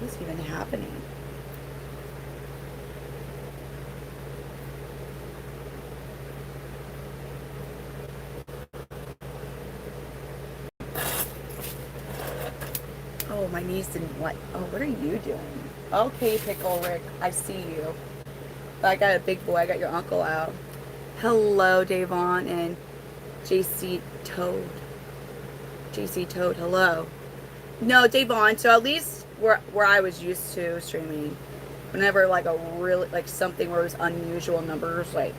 is even happening? Oh, my niece didn't what? Oh, what are you doing? Okay, Pickle Rick, I see you. I got a big boy. I got your uncle out. Hello, Davon and JC Toad. JC Toad, hello. No, Davon. So at least where I was used to streaming, whenever like a really like something where it was unusual numbers, like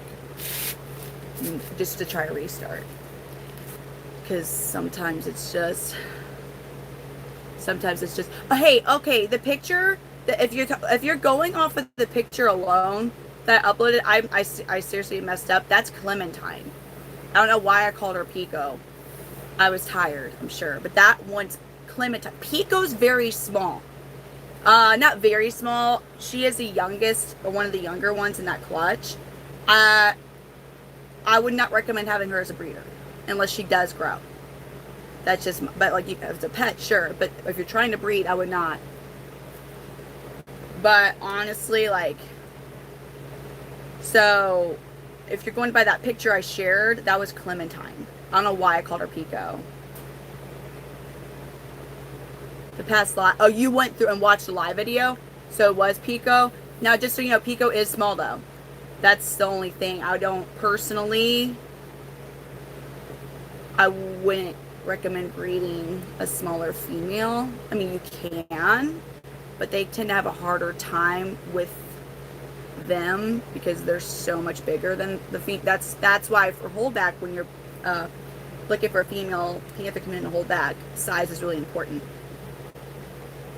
just to try to restart. Because sometimes it's just. Oh, hey, okay, the picture. If you're going off of the picture alone that I uploaded, I seriously messed up. That's Clementine. I don't know why I called her Pico. I was tired, I'm sure, but that one's Clementine. Pico's very small. Not very small. She is the youngest, or one of the younger ones in that clutch. Uh, I would not recommend having her as a breeder unless she does grow. That's just, but like as a pet, sure. But if you're trying to breed, I would not. But honestly, like, so if you're going by that picture I shared, that was Clementine. I don't know why I called her Pico. The past live. Oh, you went through and watched the live video, so it was Pico. Now, just so you know, Pico is small though. That's the only thing. I don't personally. I wouldn't recommend breeding a smaller female. I mean, you can, but they tend to have a harder time with them because they're so much bigger than the female. That's why for holdback, when you're looking for a female panther coming in to hold back, size is really important.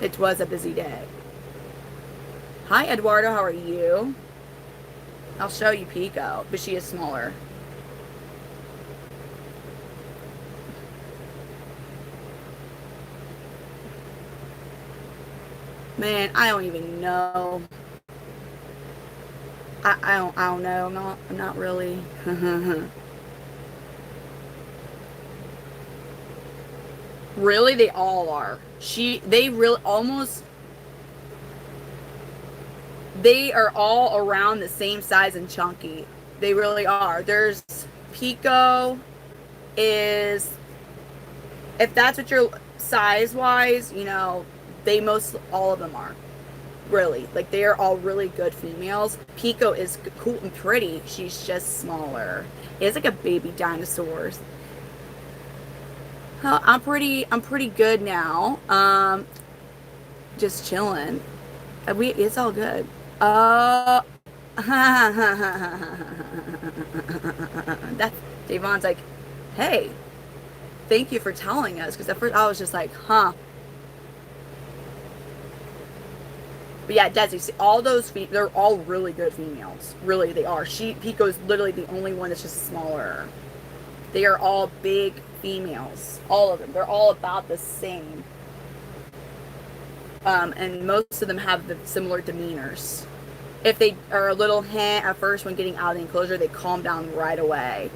It was a busy day. Hi, Eduardo. How are you? I'll show you Pico, but she is smaller. Man, I don't even know. I don't know. I'm not really. Really, they all are. They really almost. They are all around the same size and chunky. They really are. There's Pico is, if that's what you're size wise, they most all of them are. Really, like they are all really good females. Pico is cool and pretty. She's just smaller. It's like a baby dinosaur. I'm pretty good now. Just chilling. It's all good. Uh, that's Davon's like, hey, thank you for telling us. Because at first I was just like, huh. But yeah, Desi, see, all those they're all really good females. Really, they are. Pico's literally the only one that's just smaller. They are all big females. All of them. They're all about the same. And most of them have the similar demeanors. If they are a little hint at first when getting out of the enclosure, they calm down right away.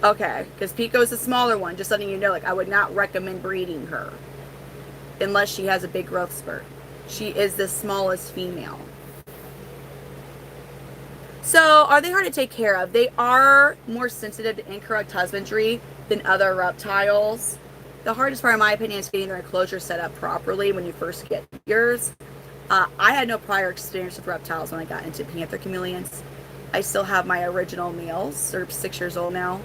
Okay, because Pico's the smaller one. Just letting you know, like I would not recommend breeding her unless she has a big growth spurt. She is the smallest female. So, are they hard to take care of? They are more sensitive to incorrect husbandry than other reptiles. The hardest part, in my opinion, is getting their enclosure set up properly when you first get yours. I had no prior experience with reptiles when I got into Panther Chameleons. I still have my original males. They're 6 years old now.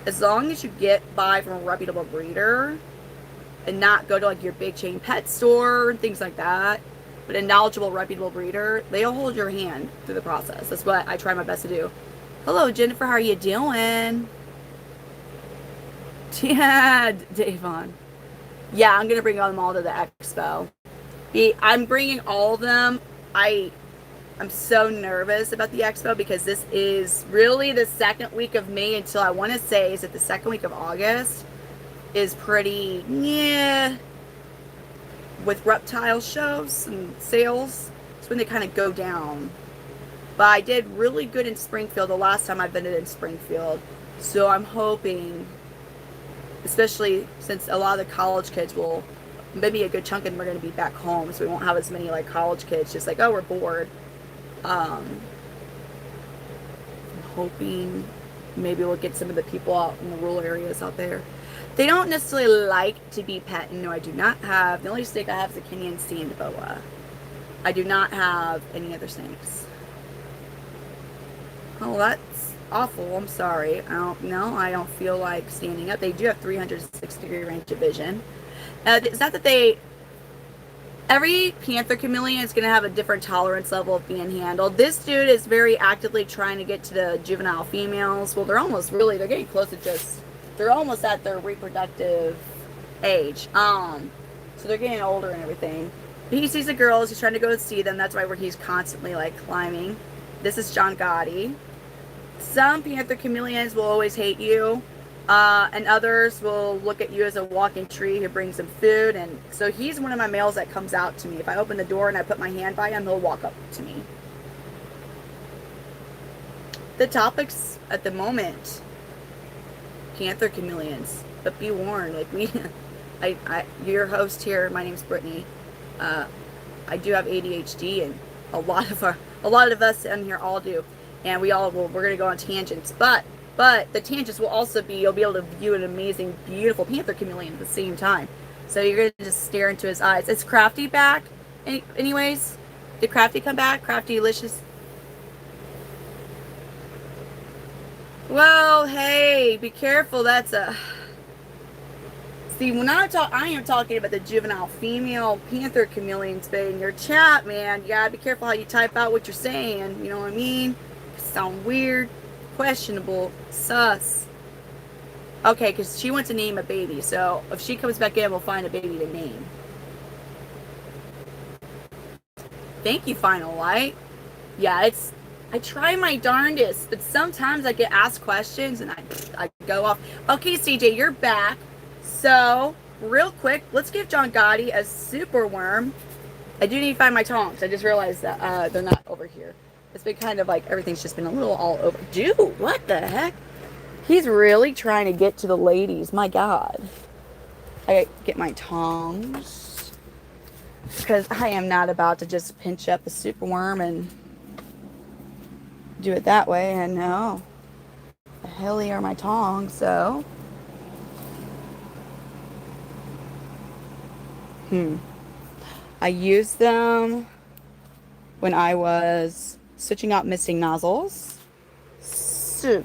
As long as you get by from a reputable breeder and not go to like your big chain pet store and things like that, but a knowledgeable, reputable breeder, they'll hold your hand through the process. That's what I try my best to do. Hello, Jennifer. How are you doing? Yeah, Davon. Yeah, I'm going to bring them all to the expo. I'm bringing all of them. I'm so nervous about the expo because this is really the second week of May until I want to say is it the second week of August is pretty, yeah, with reptile shows and sales. It's when they kind of go down. But I did really good in Springfield the last time I've been in Springfield. So I'm hoping, especially since a lot of the college kids will maybe a good chunk of them are going to be back home, so we won't have as many like college kids just like, oh, we're bored. I'm hoping maybe we'll get some of the people out in the rural areas out there. They don't necessarily like to be pet. No, I do not have. The only snake I have is a Kenyan sand boa. I do not have any other snakes. Oh, that's awful. I'm sorry. I don't feel like standing up. They do have 360-degree range of vision. It's not that they... Every Panther Chameleon is going to have a different tolerance level of being handled. This dude is very actively trying to get to the juvenile females. Well, they're getting close to they're almost at their reproductive age. So they're getting older and everything. But he sees the girls, he's trying to go see them. That's why he's constantly like climbing. This is John Gotti. Some Panther Chameleons will always hate you. And others will look at you as a walking tree who brings them food. And so he's one of my males that comes out to me. If I open the door and I put my hand by him, he'll walk up to me. The topics at the moment, Panther Chameleons, but be warned, like your host here, my name's Brittany. I do have ADHD, and a lot of us in here all do, and we're gonna go on tangents, but the tangents will also be, you'll be able to view an amazing, beautiful Panther Chameleon at the same time. So you're going to just stare into his eyes. Is Crafty back? Anyways, did Crafty come back? Crafty Delicious? Well, hey, be careful. That's a... See, when I am talking about the juvenile female Panther Chameleons, but in your chat, man, you gotta be careful how you type out what you're saying. You know what I mean? It sound weird. Questionable, sus. Okay, because she wants to name a baby, so if she comes back in, we'll find a baby to name. Thank you, Final Light. Yeah, I try my darndest, but sometimes I get asked questions and I go off. Okay, CJ, you're back. So, real quick, let's give John Gotti a super worm. I do need to find my tongs. I just realized that they're not over here. It's been kind of like everything's just been a little all over. Dude, what the heck? He's really trying to get to the ladies. My God. I get my tongs. Because I am not about to just pinch up a super worm and do it that way. And no. The hell are my tongs, so. I used them when I was switching out missing nozzles. So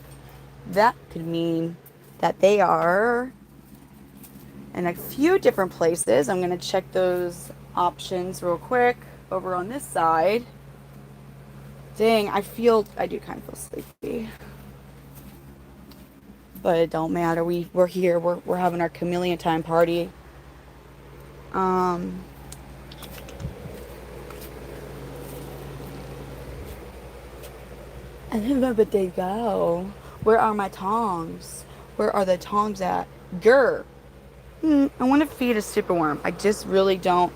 that could mean that they are in a few different places. I'm going to check those options real quick over on this side. Dang, I do kind of feel sleepy. But it don't matter. We're here. We're having our chameleon time party. And where would they go? Where are my tongs? Where are the tongs at? Grr. I want to feed a superworm. I just really don't.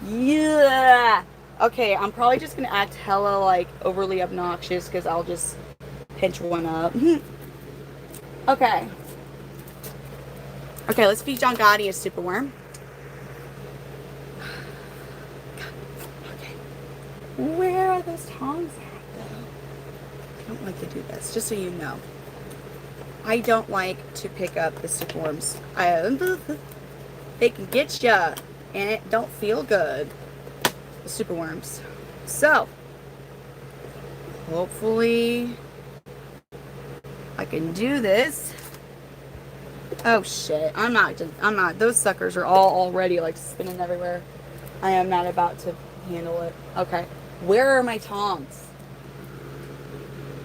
Yeah. Okay, I'm probably just going to act hella, like, overly obnoxious because I'll just pinch one up. Okay. Okay, let's feed John Gotti a superworm. Okay. Where are those tongs at? I don't like to do this, just so you know. I don't like to pick up the superworms. They can get ya, and it don't feel good. The superworms. So, hopefully, I can do this. Oh shit! I'm not. Those suckers are all already like spinning everywhere. I am not about to handle it. Okay, where are my tongs?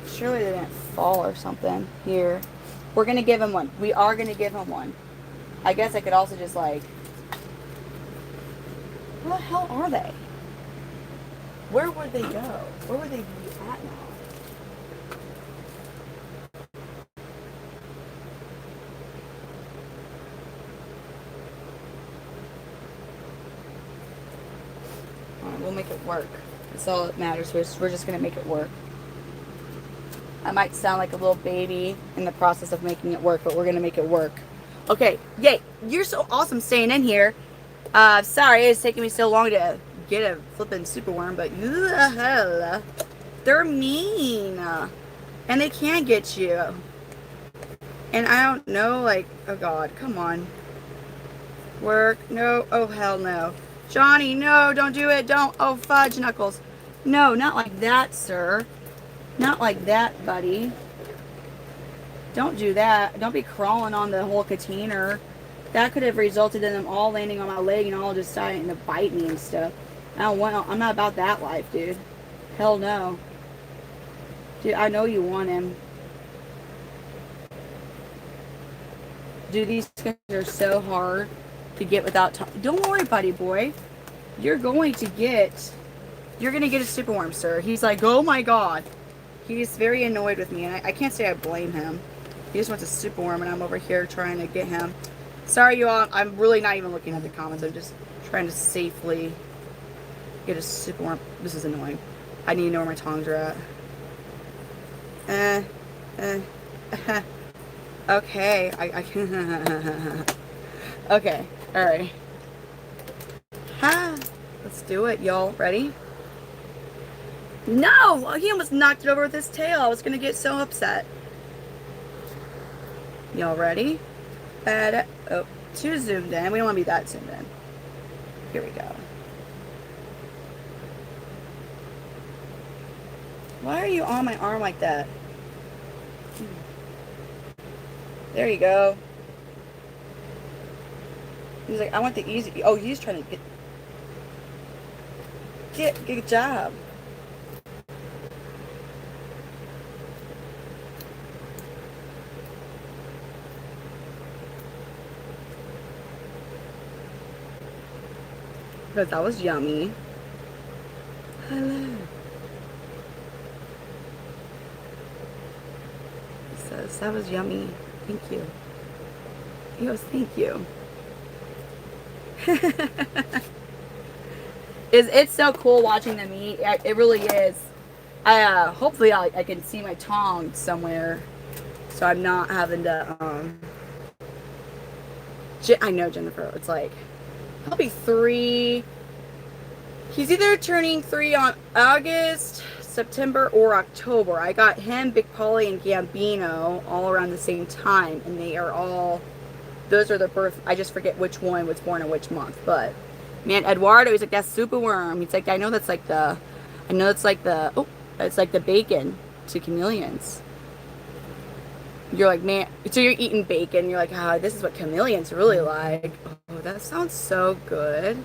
Surely they didn't fall or something. Here. We're going to give him one. We are going to give him one. I guess I could also just like... Where the hell are they? Where would they go? Where would they be at now? Alright, we'll make it work. That's all that matters. We're just going to make it work. I might sound like a little baby in the process of making it work, but we're going to make it work. Okay, yay. You're so awesome staying in here. Sorry it's taking me so long to get a flippin' superworm, but hell, they're mean. And they can get you. And I don't know, like, oh god, come on. Work, no, oh hell no. Johnny, no, don't do it, don't, oh fudge knuckles. No, not like that, sir. Not like that, buddy. Don't do that. Don't be crawling on the whole container. That could have resulted in them all landing on my leg and all just starting to bite me and stuff. I'm not about that life, dude. Hell no. Dude, I know you want him. Dude, these guys are so hard to get without time. Don't worry, buddy boy. You're going to get a superworm, sir. He's like, oh my god. He's very annoyed with me, and I can't say I blame him. He just wants a superworm, and I'm over here trying to get him. Sorry, you all. I'm really not even looking at the comments. I'm just trying to safely get a superworm. This is annoying. I need to know where my tongs are at. Okay. I can. Okay. All right. Ha. Let's do it, y'all. Ready? No! He almost knocked it over with his tail. I was gonna get so upset. Y'all ready? Oh, too zoomed in. We don't want to be that zoomed in. Here we go. Why are you on my arm like that? There you go. He's like, I want the easy. Oh, he's trying to get good job. But that was yummy. Hello. He says, that was yummy. Thank you. He goes, thank you. It's so cool watching them eat. It really is. Hopefully I can see my tongs somewhere, so I'm not having to. I know Jennifer. It's like he'll be 3. He's either turning 3 on August, September, or October. I got him, Big Polly, and Gambino all around the same time, and they are all. Those are the birth. I just forget which one was born in which month, but. Man, Eduardo, he's like, that's superworm. He's like, I know it's like the bacon to chameleons. You're like, man, so you're eating bacon. You're like, ah, this is what chameleons really like. Oh, that sounds so good.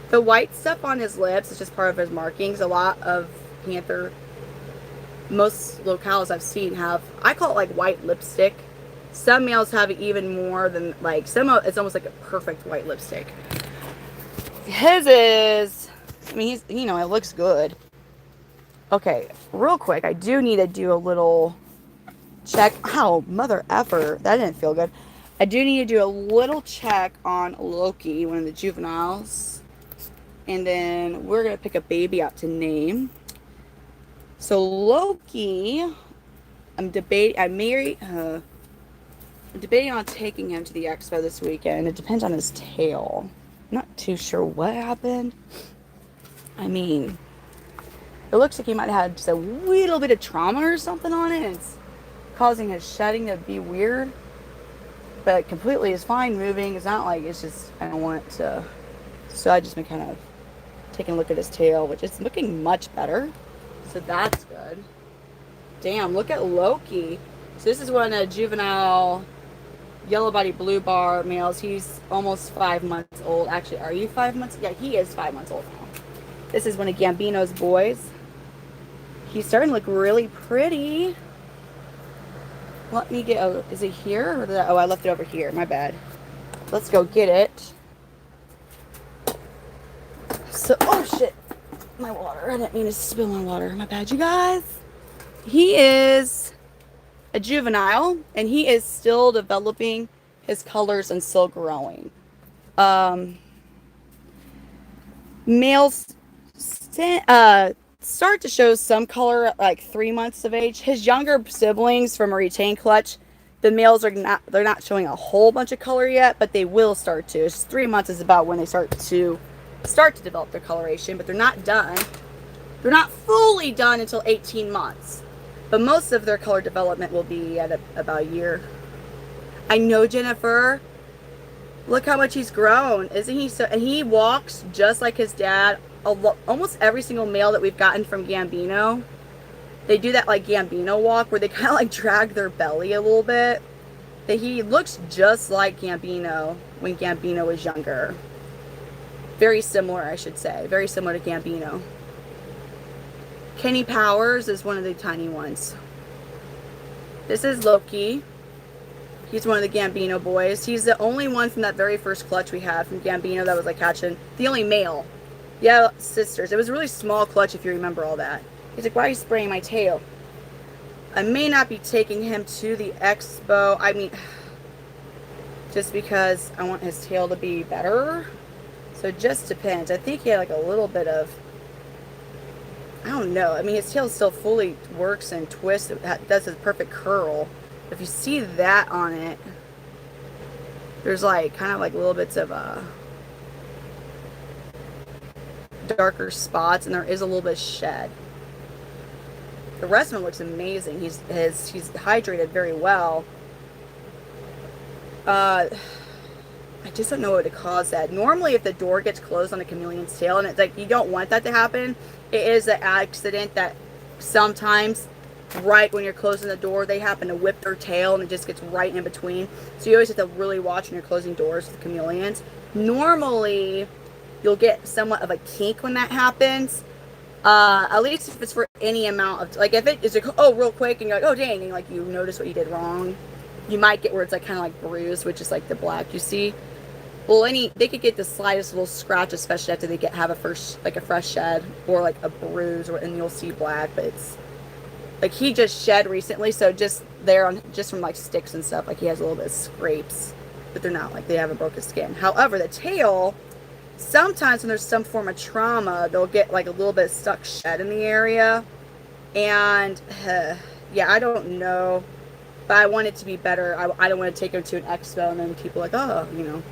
The white stuff on his lips is just part of his markings. A lot of panther, most locales I've seen have, I call it like white lipstick. Some males have even more than, like, it's almost like a perfect white lipstick. His is, I mean, he's, you know, it looks good. Okay, real quick, I do need to do a little check. Ow, mother effer, that didn't feel good. I do need to do a little check on Loki, one of the juveniles. And then we're going to pick a baby out to name. So Loki, I'm debating on taking him to the expo this weekend. It depends on his tail. I'm not too sure what happened. I mean, it looks like he might have had just a little bit of trauma or something on it. It's causing his shedding to be weird. But completely is fine moving. It's not like it's just, I don't want it to. So I just been kind of taking a look at his tail, which is looking much better. So that's good. Damn, look at Loki. So this is one of juvenile yellow body blue bar males. He's almost 5 months old. Actually, are you 5 months? Yeah, he is 5 months old now. This is one of Gambino's boys. He's starting to look really pretty. Let me get, oh, is it here? Or did I left it over here. My bad. Let's go get it. So, oh shit. My water. I didn't mean to spill my water. My bad, you guys. He is a juvenile, and he is still developing his colors and still growing. Males start to show some color at like 3 months of age. His younger siblings from a retained clutch The males are not, they're not showing a whole bunch of color yet, but they will start to. It's 3 months is about when they start to develop their coloration, but they're not done. They're not fully done until 18 months. But most of their color development will be at about a year. I know, Jennifer. Look how much he's grown. Isn't he so? And he walks just like his dad. Almost every single male that we've gotten from Gambino, they do that like Gambino walk where they kind of like drag their belly a little bit. That he looks just like Gambino when Gambino was younger. Very similar, I should say. Very similar to Gambino. Kenny Powers is one of the tiny ones. This is Loki. He's one of the Gambino boys. He's the only one from that very first clutch we had from Gambino that was like catching. The only male. Yeah, sisters. It was a really small clutch if you remember all that. He's like, why are you spraying my tail? I may not be taking him to the expo. I mean, just because I want his tail to be better. So it just depends. I think he had like a little bit of, I don't know. I mean, his tail still fully works and twists. It does his perfect curl. If you see that on it, there's like kind of like little bits of darker spots, and there is a little bit of shed. The rest of him looks amazing. He's hydrated very well. I just don't know what to cause that. Normally, if the door gets closed on a chameleon's tail, and it's like you don't want that to happen, it is an accident that sometimes right when you're closing the door, they happen to whip their tail and it just gets right in between. So you always have to really watch when you're closing doors with chameleons. Normally, you'll get somewhat of a kink when that happens. At least if it's for any amount of, like if it is like, oh, real quick, and you're like, oh, dang, and like you notice what you did wrong, you might get where it's like kind of like bruised, which is like the black you see. Well, they could get the slightest little scratch, especially after they have a fresh shed or like a bruise, and you'll see black. But it's like he just shed recently, so just from like sticks and stuff, like he has a little bit of scrapes, but they're not like they haven't broken skin. However, the tail, sometimes when there's some form of trauma, they'll get like a little bit of stuck shed in the area, and yeah, I don't know, but I want it to be better. I don't want to take him to an expo and then people are like, oh, you know.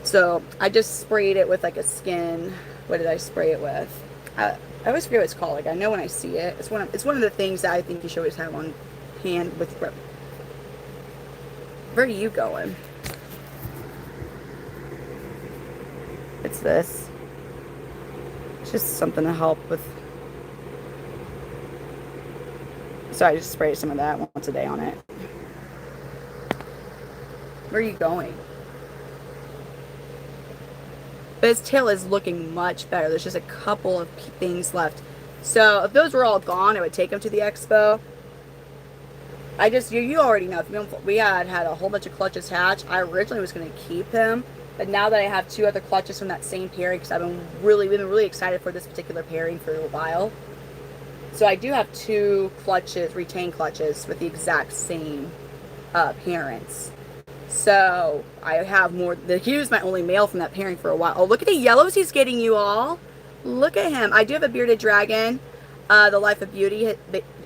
So I just sprayed it with like a skin. What did I spray it with? I always forget what it's called. Like I know when I see it. It's one of the things that I think you should always have on hand with. Where are you going? It's this. It's just something to help with. So I just sprayed some of that once a day on it. Where are you going? But his tail is looking much better. There's just a couple of things left. So if those were all gone, I would take him to the expo. You already know. We had a whole bunch of clutches hatch. I originally was going to keep him. But now that I have 2 other clutches from that same pairing, because we've been really excited for this particular pairing for a while. So I do have 2 clutches, retained clutches, with the exact same parents. So I have more. He was my only male from that pairing for a while. Oh, look at the yellows he's getting, you all. Look at him. I do have a bearded dragon, the Life of Beauty,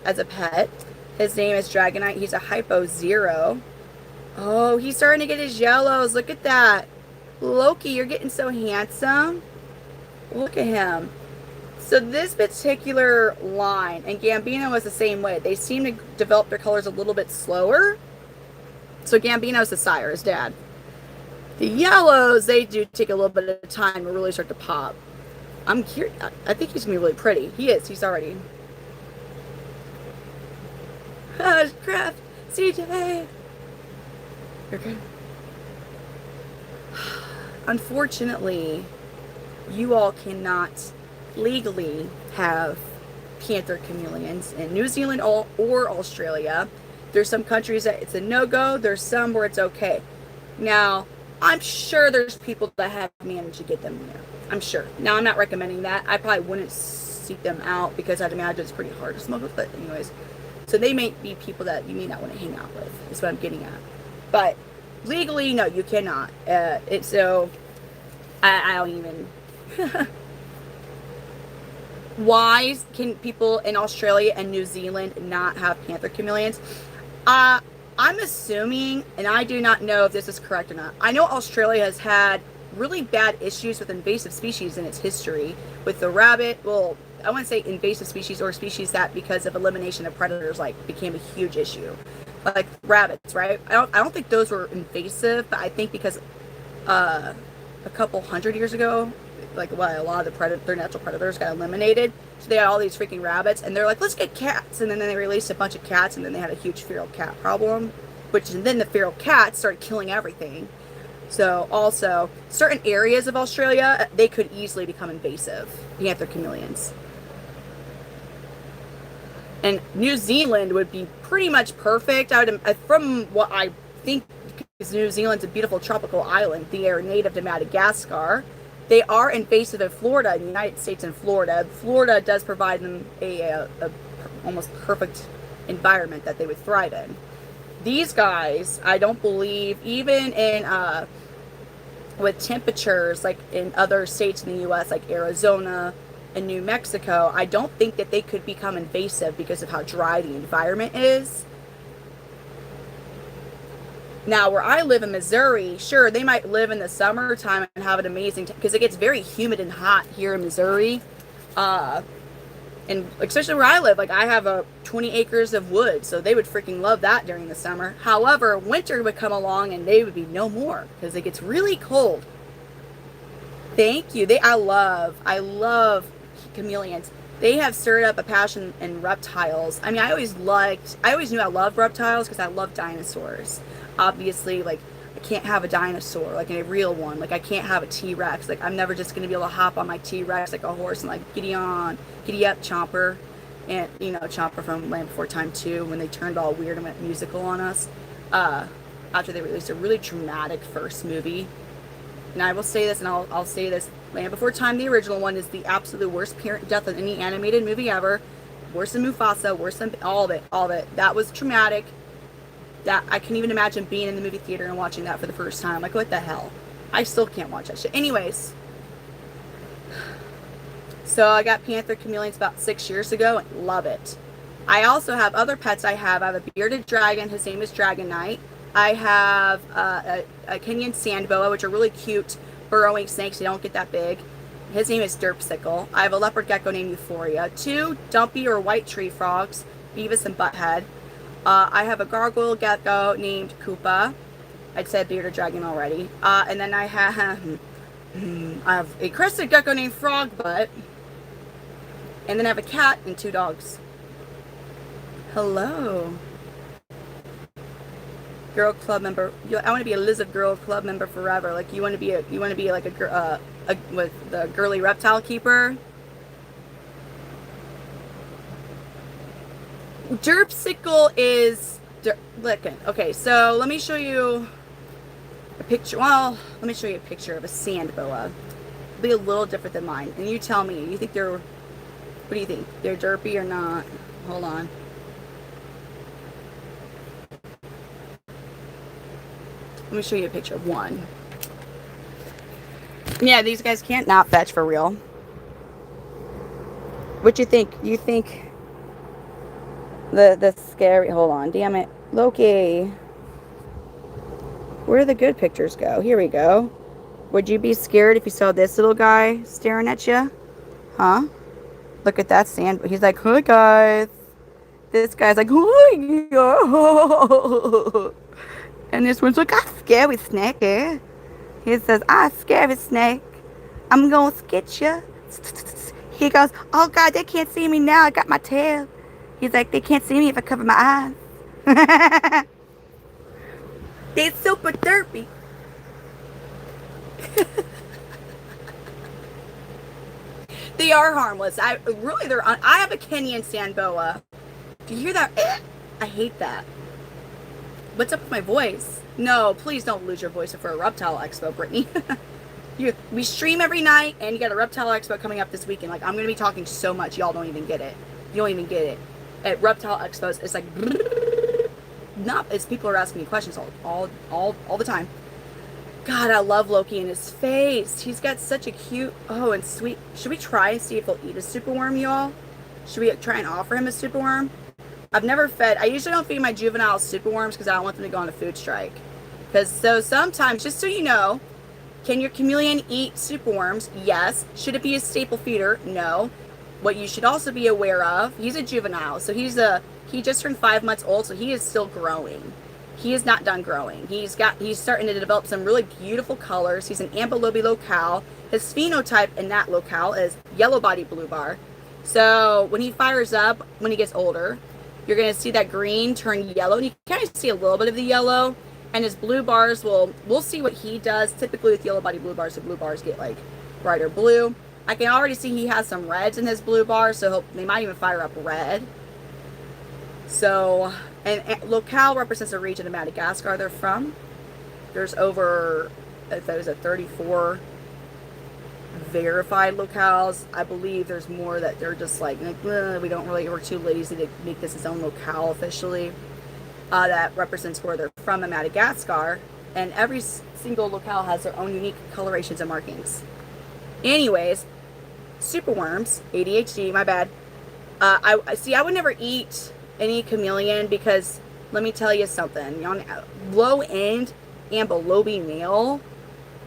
as a pet. His name is Dragonite. He's a Hypo 0. Oh, he's starting to get his yellows. Look at that. Loki, you're getting so handsome. Look at him. So this particular line, and Gambino is the same way. They seem to develop their colors a little bit slower. So Gambino's the sire, his dad. The yellows, they do take a little bit of time to really start to pop. I'm curious. I think he's going to be really pretty. He is. He's already. Craft. CJ. Okay. Unfortunately, you all cannot legally have Panther Chameleons in New Zealand or Australia. There's some countries that it's a no-go. There's some where it's okay. Now, I'm sure there's people that have managed to get them there. I'm sure. Now, I'm not recommending that. I probably wouldn't seek them out because I'd imagine it's pretty hard to smoke with. But anyways, so they may be people that you may not want to hang out with. Is what I'm getting at. But legally, no, you cannot. I don't even. Why can people in Australia and New Zealand not have panther chameleons? Uh, I'm assuming, and I do not know if this is correct or not. I know Australia has had really bad issues with invasive species in its history. With the rabbit, well, I wouldn't say invasive species or species that because of elimination of predators like became a huge issue. Like rabbits, right? I don't think those were invasive, but I think because a couple hundred years ago, like what a lot of their natural predators got eliminated. So they had all these freaking rabbits, and they're like, let's get cats. And then they released a bunch of cats, and then they had a huge feral cat problem, which and then the feral cats started killing everything. So also, certain areas of Australia, they could easily become invasive, panther chameleons. And New Zealand would be pretty much perfect. From what I think, because New Zealand's a beautiful tropical island. They are native to Madagascar. They are invasive in Florida, in the United States and Florida. Florida does provide them a almost perfect environment that they would thrive in. These guys, I don't believe, even in with temperatures like in other states in the U.S., like Arizona and New Mexico, I don't think that they could become invasive because of how dry the environment is. Now, where I live in Missouri, sure, they might live in the summertime and have an amazing time because it gets very humid and hot here in Missouri. And especially where I live, like I have 20 acres of wood, so they would freaking love that during the summer. However, winter would come along and they would be no more because it gets really cold. Thank you. I love chameleons. They have stirred up a passion in reptiles. I mean, I always knew I loved reptiles because I love dinosaurs. Obviously, like, I can't have a dinosaur, like a real one. Like, I can't have a T-Rex. Like, I'm never just going to be able to hop on my T-Rex like a horse and, like, giddy up, Chomper. And, Chomper from Land Before Time 2, when they turned all weird and went musical on us. After they released a really traumatic first movie. And I will say this, and I'll say this. Land Before Time, the original one, is the absolute worst parent death in any animated movie ever. Worse than Mufasa, worse than all of it. That was traumatic. That I can't even imagine being in the movie theater and watching that for the first time. Like, what the hell? I still can't watch that shit. Anyways, so I got Panther Chameleons about 6 years ago and love it. I also have other pets. I have a bearded dragon. His name is Dragon Knight. I have a Kenyan sand boa, which are really cute burrowing snakes. They don't get that big. His name is Derpsicle. I have a leopard gecko named Euphoria. 2 dumpy or white tree frogs, Beavis and Butthead. I have a gargoyle gecko named Koopa. I'd said bearded dragon already. And then I have a crested gecko named Frogbutt. And then I have a cat and 2 dogs. Hello. Girl club member. I want to be a lizard girl club member forever. Like you want to be like with the girly reptile keeper. Derpsicle is okay, so let me show you a picture. Well, let me show you a picture of a sand boa. It'll be a little different than mine. And you tell me, what do you think? They're derpy or not? Hold on. Let me show you a picture of one. Yeah, these guys can't not fetch for real. What you think? You think the scary, hold on, damn it, Loki, where do the good pictures go? Here we go. Would you be scared if you saw this little guy staring at you? Huh? Look at that sand. He's like, hey guys. This guy's like, oh. And this one's like, I'm scary snake, eh? He says, I'm scary snake. I'm gonna get you. He goes, oh God, they can't see me now. I got my tail. He's like, they can't see me if I cover my eyes. They're super derpy. They are harmless. I have a Kenyan sand boa. Do you hear that? I hate that. What's up with my voice? No, please don't lose your voice for a reptile expo, Brittany. We stream every night, and you got a reptile expo coming up this weekend. Like, I'm going to be talking so much, y'all don't even get it. You don't even get it. At reptile expos, it's like, not, it's people are asking me questions all the time. God, I love Loki in his face. He's got such a cute, oh, and sweet. Should we try and see if he'll eat a superworm, y'all? Should we try and offer him a superworm? I've never fed, I usually don't feed my juvenile superworms because I don't want them to go on a food strike. Because so sometimes, just so you know, can your chameleon eat superworms? Yes. Should it be a staple feeder? No. What you should also be aware of, he's a juvenile, so he just turned 5 months old, so he is still growing. He is not done growing. He's starting to develop some really beautiful colors. He's an ambilobi locale. His phenotype in that locale is yellow body blue bar. So when he fires up, when he gets older, you're going to see that green turn yellow, and you can kind of see a little bit of the yellow. And his blue bars we'll see what he does. Typically with yellow body blue bars, the blue bars get like brighter blue. I can already see he has some reds in his blue bars, so they might even fire up red. So, and locale represents a region of Madagascar they're from. There's over, if that was a 34 verified locales. I believe there's more that they're just like we're too lazy to make this its own locale officially. That represents where they're from in Madagascar, and every single locale has their own unique colorations and markings. Anyways, superworms, ADHD, my bad. I would never eat any chameleon because let me tell you something. Low end ambilobi male,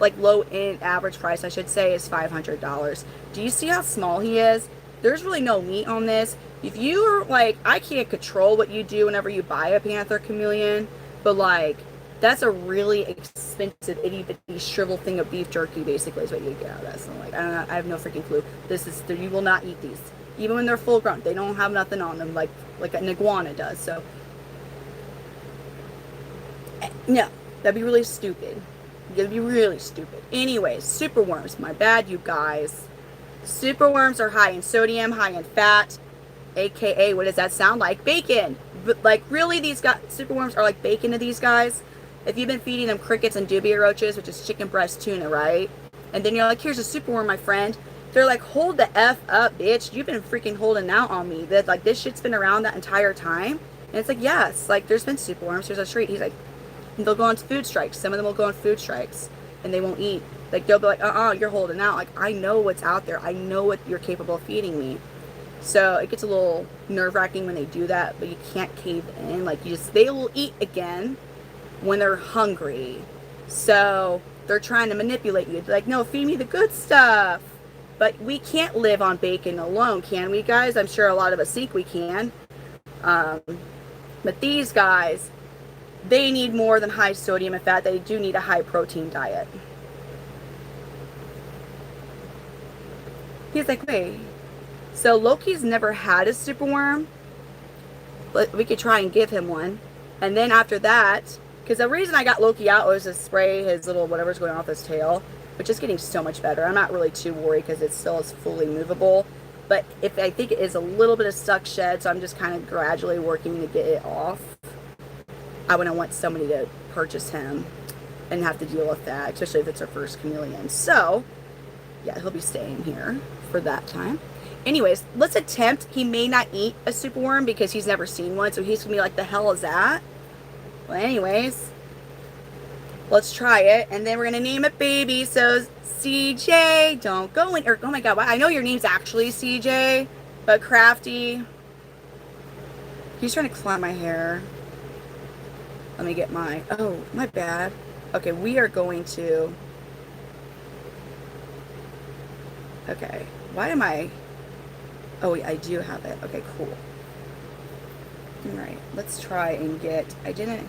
like low end average price, I should say, is $500. Do you see how small he is? There's really no meat on this. If you're like, I can't control what you do whenever you buy a Panther Chameleon, but like, that's a really expensive itty bitty shriveled thing of beef jerky, basically, is what you get out of this. So like, I have no freaking clue. You will not eat these. Even when they're full grown, they don't have nothing on them like an iguana does. So, no, that'd be really stupid. It'd be really stupid. Anyways, superworms, my bad, you guys. Superworms are high in sodium, high in fat, aka, what does that sound like? Bacon. But like, really, these guys, superworms are like bacon to these guys. If you've been feeding them crickets and dubia roaches, which is chicken breast tuna, right? And then you're like, here's a superworm, my friend. They're like, hold the F up, bitch. You've been freaking holding out on me. That like, this shit's been around that entire time. And it's like, yes, like, there's been superworms. There's a treat. He's like, they'll go on food strikes. Some of them will go on food strikes, and they won't eat. Like, they'll be like, you're holding out. Like, I know what's out there. I know what you're capable of feeding me. So it gets a little nerve-wracking when they do that, but you can't cave in. Like, they will eat again when they're hungry. So they're trying to manipulate you. They're like, no, feed me the good stuff. But we can't live on bacon alone, can we, guys? I'm sure a lot of us think we can. But these guys, they need more than high sodium and fat. They do need a high protein diet. He's like, wait. So Loki's never had a superworm, but we could try and give him one. And then after that, because the reason I got Loki out was to spray his little whatever's going on with his tail, which is getting so much better. I'm not really too worried because it still is fully movable. But if I think it is a little bit of stuck shed, so I'm just kind of gradually working to get it off. I wouldn't want somebody to purchase him and have to deal with that, especially if it's our first chameleon. So, yeah, he'll be staying here for that time. Anyways, let's attempt. He may not eat a superworm because he's never seen one, so he's going to be like, the hell is that? Well, anyways, let's try it, and then we're going to name it baby. So, CJ, don't go in, or, oh my god, I know your name's actually CJ, but Crafty, he's trying to climb my hair. Let me get oh, my bad. Okay, we are going to, okay, why am oh, I do have it. Okay, cool. All right, let's try and get, can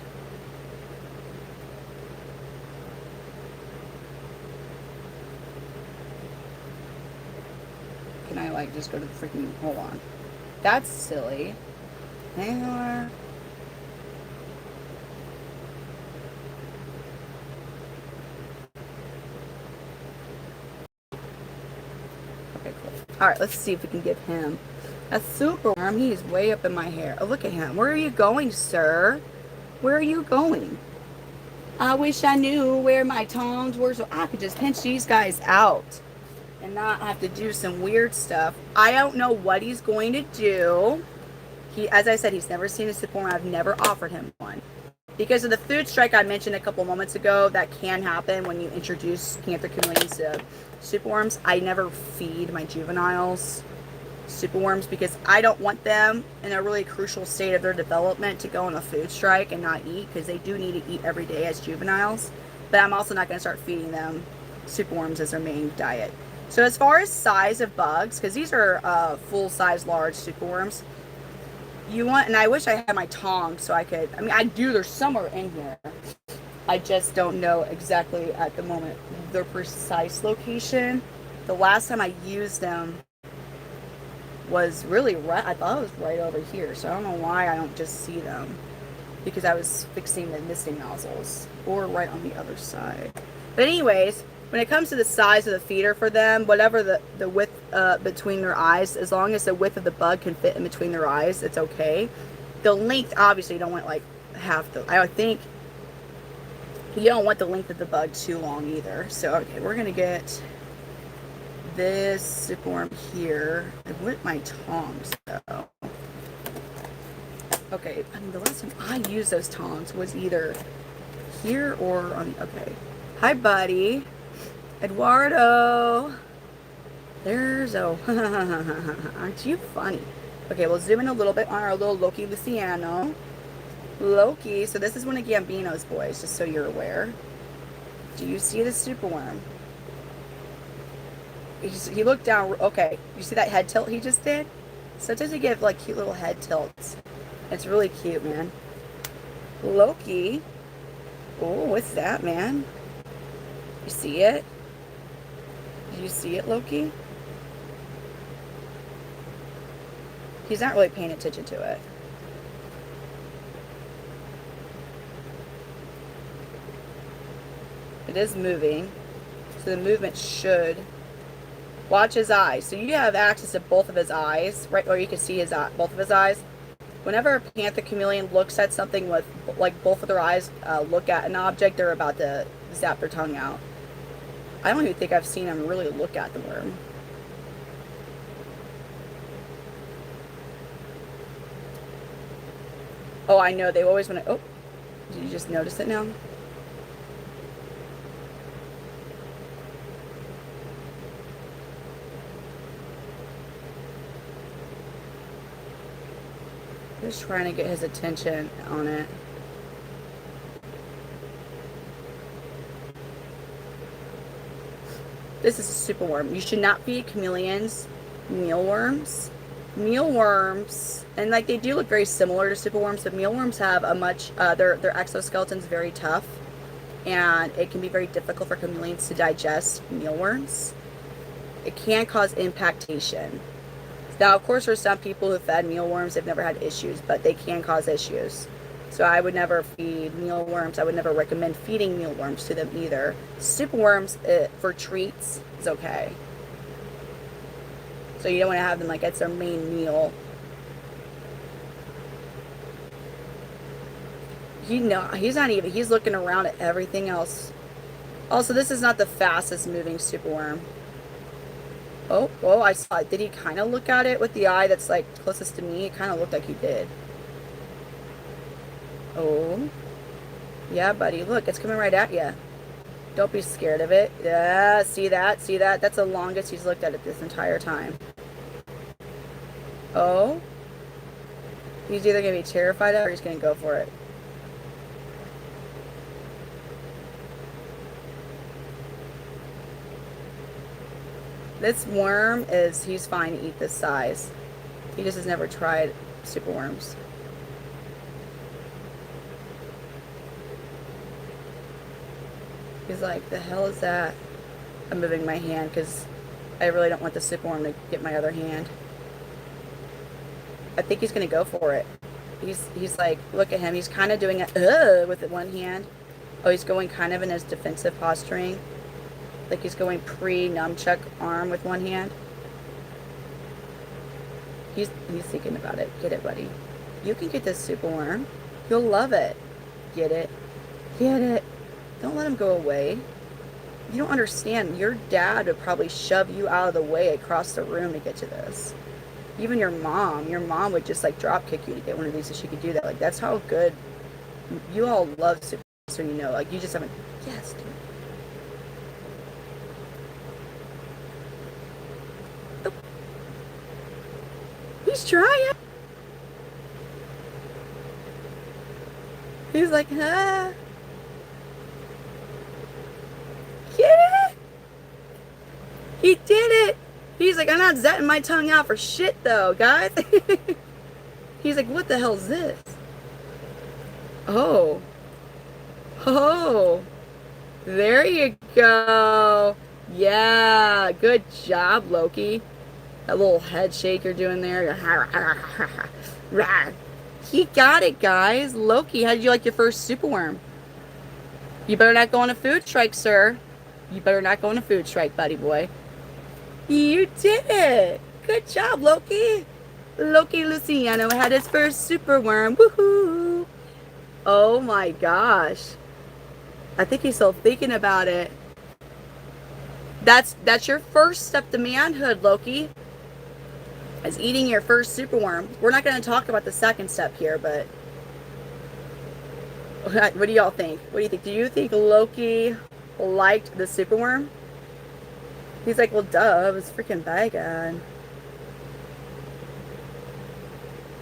I like just go to the freaking, hold on. That's silly. Hang on. Okay, cool. Alright, let's see if we can give him a superworm. He's way up in my hair. Oh, look at him. Where are you going, sir? Where are you going? I wish I knew where my tongs were so I could just pinch these guys out and not have to do some weird stuff. I don't know what he's going to do. As I said, he's never seen a superworm. I've never offered him one. Because of the food strike I mentioned a couple moments ago, that can happen when you introduce Panther Chameleons to superworms. I never feed my juveniles superworms because I don't want them in a really crucial state of their development to go on a food strike and not eat, because they do need to eat every day as juveniles. But I'm also not going to start feeding them superworms as their main diet. So as far as size of bugs, because these are full-size large superworms, you want, and I wish I had my tongs so I could, I mean, I do, they're somewhere in here. I just don't know exactly at the moment their precise location. The last time I used them was really right, I thought it was right over here, so I don't know why I don't just see them, because I was fixing the misting nozzles, or right on the other side. But anyways, when it comes to the size of the feeder for them, whatever the width between their eyes, as long as the width of the bug can fit in between their eyes, it's okay. The length, obviously, you don't want like half the, I think you don't want the length of the bug too long either. So, okay, we're going to get this superworm here. I want my tongs, though. Okay, I mean, the last time I used those tongs was either here or on, okay. Hi, buddy. Eduardo. There's, oh, aren't you funny? Okay, we'll zoom in a little bit on our little Loki Luciano. Loki, so this is one of Gambino's boys, just so you're aware. Do you see the superworm? He looked down, okay, you see that head tilt he just did? Sometimes they give like cute little head tilts. It's really cute, man. Loki. Oh, what's that, man? You see it? Do you see it, Loki? He's not really paying attention to it. It is moving, so the movement should. Watch his eyes. So you have access to both of his eyes, right? Or you can see his both of his eyes. Whenever a Panther Chameleon looks at something with, like, both of their eyes look at an object, they're about to zap their tongue out. I don't even think I've seen him really look at the worm. Oh, I know. They always want to... Oh, did you just notice it now? Just trying to get his attention on it. This is a superworm. You should not feed chameleons mealworms. Mealworms, and like they do look very similar to superworms, but mealworms have a much, their exoskeleton's very tough, and it can be very difficult for chameleons to digest mealworms. It can cause impactation. Now, of course, for some people who fed mealworms, they've never had issues, but they can cause issues. So I would never feed mealworms. I would never recommend feeding mealworms to them either. Superworms, for treats, is okay. So you don't want to have them like it's their main meal. He's not even, he's looking around at everything else. Also, this is not the fastest moving superworm. Oh, I saw it. Did he kind of look at it with the eye that's like closest to me? It kind of looked like he did. Oh. Yeah, buddy. Look, it's coming right at you. Don't be scared of it. Yeah, see that? See that? That's the longest he's looked at it this entire time. Oh. He's either going to be terrified of it or he's going to go for it. This worm he's fine to eat this size. He just has never tried superworms. He's like, the hell is that? I'm moving my hand because I really don't want the superworm to get my other hand. I think he's going to go for it. He's like, look at him. He's kind of doing it with one hand. Oh, he's going kind of in his defensive posturing. Like he's going pre-nunchuck arm with one hand. He's thinking about it. Get it, buddy. You can get this superworm. You'll love it. Get it. Get it. Don't let him go away. You don't understand. Your dad would probably shove you out of the way across the room to get to this. Even your mom would just like drop kick you to get one of these if she could do that. Like that's how good You all love super, so you know, like you just haven't. Yes, dude. Oh, he's trying. He's like, huh? Get it? He did it. He's like, I'm not zetting my tongue out for shit though, guys. He's like, what the hell is this? Oh. Oh. There you go. Yeah. Good job, Loki. That little head shake you're doing there. He got it, guys. Loki, how did you like your first superworm? You better not go on a food strike, sir. You better not go on a food strike, buddy boy. You did it. Good job, Loki. Loki Luciano had his first superworm. Woohoo! Oh my gosh. I think he's still thinking about it. That's your first step to manhood, Loki. Is eating your first superworm. We're not going to talk about the second step here, but what do y'all think? What do you think? Do you think Loki liked the superworm? He's like, well, duh, it was freaking bad.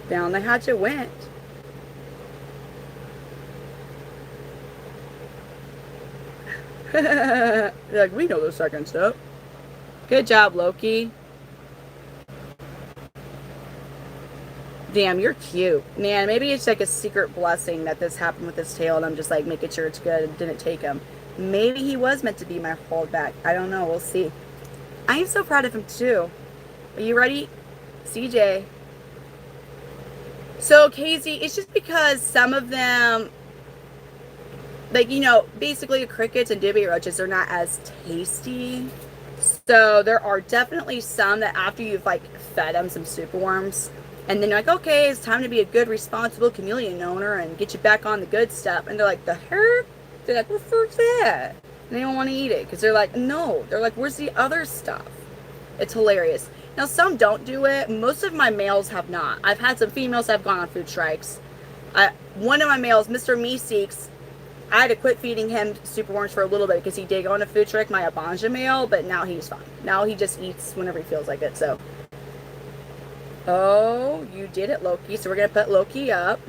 Down the hatch it went. They're like, we know the second step. Good job, Loki. Damn, you're cute. Man, maybe it's like a secret blessing that this happened with his tail, and I'm just like making sure it's good and didn't take him. Maybe he was meant to be my holdback. I don't know. We'll see. I am so proud of him, too. Are you ready? CJ. So, Casey, it's just because some of them, like, you know, basically crickets and dibby roaches are not as tasty. So, there are definitely some that after you've, like, fed them some superworms, and then you're like, okay, it's time to be a good, responsible chameleon owner and get you back on the good stuff. And they're like, the herb? They're like, what the fuck's that? And they don't want to eat it because they're like, no. They're like, where's the other stuff? It's hilarious. Now, some don't do it. Most of my males have not. I've had some females that have gone on food strikes. One of my males, Mr. Meeseeks, I had to quit feeding him superworms for a little bit because he did go on a food strike, my Abanja male, but now he's fine. Now he just eats whenever he feels like it, so. Oh, you did it, Loki. So we're going to put Loki up.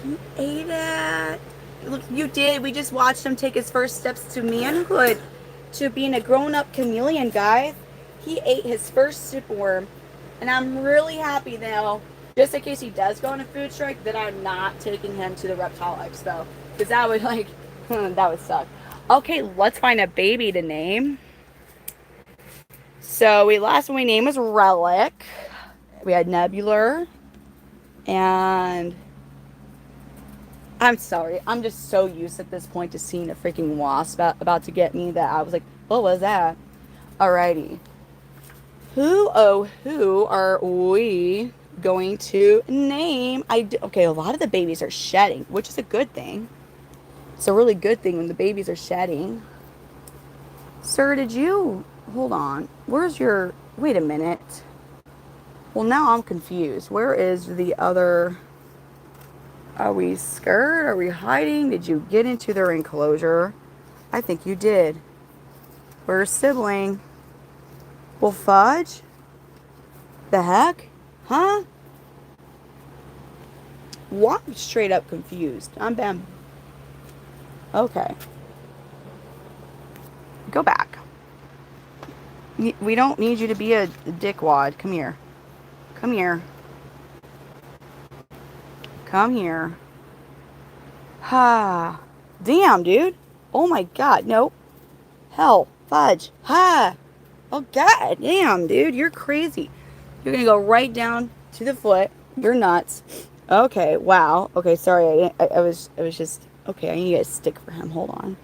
He ate it. Look, you did. We just watched him take his first steps to manhood, to being a grown-up chameleon, guys. He ate his first superworm. And I'm really happy, though, just in case he does go on a food strike, that I'm not taking him to the Reptile Expo. Because that would, like, that would suck. Okay, let's find a baby to name. So last one we named was Relic. We had Nebular. And I'm sorry. I'm just so used at this point to seeing a freaking wasp about to get me that I was like, what was that? Alrighty. Who are we going to name? Okay, a lot of the babies are shedding, which is a good thing. It's a really good thing when the babies are shedding. Sir, did you... Hold on. Where's your... Wait a minute. Well, now I'm confused. Where is the other... Are we scared? Are we hiding? Did you get into their enclosure? I think you did. We're a sibling. Well, fudge? The heck? Huh? Well, I'm straight up confused. I'm bam. Okay. Go back. We don't need you to be a dickwad. Come here. Come here. Come here. Ha. Damn, dude. Oh my god. Nope. Hell. Fudge. Ha. Oh god. Damn, dude. You're crazy. You're gonna go right down to the foot. You're nuts. Okay. Wow. Okay. Sorry. I was just... Okay. I need to get a stick for him. Hold on.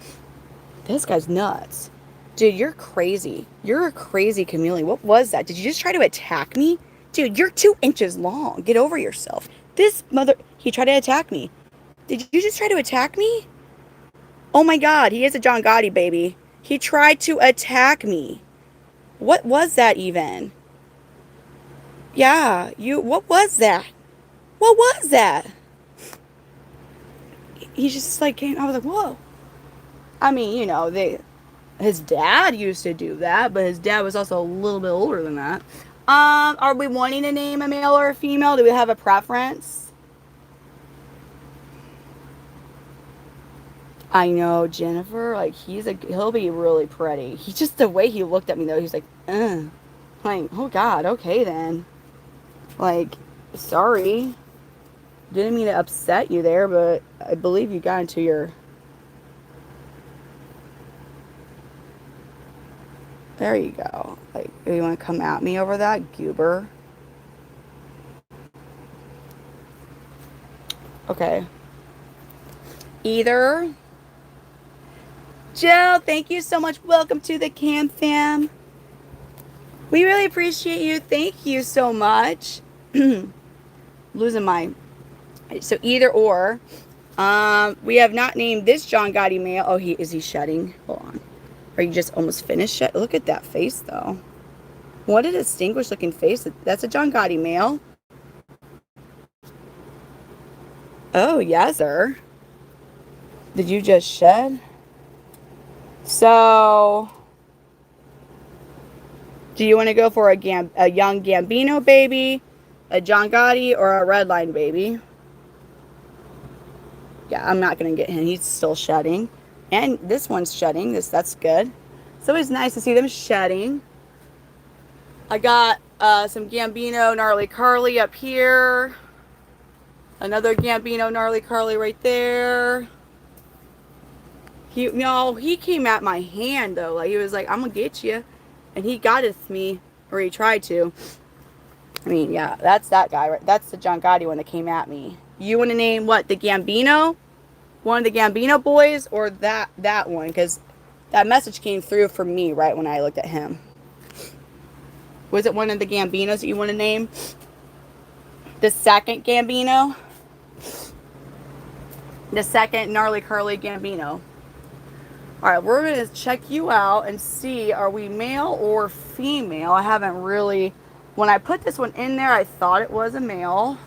This guy's nuts. Dude, you're crazy. You're a crazy chameleon. What was that? Did you just try to attack me? Dude, you're 2 inches long. Get over yourself. This mother... He tried to attack me. Did you just try to attack me? Oh my god, he is a John Gotti, baby. He tried to attack me. What was that even? Yeah, what was that? What was that? he just like came. I was like, whoa. I mean, you know, his dad used to do that, but his dad was also a little bit older than that. Are we wanting to name a male or a female? Do we have a preference? I know Jennifer, like he'll be really pretty. He just the way he looked at me though, he's like, like, oh God, okay then. Like, sorry. Didn't mean to upset you there, but I believe you got into your. There you go. Like, you want to come at me over that, goober? Okay. Either. Jill, thank you so much. Welcome to the Cam Fam. We really appreciate you. Thank you so much. Losing my. So either or. We have not named this John Gotti male. Oh, is he shedding? Hold on. Are you just almost finished? Look at that face, though. What a distinguished looking face. That's a John Gotti male. Oh, yes, sir. Did you just shed? So, do you want to go for a young Gambino baby, a John Gotti, or a Redline baby? Yeah, I'm not going to get him. He's still shedding. And this one's shedding. That's good. It's always nice to see them shedding. I got some Gambino Gnarly Carly up here. Another Gambino Gnarly Carly right there. He came at my hand, though. Like, he was like, I'm going to get you. And he got it with me, or he tried to. I mean, yeah, that's that guy, right? That's the John Gotti one that came at me. You want to name what? The Gambino? One of the Gambino boys, or that one? Because that message came through for me right when I looked at him. Was it one of the Gambinos that you want to name? The second Gambino? The second Gnarly Curly Gambino. Alright, we're going to check you out and see, are we male or female? I haven't really... When I put this one in there, I thought it was a male.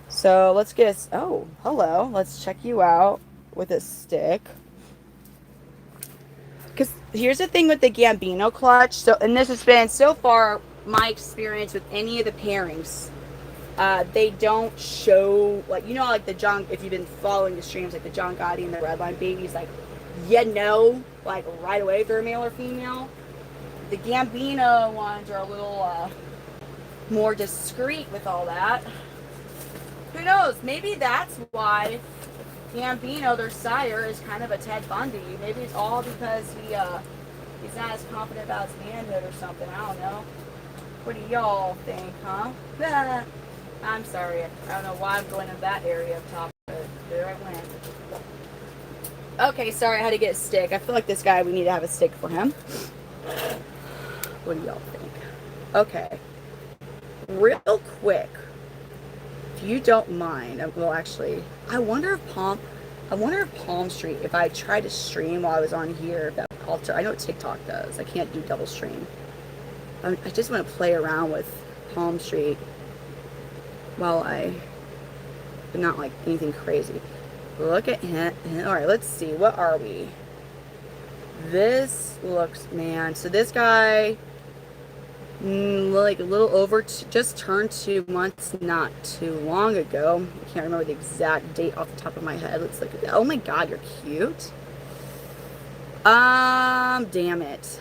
So let's get oh, hello. Let's check you out with a stick. Because here's the thing with the Gambino clutch. So, and this has been so far my experience with any of the pairings. They don't show, like, you know, like the John, if you've been following the streams, like the John Gotti and the Redline babies, like, you know, like right away if they're a male or female. The Gambino ones are a little more discreet with all that. Who knows? Maybe that's why Gambino, their sire, is kind of a Ted Bundy. Maybe it's all because he's not as confident about his manhood or something. I don't know. What do y'all think, huh? I'm sorry. I don't know why I'm going in that area of top, but there I went. Okay, sorry. I had to get a stick. I feel like this guy, we need to have a stick for him. What do y'all think? Okay. Real quick. You don't mind. Well, actually, I wonder if Palm Street, if I tried to stream while I was on here, if that would alter. I know what TikTok does. I can't do double stream. I just want to play around with Palm Street while but not like anything crazy. Look at him. All right, let's see. What are we? This looks, man. So this guy, like a little over, just turned 2 months not too long ago. I can't remember the exact date off the top of my head. Let's look at that. Oh my God, you're cute. Damn it.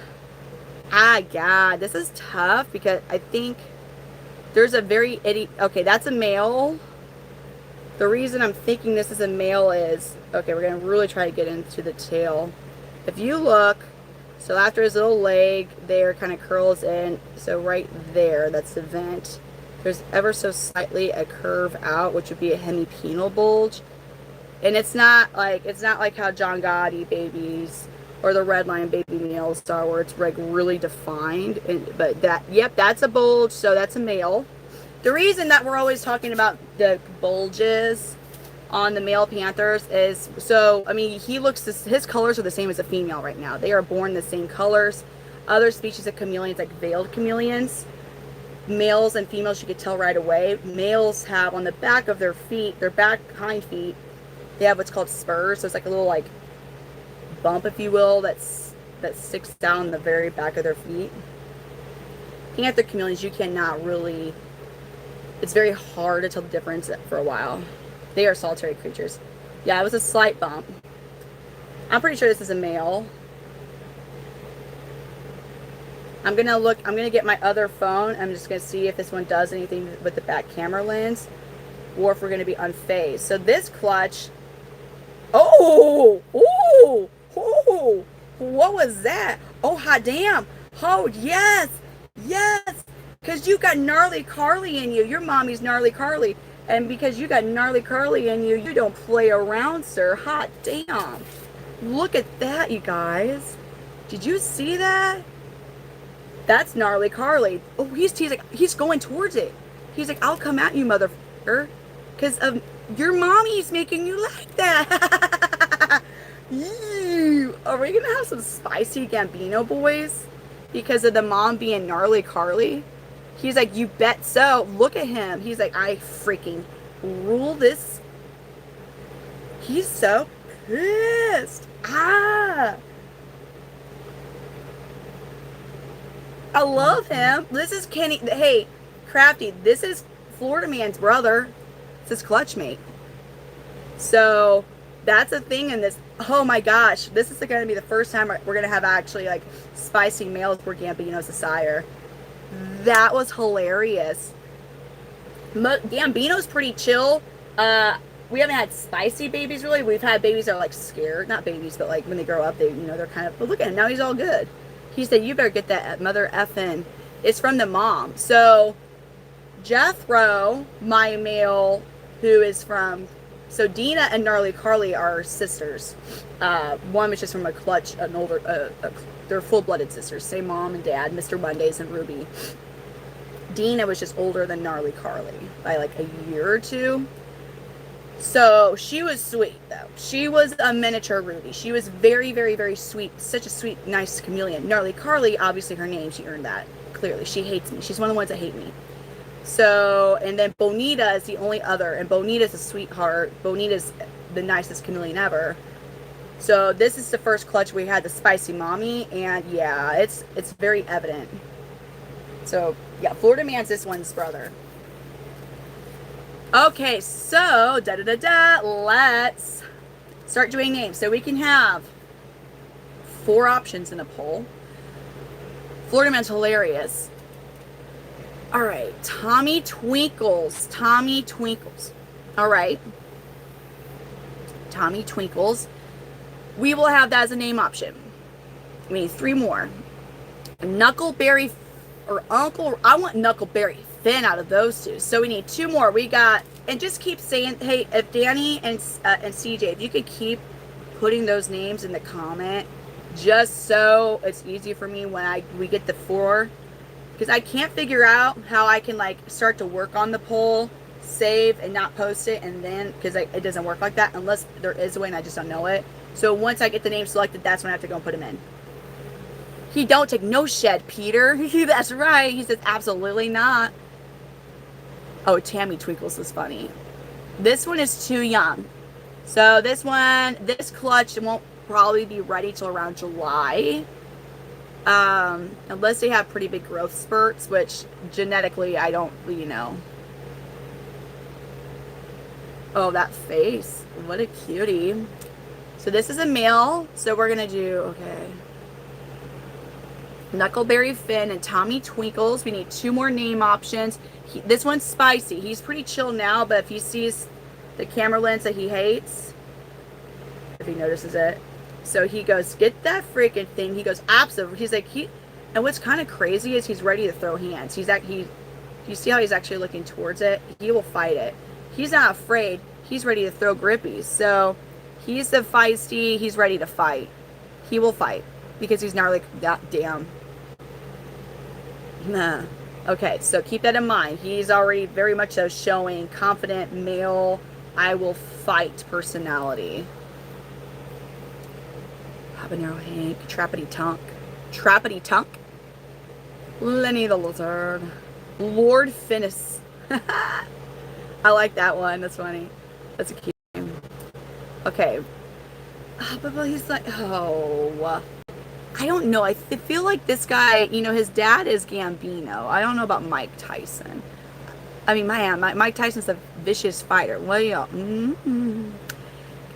God, this is tough because I think there's a very okay, that's a male. The reason I'm thinking this is a male is, okay, we're going to really try to get into the tail. If you look, so after his little leg there kind of curls in, so right there, that's the vent. There's ever so slightly a curve out, which would be a hemipenal bulge. And it's not like how John Gotti babies or the Redline baby males are, where it's like really defined. But that's a bulge, so that's a male. The reason that we're always talking about the bulges on the male panthers is, so, I mean, his colors are the same as a female right now. They are born the same colors. Other species of chameleons, like veiled chameleons, males and females, you could tell right away. Males have on the back of their feet, their back hind feet, They have what's called spurs, so it's like a little like bump, if you will, that sticks down the very back of their feet. Panther chameleons, you cannot really. It's very hard to tell the difference for a while. They are solitary creatures. Yeah, it was a slight bump. I'm pretty sure this is a male. I'm gonna get my other phone. I'm just gonna see if this one does anything with the back camera lens, or if we're gonna be unfazed. So this clutch. Oh, oh, oh, what was that? Oh, hot damn. Oh, yes, yes. Because you got gnarly Carly in you. Your mommy's gnarly Carly. And because you got gnarly Carly in you, you don't play around, sir. Hot damn. Look at that, you guys. Did you see that? That's gnarly Carly. Oh, he's going towards it. He's like, I'll come at you, motherfucker. Because of your mommy's making you like that. Are we going to have some spicy Gambino boys? Because of the mom being gnarly Carly? He's like, you bet so. Look at him. He's like, I freaking rule this. He's so pissed. I love him. This is Kenny. Hey, Crafty, this is Florida Man's brother. It's his clutch mate. So that's a thing in this. Oh my gosh. This is going to be the first time we're going to have actually like spicy males where Gambino's a sire. That was hilarious. Gambino's pretty chill. We haven't had spicy babies really. We've had babies that are like scared. Not babies, but like when they grow up, they, they're kind of, but look at him. Now he's all good. He said, you better get that mother effing. It's from the mom. So Jethro, my male, who is from, so Dina and Gnarly Carly are sisters. One was just from a clutch, an older, they're full-blooded sisters, same mom and dad, Mr. Mondays and Ruby. Dina was just older than Gnarly Carly by like a year or two. So she was sweet though. She was a miniature Ruby. She was very, very, very sweet. Such a sweet, nice chameleon. Gnarly Carly, obviously her name, she earned that. Clearly, she hates me. She's one of the ones that hate me. So, and then Bonita is the only other, and Bonita's a sweetheart. Bonita's the nicest chameleon ever. So this is the first clutch we had the spicy mommy, and yeah, it's very evident. So yeah, Florida Man's this one's brother. Okay, so let's start doing names. So we can have 4 options in a poll. Florida Man's hilarious. All right, Tommy Twinkles. Tommy Twinkles. All right, Tommy Twinkles. We will have that as a name option. We need 3 more. Knuckleberry or Uncle. I want Knuckleberry Finn out of those 2. So we need 2 more. We got, and just keep saying, hey, if Danny and CJ, if you could keep putting those names in the comment, just so it's easy for me when we get the 4, because I can't figure out how I can like start to work on the poll, save and not post it, and then because it doesn't work like that unless there is a way and I just don't know it. So once I get the name selected, that's when I have to go and put him in. He don't take no shed, Peter. That's right. He says absolutely not. Oh, Tammy Twinkles is funny. This one is too young. So this clutch won't probably be ready till around July. Unless they have pretty big growth spurts, which genetically I don't really know. Oh, that face. What a cutie. So this is a male. So we're going to do, okay. Knuckleberry Finn and Tommy Twinkles. We need 2 more name options. This one's spicy. He's pretty chill now, but if he sees the camera lens that he hates, if he notices it, so he goes, get that freaking thing. He goes, absolutely. He's like, and what's kind of crazy is he's ready to throw hands. You see how he's actually looking towards it? He will fight it. He's not afraid. He's ready to throw grippies. So he's the feisty. He's ready to fight. He will fight because he's gnarly. Damn. Nah. Okay, so keep that in mind. He's already very much so showing confident male, I will fight personality. Habanero Hank, Trappity Tunk, Lenny the Lizard, Lord Finnis. I like that one. That's funny. That's a cute name. Okay. But he's like, oh, I don't know. I feel like this guy, his dad is Gambino. I don't know about Mike Tyson. I mean, Mike Tyson's a vicious fighter. Well, yeah.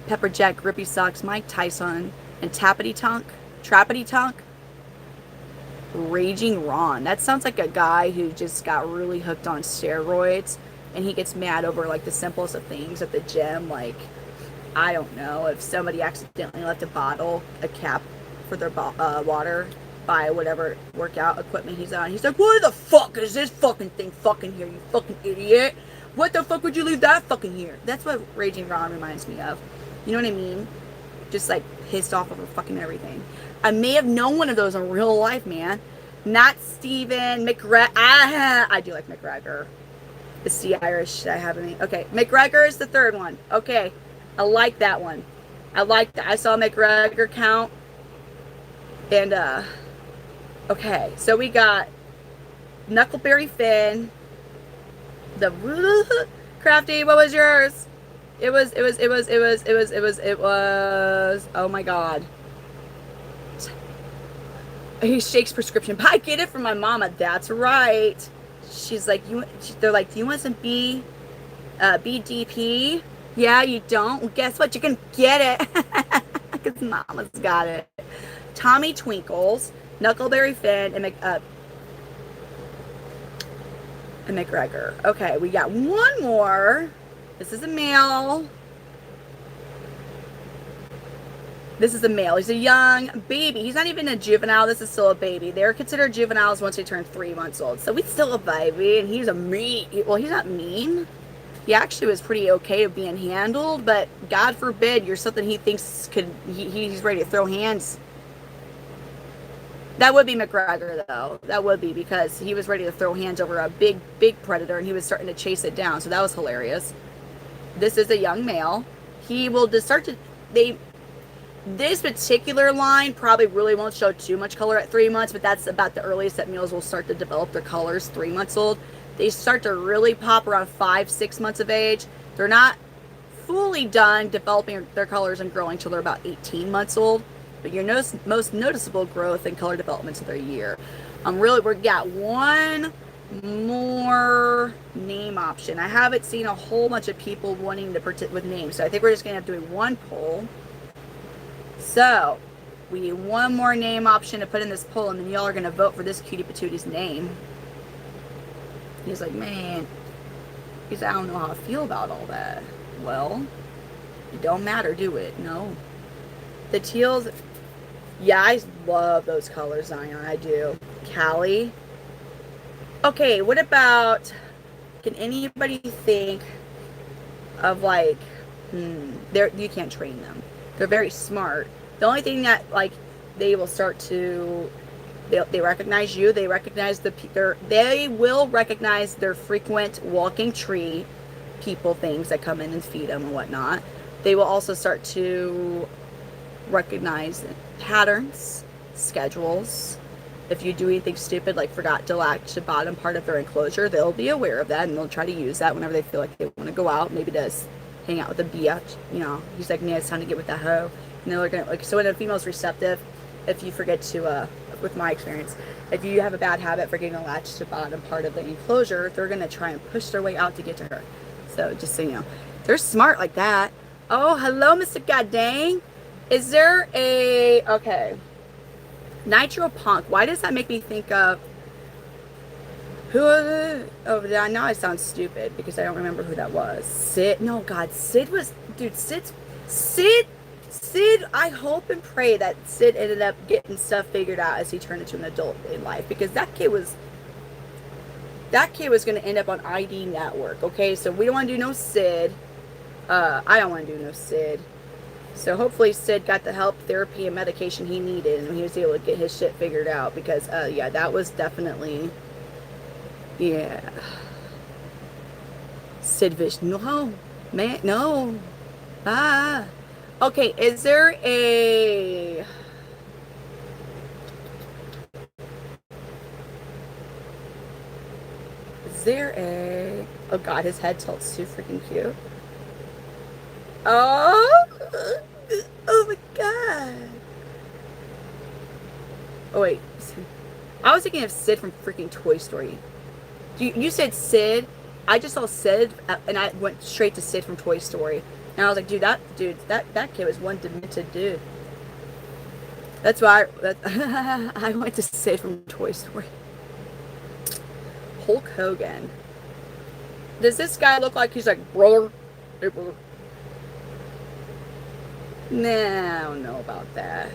Pepper Jack, Grippy Socks, Mike Tyson, and Trappity Tunk, Raging Ron. That sounds like a guy who just got really hooked on steroids, and he gets mad over like the simplest of things at the gym. Like, I don't know, if somebody accidentally left a cap for their water by whatever workout equipment he's on. He's like, "Why the fuck is this fucking thing fucking here, you fucking idiot? What the fuck would you leave that fucking here?" That's what Raging Ron reminds me of. You know what I mean? Just like pissed off over fucking everything. I may have known one of those in real life, man. Not Steven McGregor. I do like McGregor. It's the Irish I have in me. Okay, McGregor is the third one. Okay, I like that one. I like that. I saw McGregor count. And, okay, so we got Knuckleberry Finn. The Crafty, what was yours? It was, oh my God. He shakes prescription. I get it from my mama. That's right. She's like, they're like, do you want some BDP? Yeah, you don't? Well, guess what? You can get it. Because mama's got it. Tommy Twinkles, Knuckleberry Finn, and McGregor. Okay, we got one more. This is a male. This is a male. He's a young baby. He's not even a juvenile. This is still a baby. They're considered juveniles once they turn 3 months old. So he's still a baby, and he's a mean. Well, he's not mean. He actually was pretty okay of being handled, but God forbid you're something he thinks he's ready to throw hands. That would be McGregor, though. That would be, because he was ready to throw hands over a big predator, and he was starting to chase it down. So that was hilarious. This is a young male. He will just start to... This particular line probably really won't show too much color at 3 months, but that's about the earliest that males will start to develop their colors, 3 months old. They start to really pop around 5-6 months of age. They're not fully done developing their colors and growing until they're about 18 months old. But your most noticeable growth and color development of their year. We've got one more name option. I haven't seen a whole bunch of people wanting to participate with names, so I think we're just going to have to do one poll. So, we need one more name option to put in this poll, and then y'all are going to vote for this cutie patooty's name. He's like, man, I don't know how I feel about all that. Well, it don't matter, do it? No. The teals, yeah, I love those colors, Zion. I do. Callie. Okay, what about, can anybody think of like, you can't train them. They're very smart. The only thing that, like, they will start to, they recognize you. They recognize they will recognize their frequent walking tree people things that come in and feed them and whatnot. They will also start to recognize patterns, schedules. If you do anything stupid, like forgot to latch the bottom part of their enclosure, they'll be aware of that, and they'll try to use that whenever they feel like they want to go out, maybe to hang out with a bitch. He's like, man, it's time to get with that hoe. And they're gonna, like, so when a female's receptive, if you forget to, with my experience, if you have a bad habit forgetting to latch the bottom part of the enclosure, they're gonna try and push their way out to get to her. So just so you know, they're smart like that. Oh, hello, Mr. Goddang. Is there okay, Nitro Punk? Why does that make me think of who? Oh, now I sound stupid because I don't remember who that was. Sid? No, God, Sid was, dude. Sid. I hope and pray that Sid ended up getting stuff figured out as he turned into an adult in life, because that kid was going to end up on ID Network. Okay, so we don't want to do no Sid. I don't want to do no Sid. So hopefully Sid got the help, therapy, and medication he needed, and he was able to get his shit figured out, because, yeah, that was definitely, yeah. Sid Vish, no, man, no. Okay, is there oh God, his head tilt's too freaking cute. Oh, my god. Oh wait, I was thinking of Sid from freaking Toy Story. You said Sid. I just saw Sid, and I went straight to Sid from Toy Story. And I was like, that kid was one demented dude. That's why I went to Sid from Toy Story. Hulk Hogan. Does this guy look like he's like, brother? Hey, brother. Nah, I don't know about that.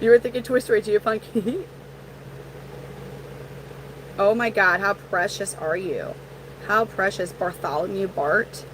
You were thinking Toy Story 2, Punky? Oh my god, how precious are you? How precious. Bartholomew Bart?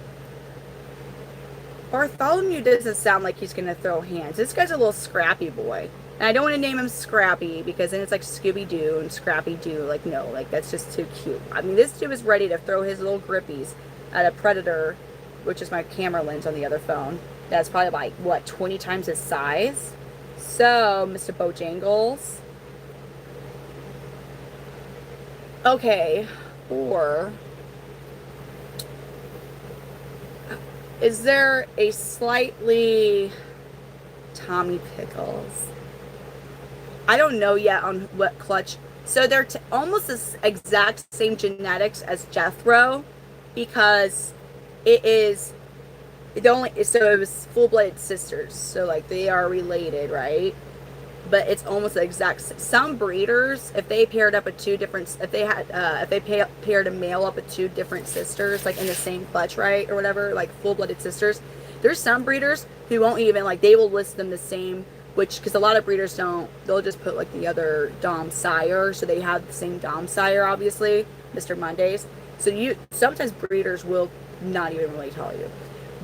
Bartholomew doesn't sound like he's going to throw hands. This guy's a little scrappy boy. And I don't want to name him Scrappy because then it's like Scooby-Doo and Scrappy-Doo. Like, no, like, that's just too cute. I mean, this dude is ready to throw his little grippies at a Predator, which is my camera lens on the other phone. That's probably like, what, 20 times his size? So, Mr. Bojangles. Okay, or is there a slightly Tommy Pickles? I don't know yet on what clutch. So they're almost the exact same genetics as Jethro, because it is so it was full-blooded sisters. So like they are related, right? But it's almost the exact. Some breeders, if they paired up with two different, if they paired a male up with two different sisters, like in the same clutch, right, or whatever, like full-blooded sisters. There's some breeders who won't even, like, they will list them the same, which, because a lot of breeders don't, they'll just put like the other dom sire, so they have the same dom sire, obviously, Mr. Mondays. So sometimes breeders will not even really tell you,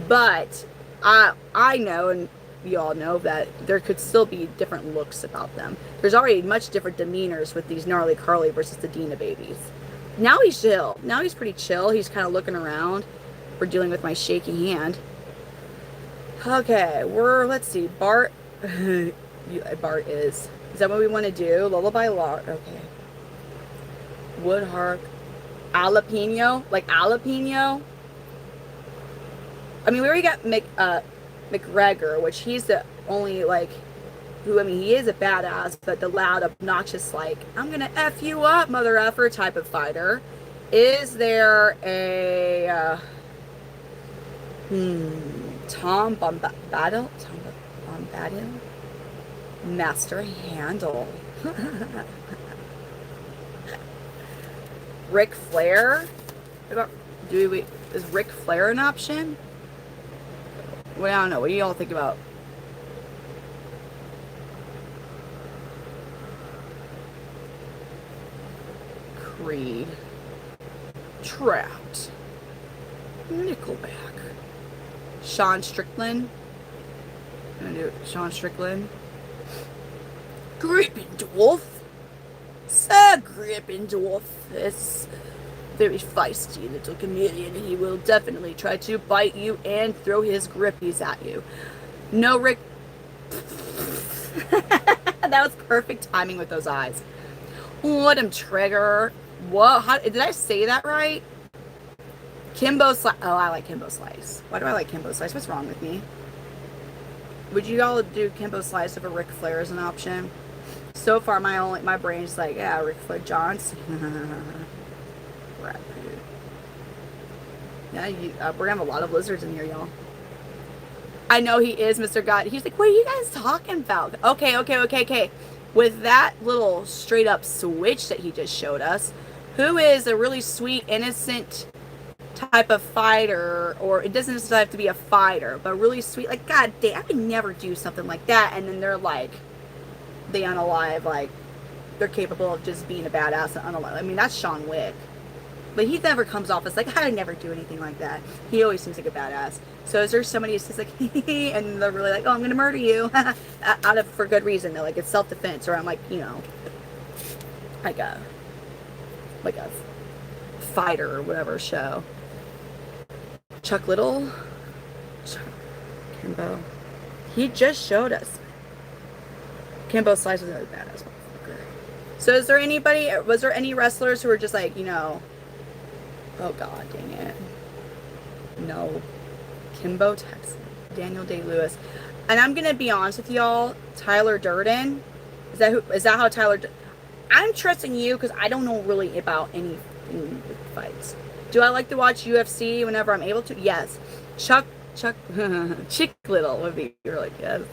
but I know, and you all know, that there could still be different looks about them. There's already much different demeanors with these gnarly Carly versus the Dina babies. Now he's chill. Now he's pretty chill. He's kind of looking around. We're dealing with my shaky hand. Okay, let's see. Bart. Bart is that what we want to do? Lullaby Lark. Okay. Woodhark. Jalapeno. Like jalapeno. I mean, we already got McGregor, which he's the only, like, who, I mean, he is a badass, but the loud, obnoxious, like, I'm gonna F you up, mother effer type of fighter. Is there a, Tom Bombadil? Master Handle. Ric Flair? Is Ric Flair an option? Well, I don't know. What do y'all think about? Creed. Trapped. Nickelback. Sean Strickland. I'm gonna do Sean Strickland. Grippendorf. Sir Grippendorf. This very feisty little chameleon. He will definitely try to bite you and throw his grippies at you. No, Rick. That was perfect timing with those eyes. What him trigger. Whoa, did I say that right? Kimbo Slice. Oh, I like Kimbo Slice. Why do I like Kimbo Slice? What's wrong with me? Would you all do Kimbo Slice if a Ric Flair is an option? So far, my brain's like, yeah, Ric Flair Johnson. Yeah, we're gonna have a lot of lizards in here, y'all. I know he is, Mr. God. He's like, what are you guys talking about? Okay. With that little straight up switch that he just showed us, who is a really sweet, innocent type of fighter, or it doesn't necessarily have to be a fighter, but really sweet, like, god damn, I would never do something like that, and then they're like, they unalive, like, they're capable of just being a badass and unalive. I mean, that's Sean Wick. But he never comes off as like, I would never do anything like that. He always seems like a badass. So is there somebody who's just like, and they're really like, oh, I'm going to murder you. For good reason, though. Like, it's self-defense, or I'm like, you know, like a fighter or whatever show. Chuck Little? Kimbo. He just showed us. Kimbo Slice was a badass motherfucker. So was there any wrestlers who were just like, you know, Oh god, dang it. No. Kimbo Texan. Daniel Day-Lewis. And I'm gonna be honest with y'all, Tyler Durden. Is that how Tyler I'm trusting you because I don't know really about anything with fights. Do I like to watch UFC whenever I'm able to? Yes. Chuck Chick Little would be really good.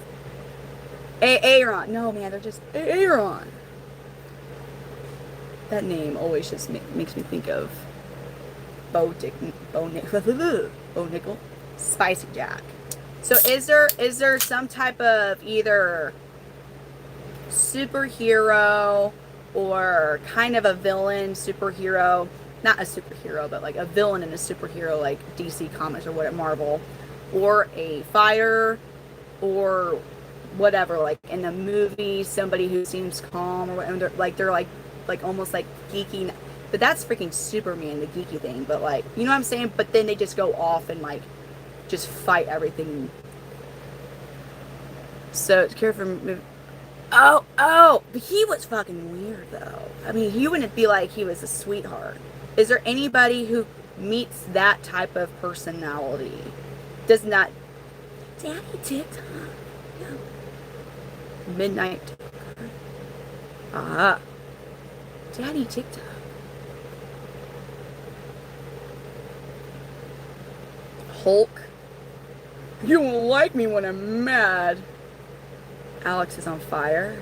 Aaron. No man, they're just Aaron. That name always just makes me think of Bo Nickel, Spicy Jack. So is there some type of either superhero or kind of a villain superhero, not a superhero, but like a villain and a superhero like DC Comics or what, Marvel, or a fighter or whatever, like in a movie, somebody who seems calm or whatever, they're like almost like geeky, but that's freaking Superman, the geeky thing, but like, you know what I'm saying? But then they just go off and like just fight everything. So care for oh, but he was fucking weird though. I mean, he wouldn't be like he was a sweetheart. Is there anybody who meets that type of personality? Does not Daddy TikTok? No. Midnight TikTok. Ah. Daddy TikTok. Hulk. You won't like me when I'm mad. Alex is on fire.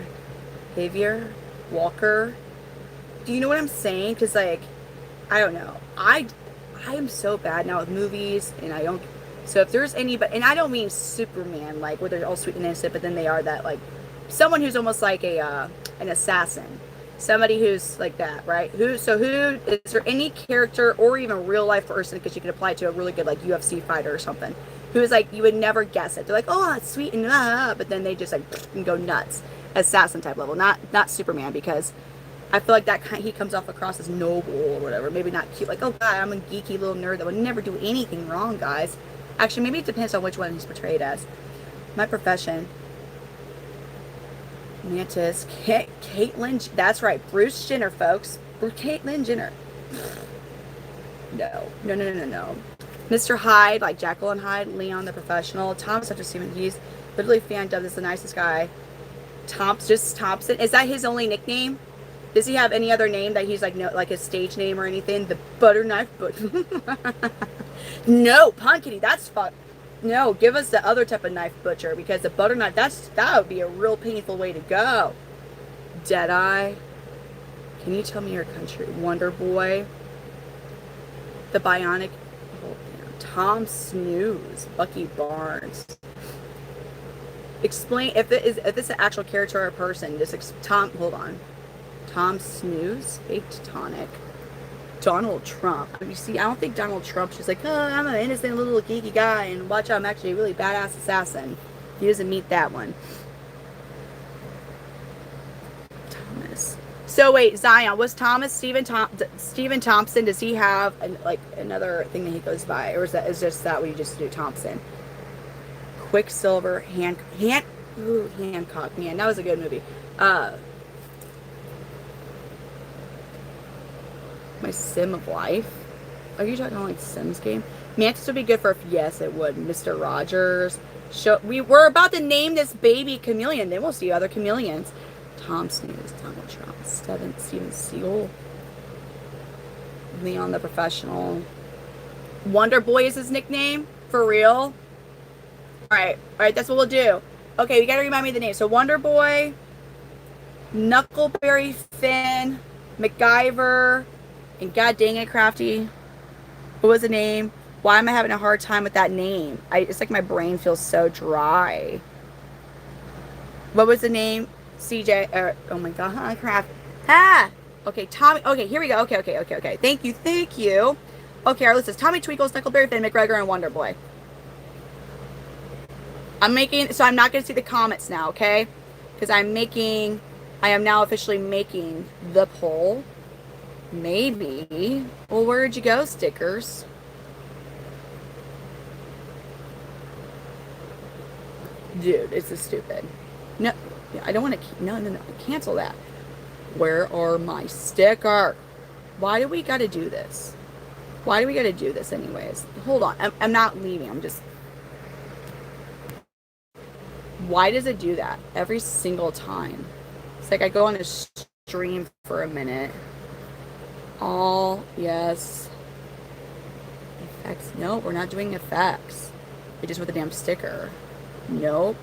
Javier. Walker. Do you know what I'm saying? Because, like, I don't know. I am so bad now with movies, and I don't. So if there's anybody, and I don't mean Superman, like, where they're all sweet and innocent, but then they are that, like, someone who's almost like an assassin. Somebody who's like that, right? Who is there any character or even real life person, because you could apply it to a really good like UFC fighter or something, who is like, you would never guess it. They're like, oh, it's sweet and but then they just like and go nuts. Assassin type level, not Superman, because I feel like he comes off across as noble or whatever. Maybe not cute, like, oh god, I'm a geeky little nerd that would never do anything wrong, guys. Actually, maybe it depends on which one he's portrayed as. My profession. Mantis, Caitlyn, that's right, Bruce Jenner, folks. Caitlyn Jenner. No. Mr. Hyde, like Jekyll and Hyde, Leon the Professional, Thomas after Steven, he's literally fan dubbed as the nicest guy. Just Thompson. Is that his only nickname? Does he have any other name that he's like, no, like his stage name or anything? The butter knife, but no, Punkity, that's fuck. No, give us the other type of knife butcher, because the butter knife, that would be a real painful way to go. Deadeye. Can you tell me your country? Wonder Boy. The Bionic. Oh, Tom Snooze. Bucky Barnes. Explain if it's an actual character or a person. Hold on. Tom Snooze. Baked Tonic. Donald Trump. You see, I don't think Donald Trump's just like, oh, I'm an innocent little geeky guy, and watch out, I'm actually a really badass assassin. He doesn't meet that one. Thomas. So wait, Zion, was Thomas Stephen Thompson? Does he have another thing that he goes by, or is just that what you just do, Thompson? Quicksilver, Hancock. Man, that was a good movie. My Sim of Life. Are you talking about like Sims game? Mantis would be good for, yes, it would. Mr. Rogers. We're about to name this baby chameleon. Then we'll see other chameleons. Tom Snooze, Donald Trump, Steven Seagal, Leon the Professional. Wonder Boy is his nickname? For real? Alright, that's what we'll do. Okay, you gotta remind me of the name. So Wonder Boy, Knuckleberry Finn, MacGyver, and god dang it, Crafty. What was the name? Why am I having a hard time with that name? It's like my brain feels so dry. What was the name? CJ, oh my god, Craft. Okay, Tommy, okay, here we go. Okay. Thank you. Okay, our list is Tommy Tweakles, Knuckleberry Finn, McGregor, and Wonder Boy. I'm not going to see the comments now, okay? Because I am now officially making the poll. Maybe. Well, where'd you go, stickers? Dude, this is stupid. No, I don't want to. No. Cancel that. Where are my stickers? Why do we got to do this? Why do we gotta do this anyways? Hold on. I'm not leaving. I'm just... Why does it do that every single time? It's like I go on a stream for a minute. All, yes. Effects. Nope, we're not doing effects. We just want the damn sticker. Nope.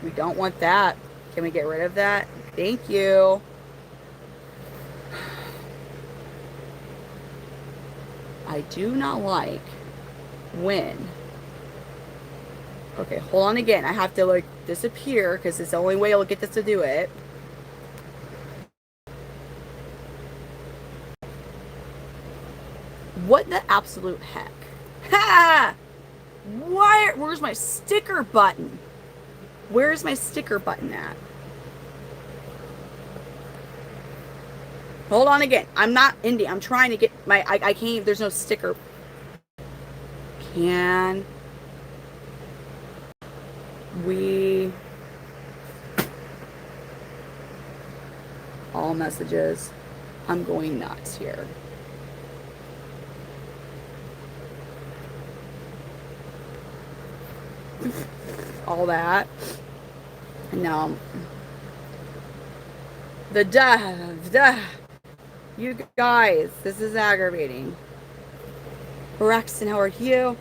We don't want that. Can we get rid of that? Thank you. I do not like when... Okay, hold on again. I have to, like, disappear because it's the only way I'll get this to do it. What the absolute heck? Ha! Where's my sticker button? Where's my sticker button at? Hold on again. I'm not indie. I'm trying to get my... I can't... There's no sticker. Can... we... All messages. I'm going nuts here. All that. No. The you guys, this is aggravating. Braxton, how are you?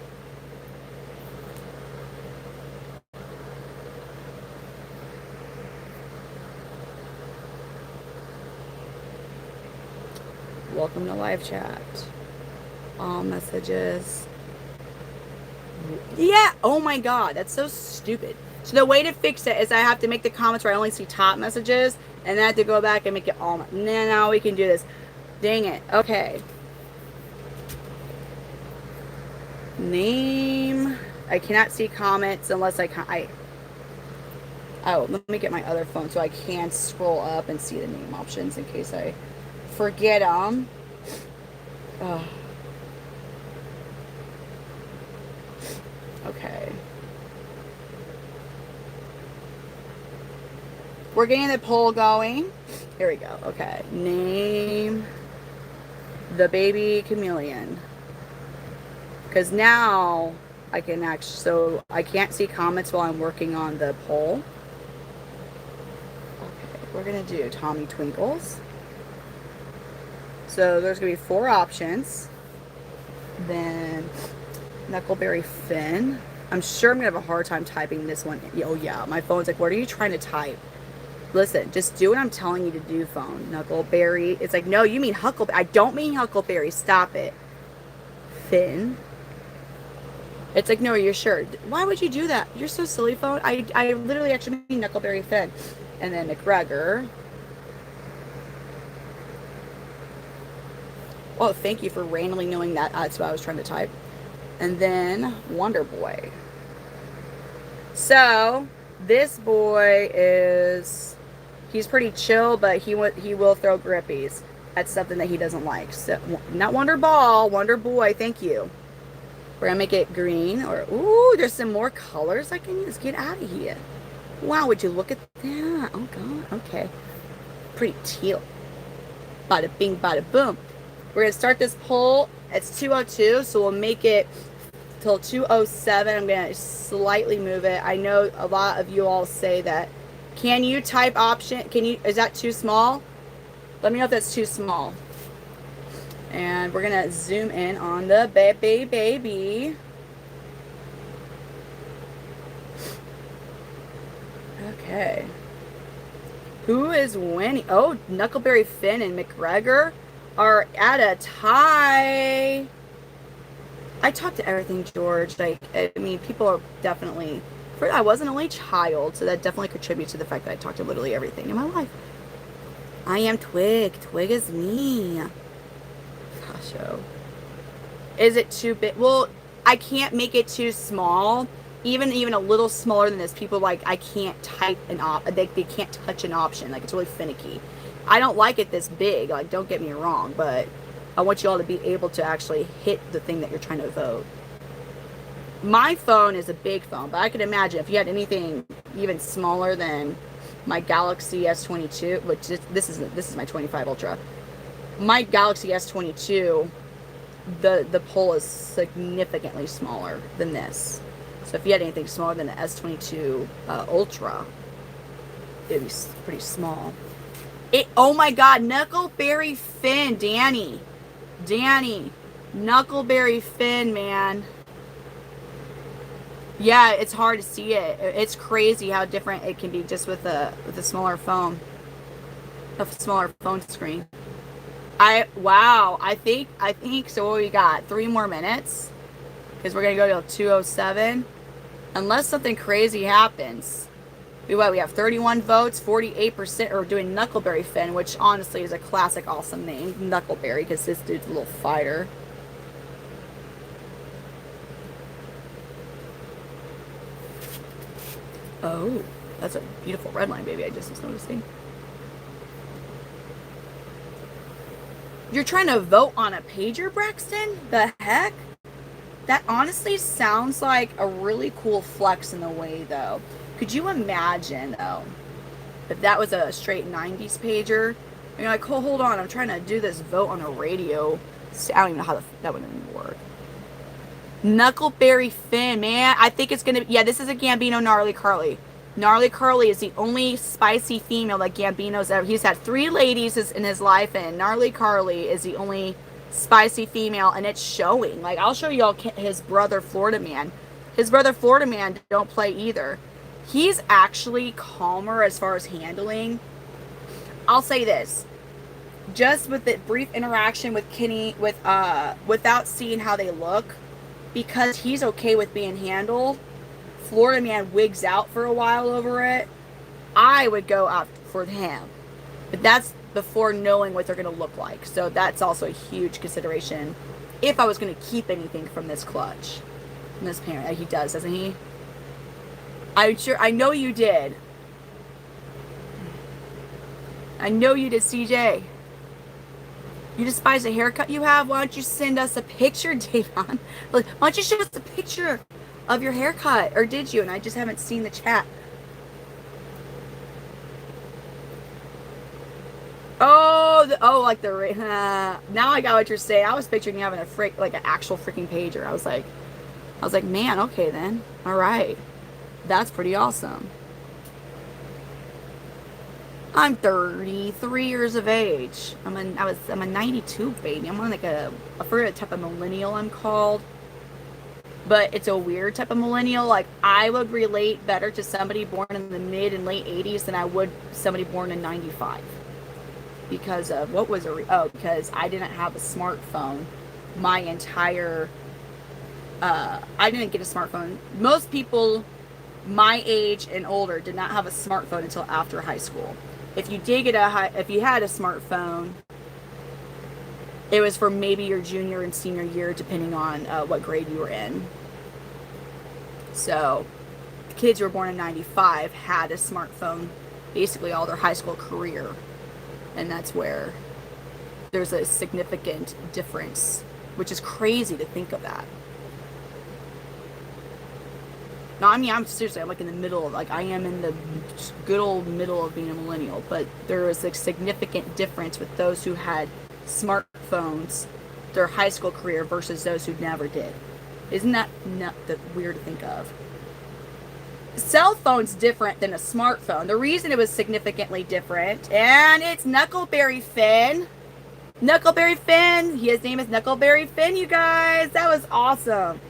Welcome to live chat. All messages. Yeah. Oh my God. That's so stupid. So the way to fix it is I have to make the comments where I only see top messages, and then I have to go back and make it all. Now we can do this. Dang it. Okay. Name. I cannot see comments unless oh, let me get my other phone so I can scroll up and see the name options in case I forget them. Okay. We're getting the poll going. Here we go. Okay. Name the baby chameleon. Because now I can actually, so I can't see comments while I'm working on the poll. Okay. We're going to do Tommy Twinkles. So there's going to be 4 options. Then Knuckleberry Finn. I'm sure I'm going to have a hard time typing this one. Oh yeah, my phone's like, what are you trying to type? Listen, just do what I'm telling you to do, phone. Knuckleberry. It's like, no, you mean Huckleberry. I don't mean Huckleberry. Stop it. Finn. It's like, no, you're sure. Why would you do that? You're so silly, phone. I literally actually mean Knuckleberry Finn. And then McGregor. Oh, thank you for randomly knowing that. That's what I was trying to type. And then Wonder Boy. So this boy is, he's pretty chill, but he will throw grippies. That's something that he doesn't like. So not Wonder Ball, Wonder Boy. Thank you. We're gonna make it green. Or ooh, there's some more colors I can use. Get out of here! Wow, would you look at that? Oh God. Okay. Pretty teal. Bada bing, bada boom. We're going to start this poll. It's 2:02, so we'll make it till 2:07. I'm going to slightly move it. I know a lot of you all say that. Can you type option? Is that too small? Let me know if that's too small. And we're going to zoom in on the baby. Okay. Who is winning? Oh, Knuckleberry Finn and McGregor are at a tie. I talk to everything, George. Like, I mean, people are definitely... I was an only child, so that definitely contributes to the fact that I talk to literally everything in my life. I am Twig. Twig is me. Gosh, oh. Is it too big? Well, I can't make it too small. Even a little smaller than this, people like, I can't type an they can't touch an option. Like, it's really finicky. I don't like it this big, like, don't get me wrong, but I want you all to be able to actually hit the thing that you're trying to vote. My phone is a big phone, but I could imagine if you had anything even smaller than my Galaxy S22, which this is my 25 Ultra. My Galaxy S22 the pole is significantly smaller than this. So if you had anything smaller than the S22 Ultra, it'd be pretty small. Oh my God, Knuckleberry Fin, Danny, Knuckleberry Fin, man. Yeah, it's hard to see it. It's crazy how different it can be just with a smaller phone, a smaller phone screen. Wow, I think so. What we got? 3 more minutes because we're gonna go till 2:07, unless something crazy happens. We have 31 votes, 48% are doing Knuckleberry Finn, which honestly is a classic awesome name, Knuckleberry, because this dude's a little fighter. Oh, that's a beautiful red line, baby. I just was noticing. You're trying to vote on a pager, Braxton? The heck? That honestly sounds like a really cool flex in a way, though. Could you imagine, though, if that was a straight 90s pager? And you're like, oh, hold on, I'm trying to do this vote on a radio. I don't even know how that would even work. Knuckleberry Finn, man. I think it's going to... Yeah, this is a Gambino Gnarly Carly. Gnarly Carly is the only spicy female that Gambino's ever... He's had 3 ladies in his life, and Gnarly Carly is the only spicy female, and it's showing. Like, I'll show y'all his brother, Florida Man. His brother, Florida Man, don't play either. He's actually calmer as far as handling. I'll say this. Just with the brief interaction with Kenny, without seeing how they look, because he's okay with being handled, Florida Man wigs out for a while over it, I would go out for him. But that's before knowing what they're going to look like. So that's also a huge consideration if I was going to keep anything from this clutch. From this parent. He does, doesn't he? I'm sure. I know you did. I know you did, CJ. You despise the haircut you have? Why don't you send us a picture, Davon? Like, why don't you show us a picture of your haircut? Or did you? And I just haven't seen the chat. Oh, like the... now I got what you're saying. I was picturing you having an actual freaking pager. I was like, man, okay then. All right. That's pretty awesome. I'm 33 years of age. I'm a 92 baby. I'm on like I forget what type of millennial I'm called. But it's a weird type of millennial. Like, I would relate better to somebody born in the mid and late 80s than I would somebody born in 95. Because of what was because I didn't have a smartphone my entire I didn't get a smartphone. Most people my age and older did not have a smartphone until after high school. If you did if you had a smartphone, it was for maybe your junior and senior year, depending on what grade you were in. So, the kids who were born in 95 had a smartphone basically all their high school career. And that's where there's a significant difference, which is crazy to think of that. No, I mean, I'm like in the middle, like I am in the good old middle of being a millennial, but there is a significant difference with those who had smartphones their high school career versus those who never did. Isn't that weird to think of? Cell phone's different than a smartphone. The reason it was significantly different, and it's Knuckleberry Finn. Knuckleberry Finn. His name is Knuckleberry Finn, you guys. That was awesome.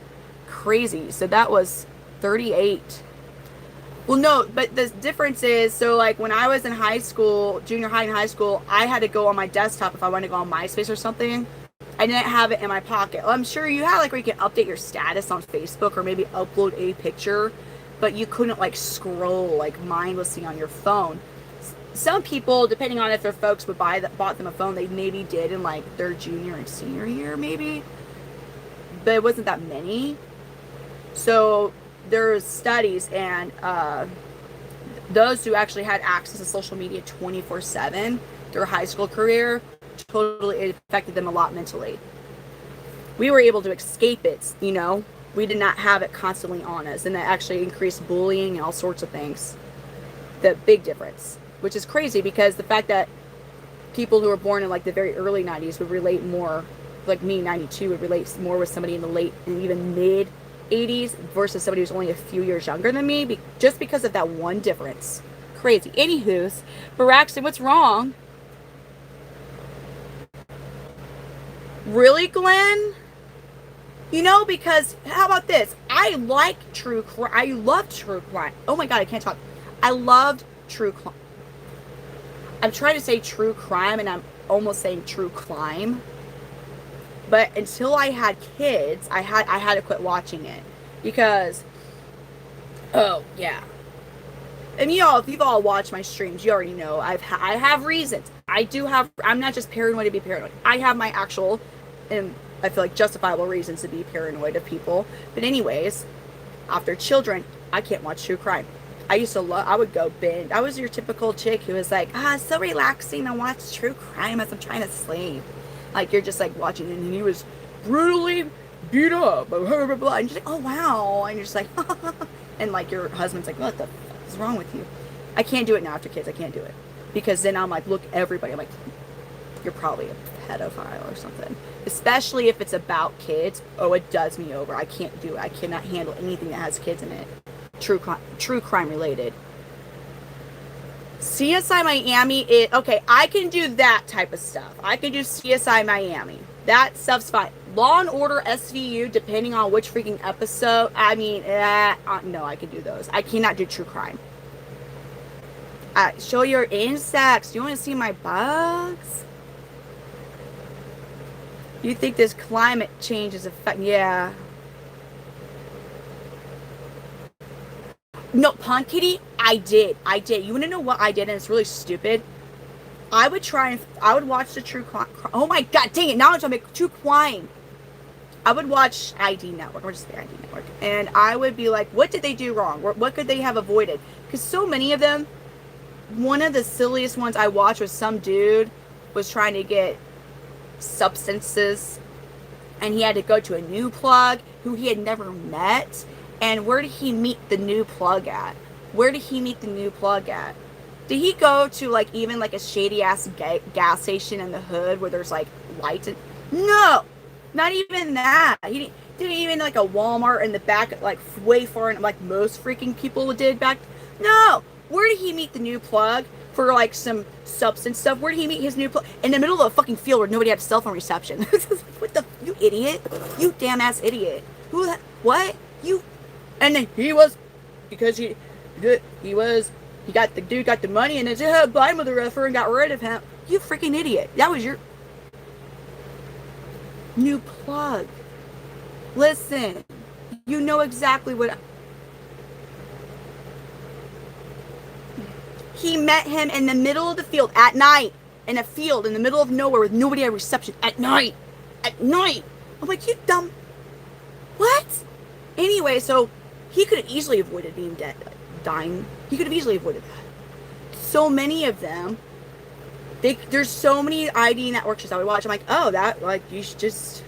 Crazy. So that was 38. Well, no, but the difference is, so like when I was in high school, junior high and high school, I had to go on my desktop if I wanted to go on MySpace or something. I didn't have it in my pocket. Well, I'm sure you had like where you can update your status on Facebook or maybe upload a picture, but you couldn't like scroll like mindlessly on your phone. Some people, depending on if their folks would bought them a phone, they maybe did in like their junior and senior year maybe, but it wasn't that many. So there's studies, and those who actually had access to social media 24/7 their high school career, totally it affected them a lot mentally. We were able to escape it, you know. We did not have it constantly on us, and that actually increased bullying and all sorts of things. The big difference, which is crazy because the fact that people who were born in like the very early 90s would relate more like me, 92, would relate more with somebody in the late and even mid 80s versus somebody who's only a few years younger than me, just because of that one difference. Crazy. Anywho's, Braxton, what's wrong? Really, Glenn? You know, because how about this? I like true crime. I love true crime. Oh my god, I can't talk. I loved true crime. I'm trying to say true crime, and I'm almost saying true climb. But until I had kids, I had to quit watching it because, oh yeah. And if you've all watched my streams, you already know I have reasons. I do have. I'm not just paranoid to be paranoid. I have my actual, and I feel like justifiable reasons to be paranoid of people. But anyways, after children, I can't watch true crime. I used to love. I would go binge. I was your typical chick who was like, it's so relaxing to watch true crime as I'm trying to sleep. Like you're just like watching it, and he was brutally beat up, blah blah blah, and you're like, oh wow, and you're just like, and like your husband's like, what the fuck is wrong with you? I can't do it now after kids. I can't do it because then I'm like, look, everybody. I'm like, you're probably a pedophile or something. Especially if it's about kids. Oh, it does me over. I can't do it. I cannot handle anything that has kids in it. True crime related. CSI Miami okay, I can do that type of stuff. I can do CSI Miami. That stuff's fine. Law and Order SVU, depending on which freaking episode. I mean, no, I can do those. I cannot do true crime. Show your insects. Do you want to see my bugs? You think this climate change is affecting? Yeah. No, Pond Kitty, I did. You want to know what I did? And it's really stupid. I would watch the true crime. Oh my god, dang it. Now I'm talking about true crime. I would watch ID Network, or just the ID Network. And I would be like, what did they do wrong? What could they have avoided? Because so many of them, one of the silliest ones I watched was some dude was trying to get substances. And he had to go to a new plug who he had never met. And where did he meet the new plug at? Did he go to like even like a shady ass gas station in the hood where there's like lights? No, not even that. He didn't even like a Walmart in the back, like way far in, like most freaking people did back. No, where did he meet the new plug for like some substance stuff? Where did he meet his new plug? In the middle of a fucking field where nobody had cell phone reception. What the, you idiot? You damn ass idiot. Who that? What? You. And then he got the money and then said, buy him with the refer and got rid of him. You freaking idiot. That was your new plug. Listen, you know exactly what. He met him in the middle of the field at night, in a field in the middle of nowhere with nobody had reception at night. I'm like, you dumb. What? Anyway, so he could have easily avoided being dying. He could have easily avoided that. So many of them, there's so many ID networks I would watch. I'm like, oh, that, like, you should just,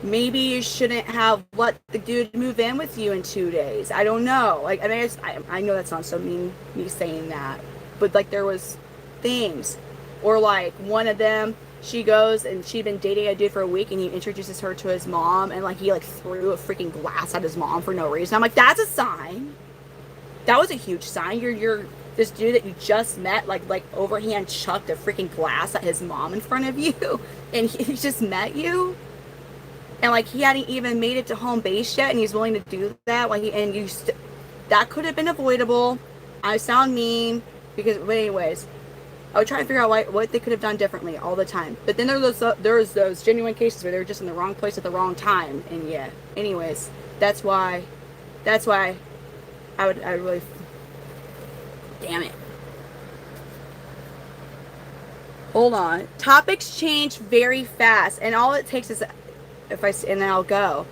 maybe you shouldn't have let the dude move in with you in 2 days. I don't know. Like, I mean, I know that sounds so mean, me saying that. But, like, there was things. Or, like, one of them, she goes and she'd been dating a dude for a week and he introduces her to his mom and like he like threw a freaking glass at his mom for no reason. I'm like, that's a sign. That was a huge sign. You're this dude that you just met like overhand chucked a freaking glass at his mom in front of you and he just met you and like he hadn't even made it to home base yet and he's willing to do that. Like that could have been avoidable. I sound mean because, but anyways, I would try to figure out what they could have done differently all the time. But then there's those genuine cases where they were just in the wrong place at the wrong time. And yeah, anyways, that's why I really, damn it. Hold on. Topics change very fast. And all it takes is, and then I'll go.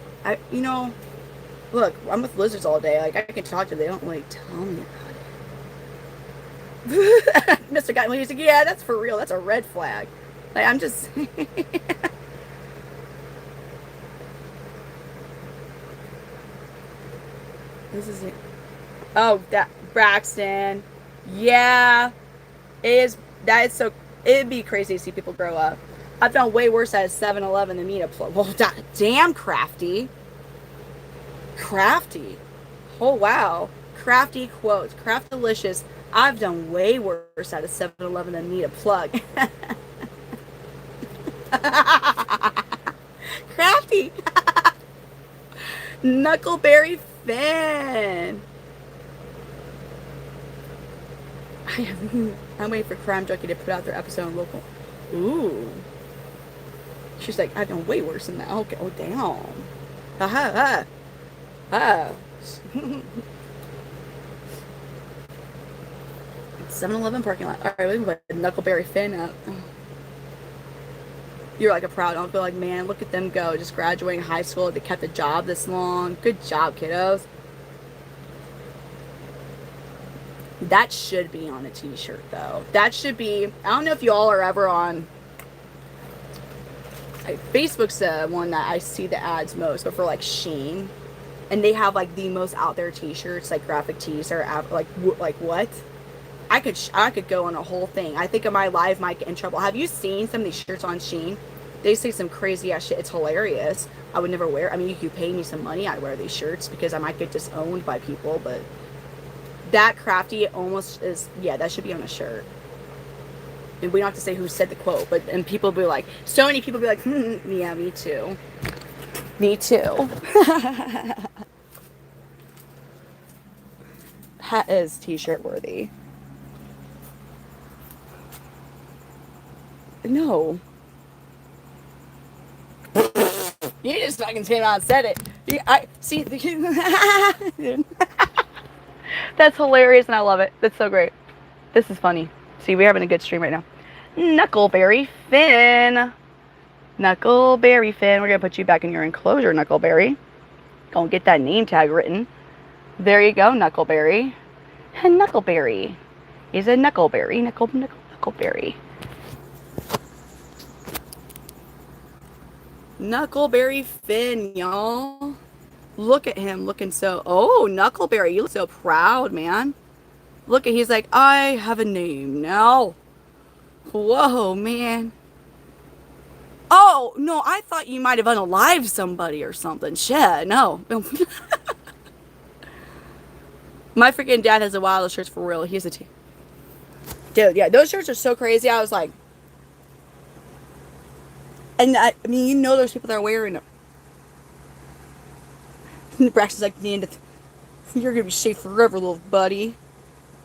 Look, I'm with lizards all day. Like, I can talk to them. They don't really tell me about Mr. Guy, he's like, yeah, that's for real. That's a red flag. Like, I'm just. This is it. Oh, that Braxton. Yeah, that is so. It'd be crazy to see people grow up. I've done way worse at a 7-Eleven than me to plug. Well, damn, crafty. Crafty. Oh, wow. Crafty quotes. Craft delicious. I've done way worse at a 7-Eleven than me to plug. Crafty. Knuckleberry Finn. I'm waiting for Crime Junkie to put out their episode on local. Ooh. She's like, I've done way worse than that. Okay. Oh, damn. Aha. Ah. 7-Eleven parking lot. All right, we can put Knuckleberry Finn up. You're like a proud uncle. Like, man, look at them go. Just graduating high school. They kept a job this long. Good job, kiddos. That should be on a t-shirt, though. That should be... I don't know if you all are ever on... Like, Facebook's the one that I see the ads most, but for, like, Shein. And they have, like, the most out there t-shirts, like, graphic tees, or, like what? I could go on a whole thing. I think my live might get in trouble. Have you seen some of these shirts on Shein? They say some crazy ass shit. It's hilarious. I would never wear... I mean, you could pay me some money, I'd wear these shirts, because I might get disowned by people, but... That crafty almost is, yeah, that should be on a shirt. And we don't have to say who said the quote, but, and people be like, so many people be like, yeah, me too. Me too. That is t-shirt worthy. No. You just fucking came out and said it. I see. That's hilarious, and I love it. That's so great. This is funny. See, we're having a good stream right now. Knuckleberry Finn. Knuckleberry Finn. We're going to put you back in your enclosure, Knuckleberry. Gonna get that name tag written. There you go, Knuckleberry. And Knuckleberry is a Knuckleberry. Knuckleberry. Knuckleberry Finn, y'all. Look at him looking so... Oh, Knuckleberry, you look so proud, man. Look at... He's like, I have a name now. Whoa, man. Oh, no, I thought you might have unalived somebody or something. Shit, no. My freaking dad has the wildest shirts for real. He's a dude, yeah, those shirts are so crazy. I was like... And I mean, you know there's people that are wearing them. Braxton's like, the end of you're gonna be safe forever, little buddy.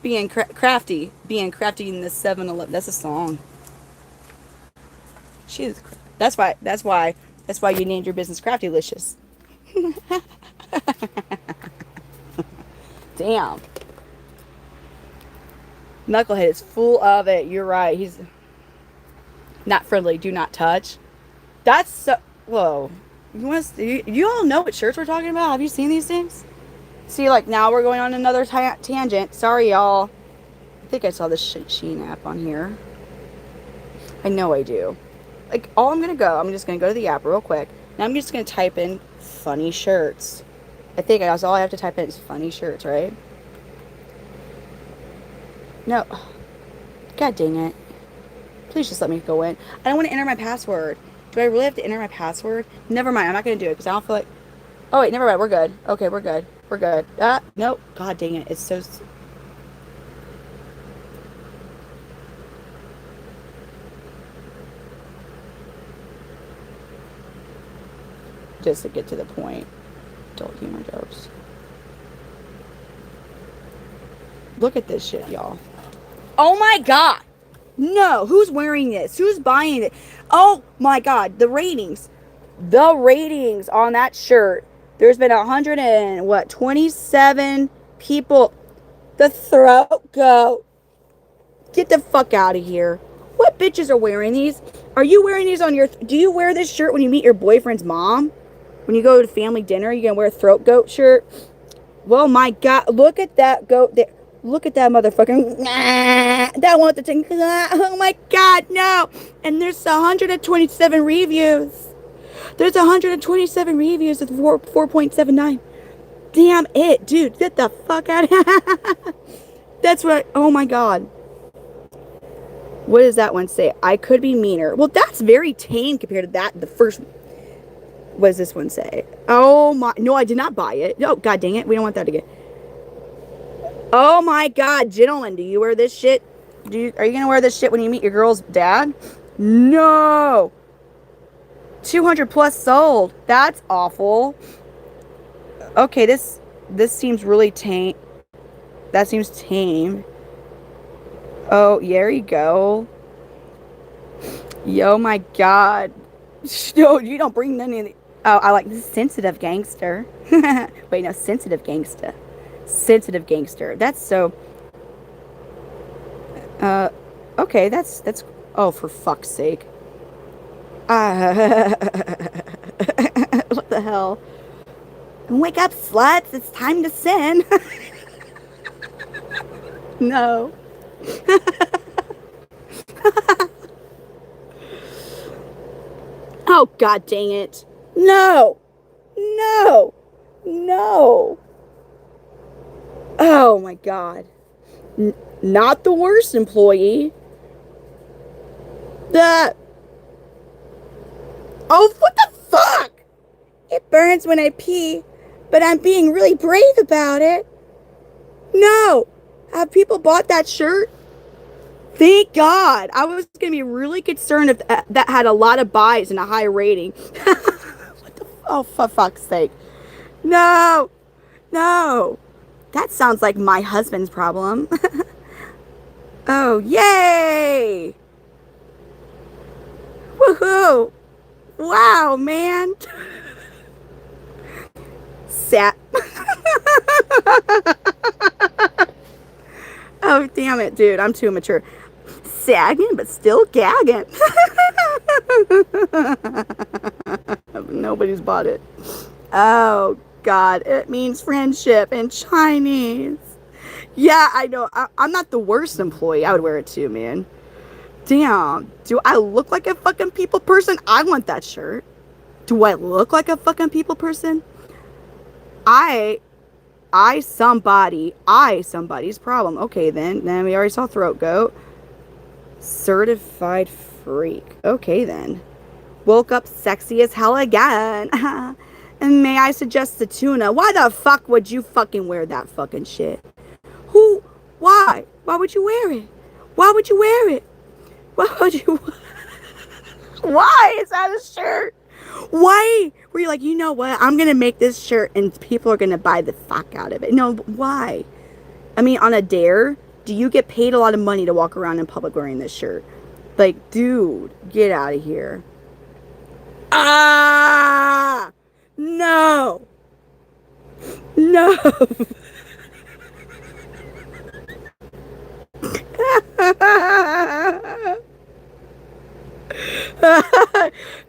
Being crafty. Being crafty in the 7-Eleven. That's a song. She's... That's why you named your business Craftylicious. Damn. Knucklehead is full of it. You're right. He's not friendly. Do not touch. That's so... Whoa. You all know what shirts we're talking about? Have you seen these things? See, like, now we're going on another tangent. Sorry, y'all. I think I saw this Shein app on here. I know I do. Like, I'm just going to go to the app real quick. Now I'm just going to type in funny shirts. I think that's all I have to type in is funny shirts, right? No. God dang it. Please just let me go in. I don't want to enter my password. Do I really have to enter my password? Never mind. I'm not going to do it because I don't feel like... Oh, wait. Never mind. We're good. Okay, we're good. We're good. Nope. God dang it. It's so... Just to get to the point. Adult humor jokes. Look at this shit, y'all. Oh my god! No! Who's wearing this? Who's buying it? Oh my god, the ratings. The ratings on that shirt. There's been 27 people. The throat goat. Get the fuck out of here. What bitches are wearing these? Are you wearing these on your... Do you wear this shirt when you meet your boyfriend's mom? When you go to family dinner, you gonna wear a throat goat shirt? Well, my god, look at that goat there. Look at that motherfucker. That one with the thing. Oh my god, no. And there's 127 reviews. There's 127 reviews with 4.79. Damn it, dude. Get the fuck out of here. That's what... Oh my god. What does that one say? I could be meaner. Well, that's very tame compared to that. The first. What does this one say? Oh my. No, I did not buy it. Oh, god dang it. We don't want that again. Oh my god, gentlemen, do you wear this shit? Are you going to wear this shit when you meet your girl's dad? No. 200 plus sold. That's awful. Okay, this seems really tame. That seems tame. Oh, there you go. Yo, my god. No, you don't bring none of the... Oh, I like this sensitive gangster. Wait, no, sensitive gangster. Sensitive gangster. That's so... Okay, that's... Oh, for fuck's sake. What the hell? Wake up, sluts. It's time to sin. No. Oh, god dang it. No. No. No. Oh, my god. Not the worst employee. The... Oh, what the fuck? It burns when I pee, but I'm being really brave about it. No. Have people bought that shirt? Thank God. I was going to be really concerned if that had a lot of buys and a high rating. What the... Oh, for fuck's sake. No. No. That sounds like my husband's problem. Oh, yay. Woohoo. Wow, man. Sat. Oh, damn it, dude. I'm too mature. Sagging, but still gagging. Nobody's bought it. Oh, God. It means friendship in Chinese. Yeah, I know. I'm not the worst employee. I would wear it too, man. Damn. Do I look like a fucking people person? I want that shirt. Do I look like a fucking people person? Somebody's problem. Okay, then we already saw throat goat. Certified freak. Okay, then. Woke up sexy as hell again. And may I suggest the tuna? Why the fuck would you fucking wear that fucking shit? Who? Why? Why would you wear it? Why would you wear it? Why would you? Why is that a shirt? Why were you like, you know what? I'm going to make this shirt and people are going to buy the fuck out of it. No, why? I mean, on a dare, do you get paid a lot of money to walk around in public wearing this shirt? Like, dude, get out of here. Ah! No! No!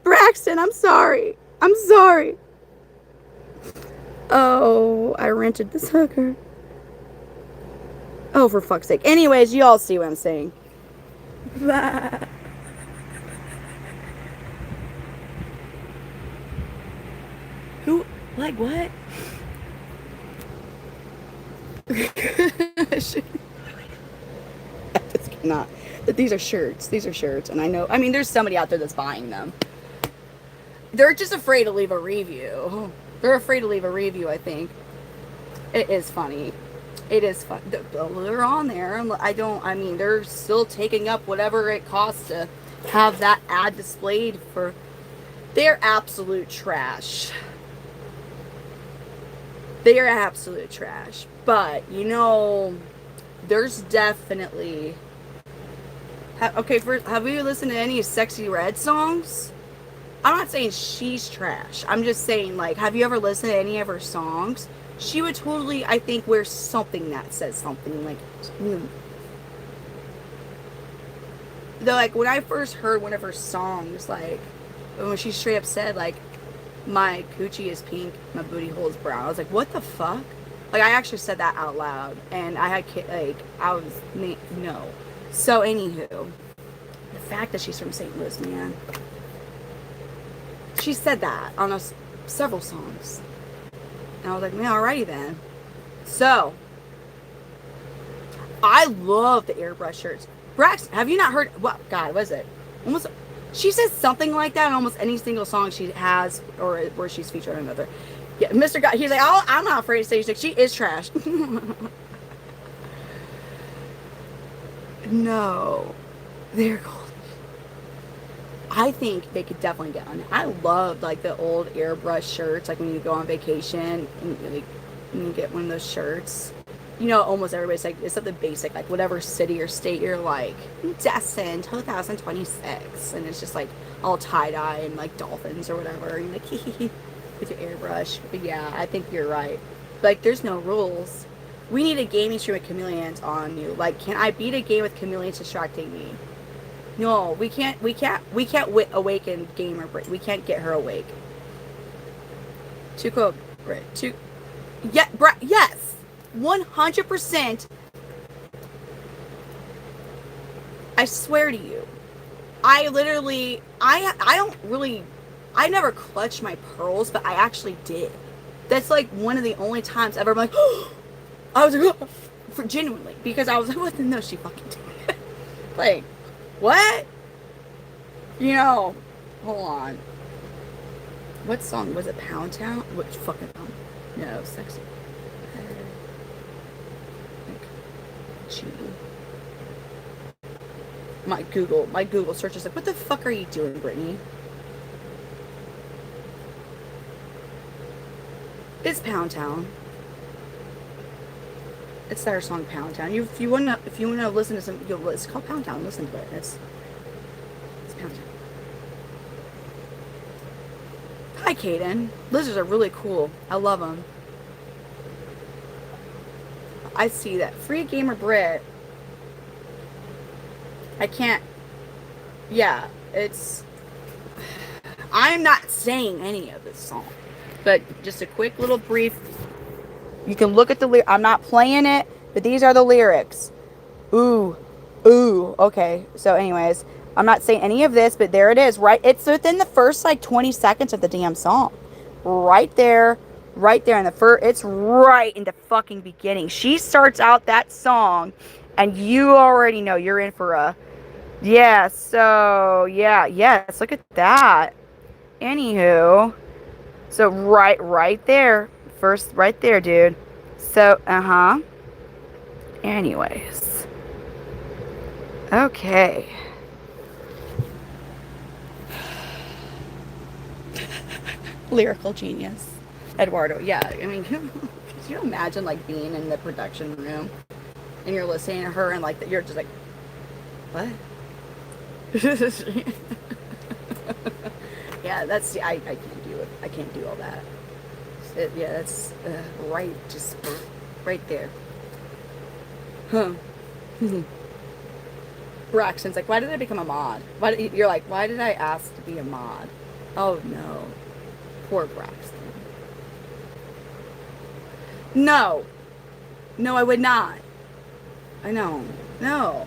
Braxton, I'm sorry. I'm sorry. Oh, I rented this hooker. Oh, for fuck's sake. Anyways, you all see what I'm saying. Who? Like what? I just cannot. These are shirts. These are shirts. And I know, I mean, there's somebody out there that's buying them. They're just afraid to leave a review. They're afraid to leave a review, I think. It is funny. It is fun. They're on there. I mean, they're still taking up whatever it costs to have that ad displayed for. They're absolute trash. They are absolute trash. But, you know, there's definitely... Okay, first, have you listened to any Sexy Red songs? I'm not saying she's trash. I'm just saying, like, have you ever listened to any of her songs? She would totally, I think, wear something that says something, like... Though, like, when I first heard one of her songs, like, when she straight up said, like, my coochie is pink, my booty hole is brown. I was like, what the fuck? Like, I actually said that out loud. And I had, no. So, anywho, the fact that she's from St. Louis, man. She said that on several songs. And I was like, man, alrighty then. So, I love the airbrush shirts. Braxton, have you not heard? What God was it? Almost, she says something like that in almost any single song she has, or where she's featured on another. Yeah, Mr. God, he's like, oh, I'm not afraid to say she is trash. No, they're gold. I think they could definitely get on. I love like the old airbrush shirts, like when you go on vacation and like, you get one of those shirts. You know, almost everybody's like, it's something basic, like whatever city or state you're like, Destin 2026. And it's just like all tie-dye and like dolphins or whatever. And you're like, hee hee hee, with your airbrush. But yeah, I think you're right. Like, there's no rules. We need a gaming stream with chameleons on you. Like, can I beat a game with chameleons distracting me? No, we can't awaken gamer. We can't get her awake. Too cool, Brit. Too, yeah, yes, 100%. I swear to you, I literally, I don't really, I never clutched my pearls, but I actually did. That's like one of the only times ever I'm like, oh, I was like, oh, for genuinely, because I was like, what? No, she fucking did. Like, what? You know, hold on. What song was it? Pound Town? Which fucking song? No, sexy. Cheating. My Google search is like, what the fuck are you doing, Brittany? It's Pound Town. It's their song Pound Town. If you wanna listen to some, it's called Pound Town. Listen to it. It's Pound Town. Hi, Kaden. Lizards are really cool. I love them. I see that. Free Gamer Brit. I can't. Yeah, it's. I'm not saying any of this song, but just a quick little brief. You can look at the lyrics. I'm not playing it, but these are the lyrics. Ooh, ooh. Okay. So, anyways, I'm not saying any of this, but there it is. Right. It's within the first like 20 seconds of the damn song. Right there. Right there in the first. It's right in the fucking beginning. She starts out that song, and you already know you're in for a. Yeah. So yeah. Yes. Look at that. Anywho. So right there. First, right there, dude. So, anyways. Okay. Lyrical genius. Eduardo. Yeah, I mean, could you imagine, like, being in the production room and you're listening to her and, like, you're just like, what? Yeah, that's, I can't do it. I can't do all that. Yeah, that's right, just right there. Huh. Braxton's like, why did I become a mod? You're like, why did I ask to be a mod? Oh, no. Poor Braxton. No. No, I would not. I know. No.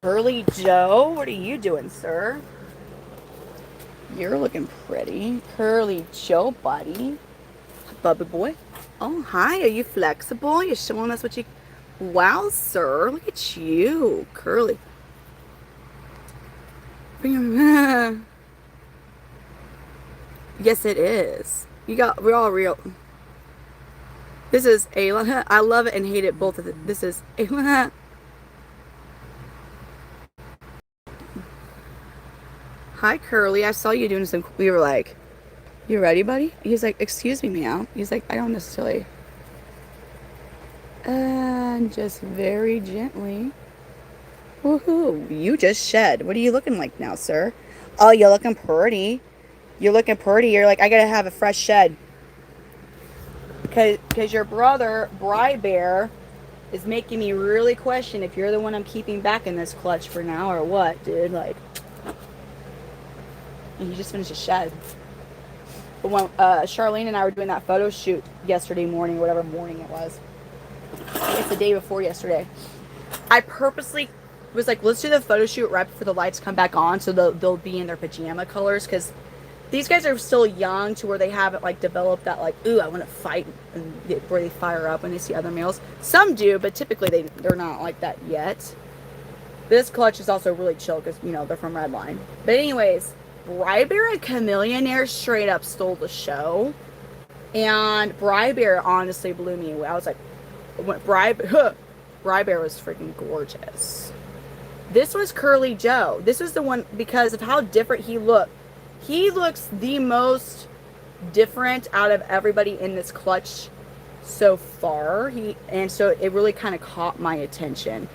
Curly Joe, what are you doing, sir? You're looking pretty. Curly Joe, buddy. Bubby boy. Oh, hi. Are you flexible? You're showing us what you... Wow, sir. Look at you. Curly. Yes, it is. We're all real. This is Ayla. I love it and hate it both of them. This is Ayla. Hi, Curly. I saw you doing some. We were like, you ready, buddy? He's like, excuse me, meow. He's like, I don't necessarily. And just very gently. Woohoo. You just shed. What are you looking like now, sir? Oh, you're looking pretty. You're looking pretty. You're like, I gotta have a fresh shed. Because your brother, Bri Bear, is making me really question if you're the one I'm keeping back in this clutch for now or what, dude. Like. And he just finished a shed. But when Charlene and I were doing that photo shoot yesterday morning, whatever morning it was, I guess the day before yesterday, I purposely was like, let's do the photo shoot right before the lights come back on so they'll be in their pajama colors, because these guys are still young to where they haven't like developed that like, ooh, I want to fight, and where they fire up when they see other males. Some do, but typically they're not like that yet. This clutch is also really chill because, you know, they're from Redline. But anyways, Bri-Bear and Chameleonaire straight up stole the show. And Bri-Bear honestly blew me away. I was like, Bri-Bear was freaking gorgeous. This was Curly Joe. This was the one because of how different he looked. He looks the most different out of everybody in this clutch so far. So it really kind of caught my attention.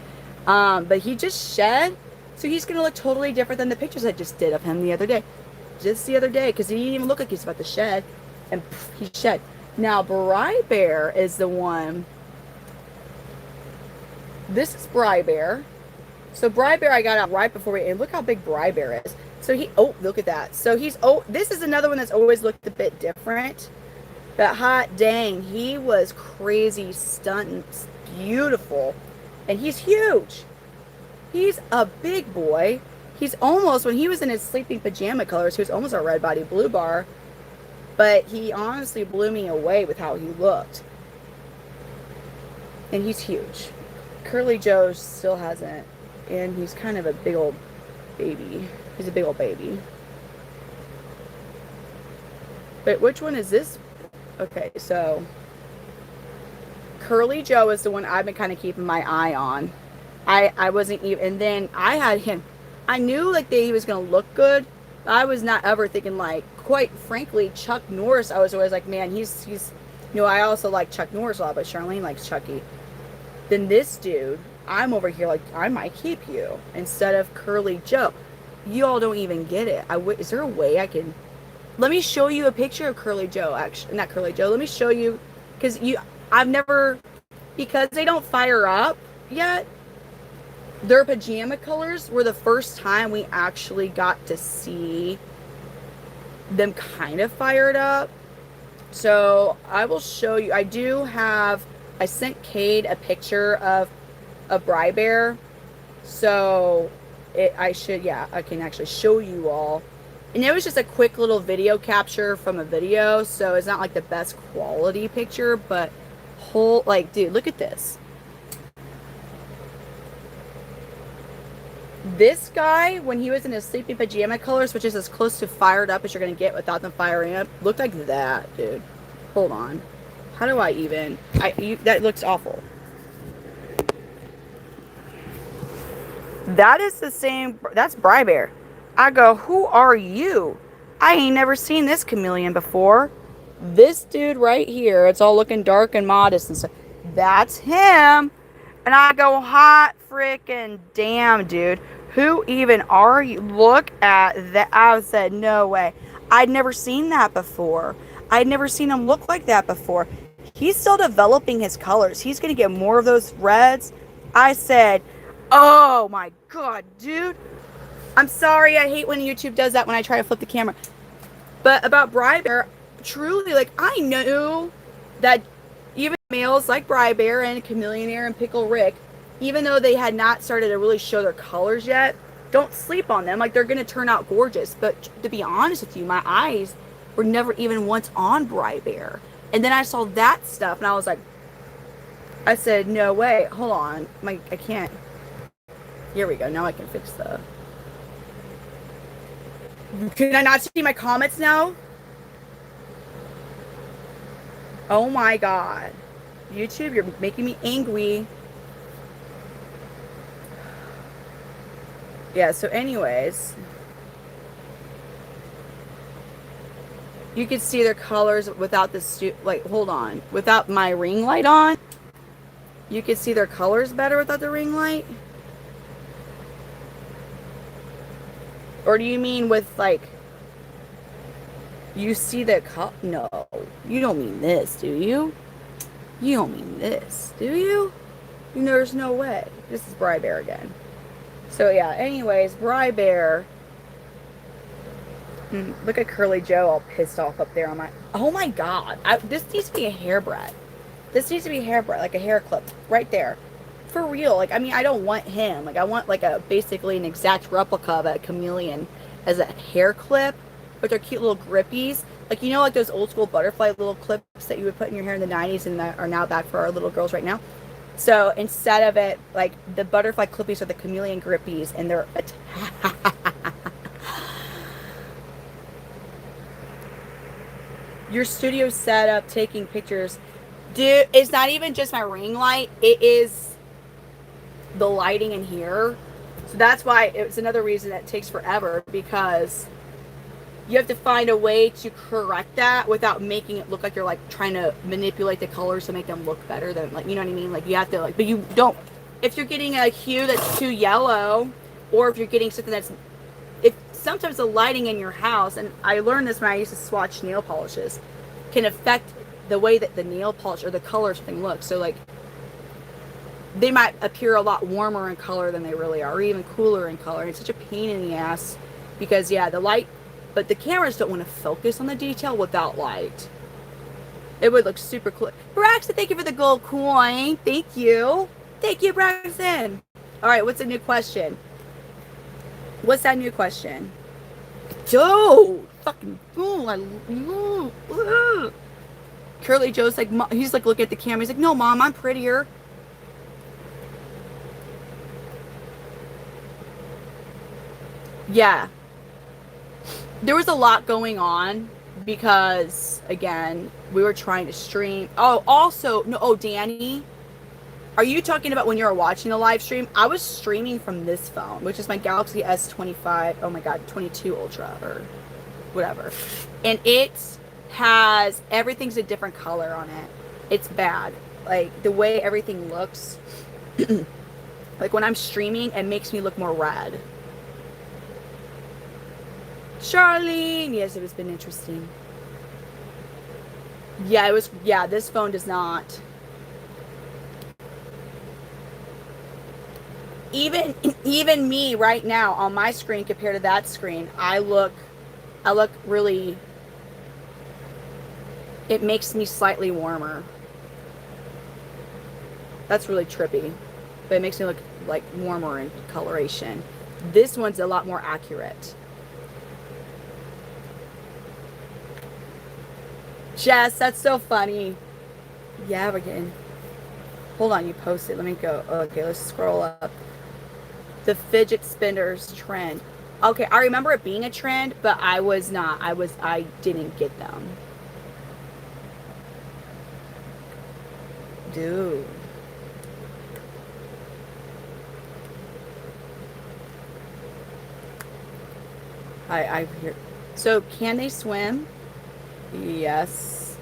But he just shed, so he's gonna look totally different than the pictures I just did of him the other day. Just the other day, because he didn't even look like he's about to shed, and he shed. Now, Bri-Bear is the one. This is Bri-Bear. So Bri-Bear I got out right before and look how big Bri-Bear is. So look at that. So this is another one that's always looked a bit different. But hot dang, he was crazy, stunting, beautiful. And he's huge. He's a big boy. He's almost, when he was in his sleeping pajama colors, he was almost a red body blue bar. But he honestly blew me away with how he looked. And he's huge. Curly Joe still hasn't. And he's kind of a big old baby. He's a big old baby. But which one is this? Okay, so Curly Joe is the one I've been kind of keeping my eye on. I wasn't even, and then I had him. I knew like that he was gonna look good. But I was not ever thinking like, quite frankly, Chuck Norris. I was always like, man, he's. You know, I also like Chuck Norris a lot, but Charlene likes Chucky. Then this dude, I'm over here like I might keep you instead of Curly Joe. You all don't even get it. Is there a way I can? Let me show you a picture of Curly Joe. Actually, not Curly Joe. Let me show you because I've never, because they don't fire up yet. Their pajama colors were the first time we actually got to see them kind of fired up. So I will show you. I sent Cade a picture of Bri-Bear. So I can actually show you all. And it was just a quick little video capture from a video. So it's not like the best quality picture, but dude, look at this. This guy, when he was in his sleeping pajama colors, which is as close to fired up as you're going to get without them firing up, looked like that, dude. Hold on. How do I even? That looks awful. That is the same. That's Bri-Bear. I go, who are you? I ain't never seen this chameleon before. This dude right here, it's all looking dark and modest and stuff. That's him. And I go, hot freaking damn, dude. Who even are you? Look at that. I said, no way. I'd never seen that before. I'd never seen him look like that before. He's still developing his colors. He's going to get more of those reds. I said, oh my God, dude. I'm sorry. I hate when YouTube does that when I try to flip the camera. But about Bri-Bear, truly, like, I knew that even males like Bri-Bear and Chameleonaire and Pickle Rick, even though they had not started to really show their colors yet, don't sleep on them. Like, they're going to turn out gorgeous. But to be honest with you, my eyes were never even once on Bri-Bear. And then I saw that stuff, and I was like, I said, no way. Hold on. I can't. Here we go. Now I can fix the... Can I not see my comments now? Oh my God. YouTube, you're making me angry. Yeah, so anyways. You can see their colors without the hold on. Without my ring light on. You can see their colors better without the ring light. Or do you mean with like, you see the no, you don't mean this, do you? You don't mean this, do you? There's no way. This is Bri-Bear again. So yeah, anyways, Bri-Bear. Look at Curly Joe all pissed off up there on my... Oh my God. This needs to be a hairbrush. This needs to be a hairbrush, like a hair clip right there. For real. Like, I mean, I don't want him. Like, I want like basically an exact replica of a chameleon as a hair clip. but they're cute little grippies. Like, you know, like those old school butterfly little clips that you would put in your hair in the 90s and that are now back for our little girls right now. So instead of it, like the butterfly clippies are the chameleon grippies, and they're your studio setup, taking pictures. Dude, it's not even just my ring light, it is the lighting in here. So that's why it's another reason that it takes forever, because you have to find a way to correct that without making it look like you're like trying to manipulate the colors to make them look better than, like, you know what I mean? Like, you have to, like, but you don't, if you're getting a hue that's too yellow, or if you're getting something that's, if sometimes the lighting in your house, and I learned this when I used to swatch nail polishes, can affect the way that the nail polish or the color of something looks. So like, they might appear a lot warmer in color than they really are, or even cooler in color. And it's such a pain in the ass because, yeah, the light, but the cameras don't want to focus on the detail without light. It would look super cool. Braxton, thank you for the gold coin. Thank you. Thank you, Braxton. All right, what's a new question? What's that new question? Dude, fucking fool. Curly Joe's like, he's like, look at the camera. He's like, no, Mom, I'm prettier. Yeah. There was a lot going on because, again, we were trying to stream. Oh, also, no, oh, Danny, are you talking about when you were watching the live stream? I was streaming from this phone, which is my Galaxy S25, oh my God, 22 Ultra or whatever. And it has, everything's a different color on it. It's bad. Like, the way everything looks, like when I'm streaming, it makes me look more red. Charlene, yes, it has been interesting. Yeah, it was, yeah, this phone does not. Even me right now on my screen compared to that screen, I look really, it makes me slightly warmer. That's really trippy, but it makes me look like warmer in coloration. This one's a lot more accurate. Jess, that's so funny. Yeah, we're getting, hold on, you posted. Let me go. Okay, let's scroll up. The fidget spinners trend. Okay, I remember it being a trend, but I didn't get them. Dude. I hear. So can they swim? Yes,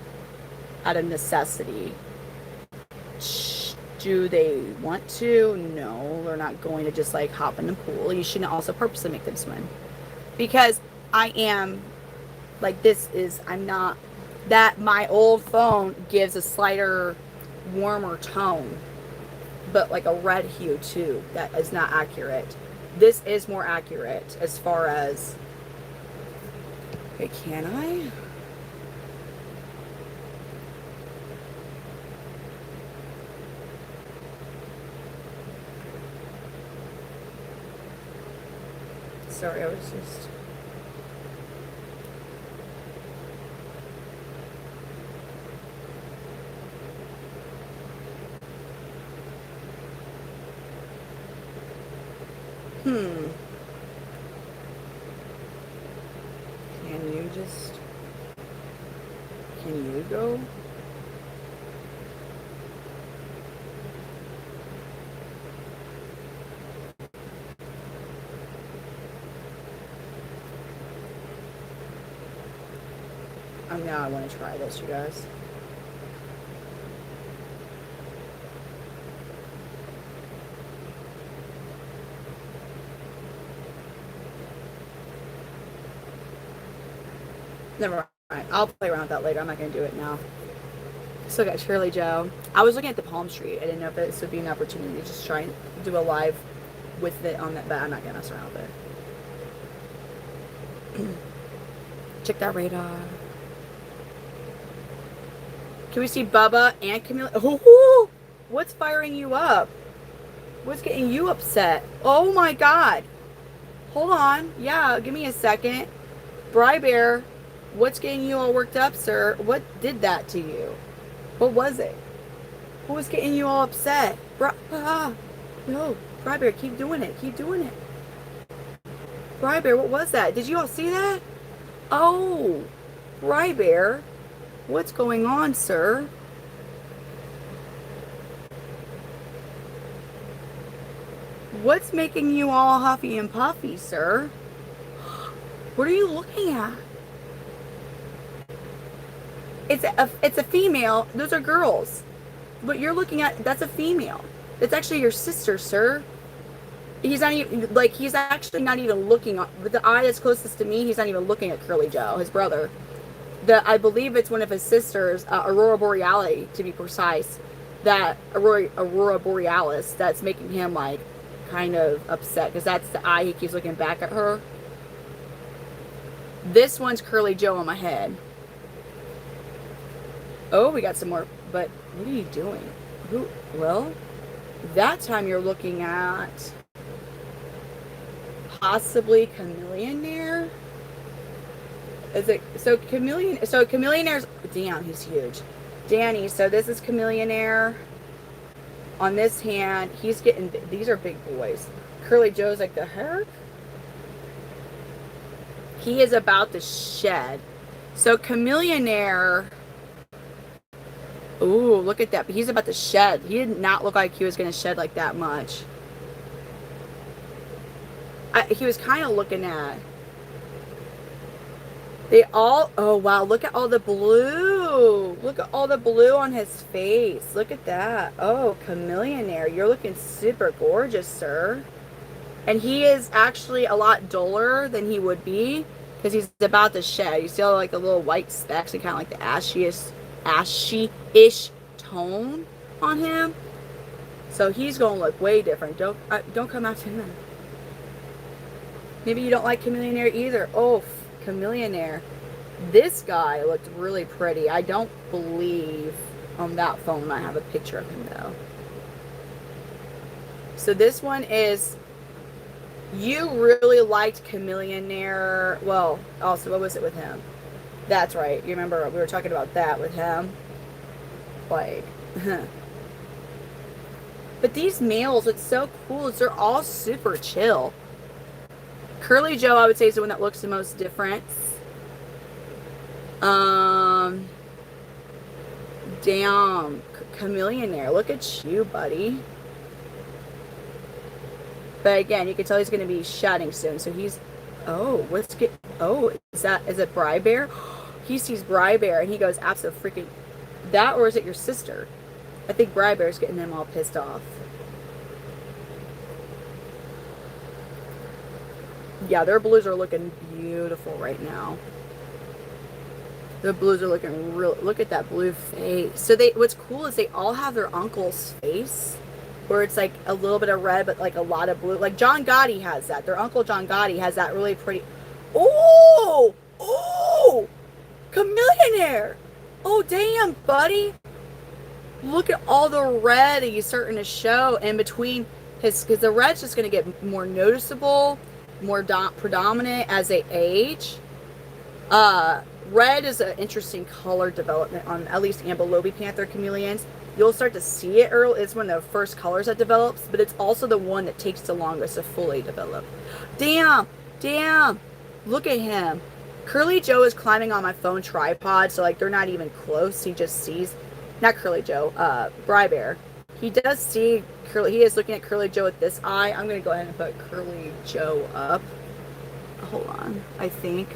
out of necessity. Do they want to? No, they're not going to just like hop in the pool. You shouldn't also purposely make them swim. Because I am, like, I'm not, that my old phone gives a slighter, warmer tone, but like a red hue too. That is not accurate. This is more accurate as far as, okay, can I? Sorry, I was just... Can you go? Now I want to try this, you guys. Never mind. I'll play around with that later. I'm not going to do it now. Still got Shirley Joe. I was looking at the palm tree. I didn't know if this would be an opportunity to just try and do a live with it on that, but I'm not going to mess around with it. Check that radar. Can we see Bubba and Camille? Oh, what's firing you up? What's getting you upset? Oh my God. Hold on. Yeah, give me a second. Bri Bear, what's getting you all worked up, sir? What did that to you? What was it? What was getting you all upset? No, Bri Bear, keep doing it. Keep doing it. Bri Bear, what was that? Did you all see that? Oh, Bri Bear, what's going on, sir? What's making you all huffy and puffy, sir? What are you looking at? It's a female. Those are girls. What you're looking at, that's a female. It's actually your sister, sir. He's not even, like, he's actually not even looking, with the eye that's closest to me, he's not even looking at Curly Joe, his brother. I believe it's one of his sisters, Aurora Borealis, to be precise, that Aurora Borealis, that's making him, like, kind of upset, because that's the eye he keeps looking back at her. This one's Curly Joe on my head. Oh, we got some more, but what are you doing? Well, that time you're looking at possibly Chameleonaire. Is it so Chameleon? So Chameleonaire's, damn, he's huge. Danny. So this is Chameleonaire. On this hand, he's getting. These are big boys. Curly Joe's like the heck. He is about to shed. So Chameleonaire. Ooh, look at that. But he's about to shed. He did not look like he was going to shed like that much. He was kind of looking at. They all, oh wow, look at all the blue. Look at all the blue on his face. Look at that. Oh, Chameleonaire, you're looking super gorgeous, sir. And he is actually a lot duller than he would be because he's about to shed. You see all like the little white specks and kind of like the ashy-ish tone on him. So he's going to look way different. Don't come after him. Maybe you don't like Chameleonaire either. Oh, Chameleonaire. This guy looked really pretty. I don't believe on that phone I have a picture of him though. So this one is, you really liked Chameleonaire. Well, also, what was it with him? That's right. You remember we were talking about that with him. Like, but these males, what's so cool is they're all super chill. Curly Joe, I would say, is the one that looks the most different. Damn, Chameleonaire, look at you, buddy. But again, you can tell he's going to be shedding soon. So he's, oh, is it Bri Bear? He sees Bri Bear and he goes, absolutely freaking, that, or is it your sister? I think Bri Bear's getting him all pissed off. Yeah, their blues are looking beautiful right now. The blues are looking real. Look at that blue face. So what's cool is they all have their uncle's face, where it's like a little bit of red, but like a lot of blue. Like John Gotti has that. Their uncle John Gotti has that really pretty. Oh, Chameleonaire. Oh, damn, buddy. Look at all the red he's starting to show in between his, because the red's just going to get more noticeable, more predominant as they age. Red is an interesting color development on at least Ambilobi Panther Chameleons. You'll start to see it early. It's one of the first colors that develops, but it's also the one that takes the longest to fully develop. Damn, look at him. Curly Joe is climbing on my phone tripod, so like they're not even close. He just sees, not Curly Joe, Bri Bear. He does see Curly, he is looking at Curly Joe with this eye. I'm going to go ahead and put Curly Joe up. Hold on, I think.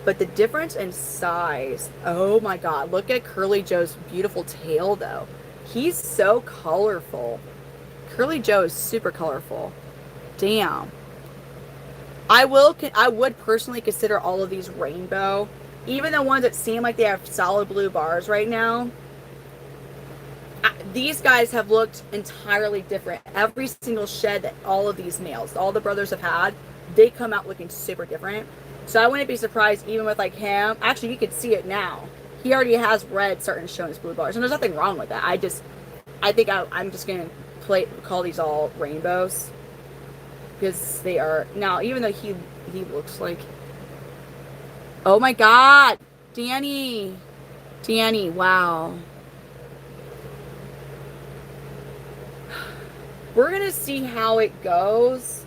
But the difference in size, oh my god, look at Curly Joe's beautiful tail though. He's so colorful. Curly Joe is super colorful. Damn. I would personally consider all of these rainbow. Even the ones that seem like they have solid blue bars right now. These guys have looked entirely different. Every single shed that all of these males, all the brothers have had, they come out looking super different. So I wouldn't be surprised even with like him. Actually, you can see it now. He already has red starting to show his blue bars. And there's nothing wrong with that. I think I'm just going to call these all rainbows. Because they are, now even though he looks like, Oh my God. Danny. Danny, wow. We're going to see how it goes.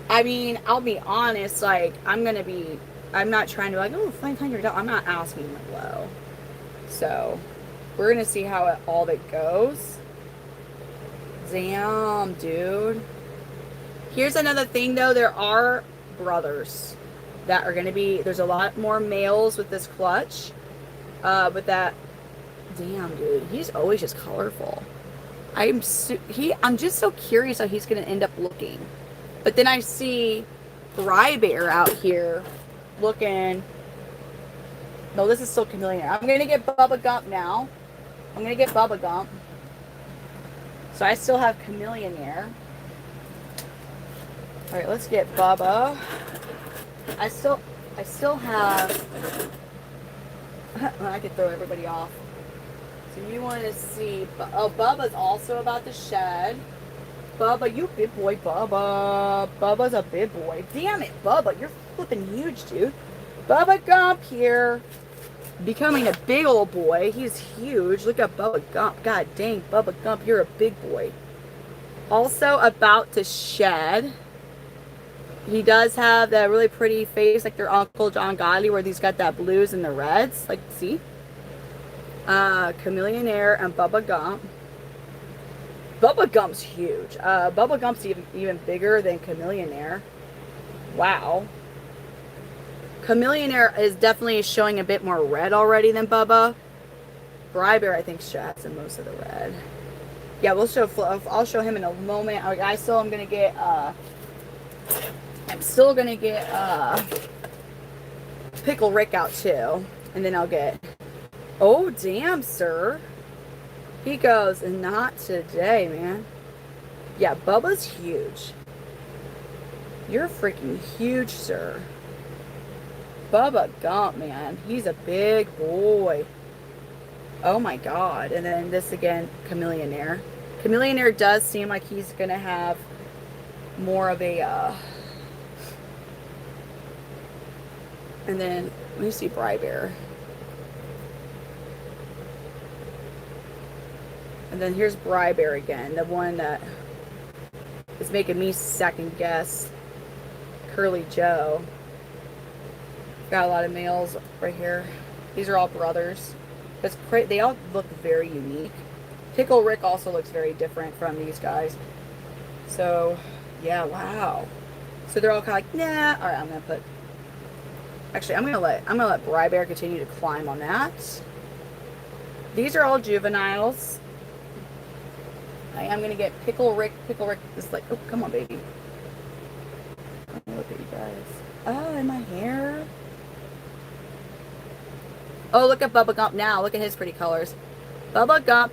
I mean, I'll be honest, like, I'm not trying to, like, oh, $500. I'm not asking low. So, we're going to see how all of it goes. Damn, dude. Here's another thing, though. There are brothers that are going to be, there's a lot more males with this clutch. But that, damn, dude, he's always just colorful. I'm just so curious how he's going to end up looking. But then I see Bri Bear out here looking. No, this is still Chameleon. I'm going to get Bubba Gump now. I'm going to get Bubba Gump. So I still have Chameleon here. All right, let's get Bubba. I still have. I could throw everybody off. So you want to see? Oh, Bubba's also about to shed. Bubba, you big boy, Bubba. Bubba's a big boy. Damn it, Bubba, you're flipping huge, dude. Bubba Gump here, becoming a big old boy. He's huge. Look at Bubba Gump. God dang, Bubba Gump, you're a big boy. Also about to shed. He does have that really pretty face, like their Uncle John Gotti, where he's got that blues and the reds. Like, see? Chameleon Air and Bubba Gump. Bubba Gump's huge. Bubba Gump's even bigger than Chameleon Air. Wow. Chameleon Air is definitely showing a bit more red already than Bubba. Bri Bear, I think, has the most of the red. Yeah, I'll show him in a moment. I still am gonna get. I'm still gonna get Pickle Rick out too, and then I'll get. Oh damn, sir. He goes, not today, man. Yeah, Bubba's huge. You're freaking huge, sir. Bubba Gump, man. He's a big boy. Oh my God. And then this again, Chameleon Air. Chameleon Air does seem like he's going to have more of a... And then, let me see Bri Bear. And then here's Bri Bear again, the one that is making me second guess Curly Joe. Got a lot of males right here. These are all brothers. They all look very unique. Pickle Rick also looks very different from these guys. So, yeah, wow. So they're all kind of like, nah. All right, I'm gonna put. Actually, I'm gonna let Bri Bear continue to climb on that. These are all juveniles. I am going to get Pickle Rick. Pickle Rick is like, oh, come on, baby. Let me look at you guys. Oh, and my hair. Oh, look at Bubba Gump now. Look at his pretty colors. Bubba Gump.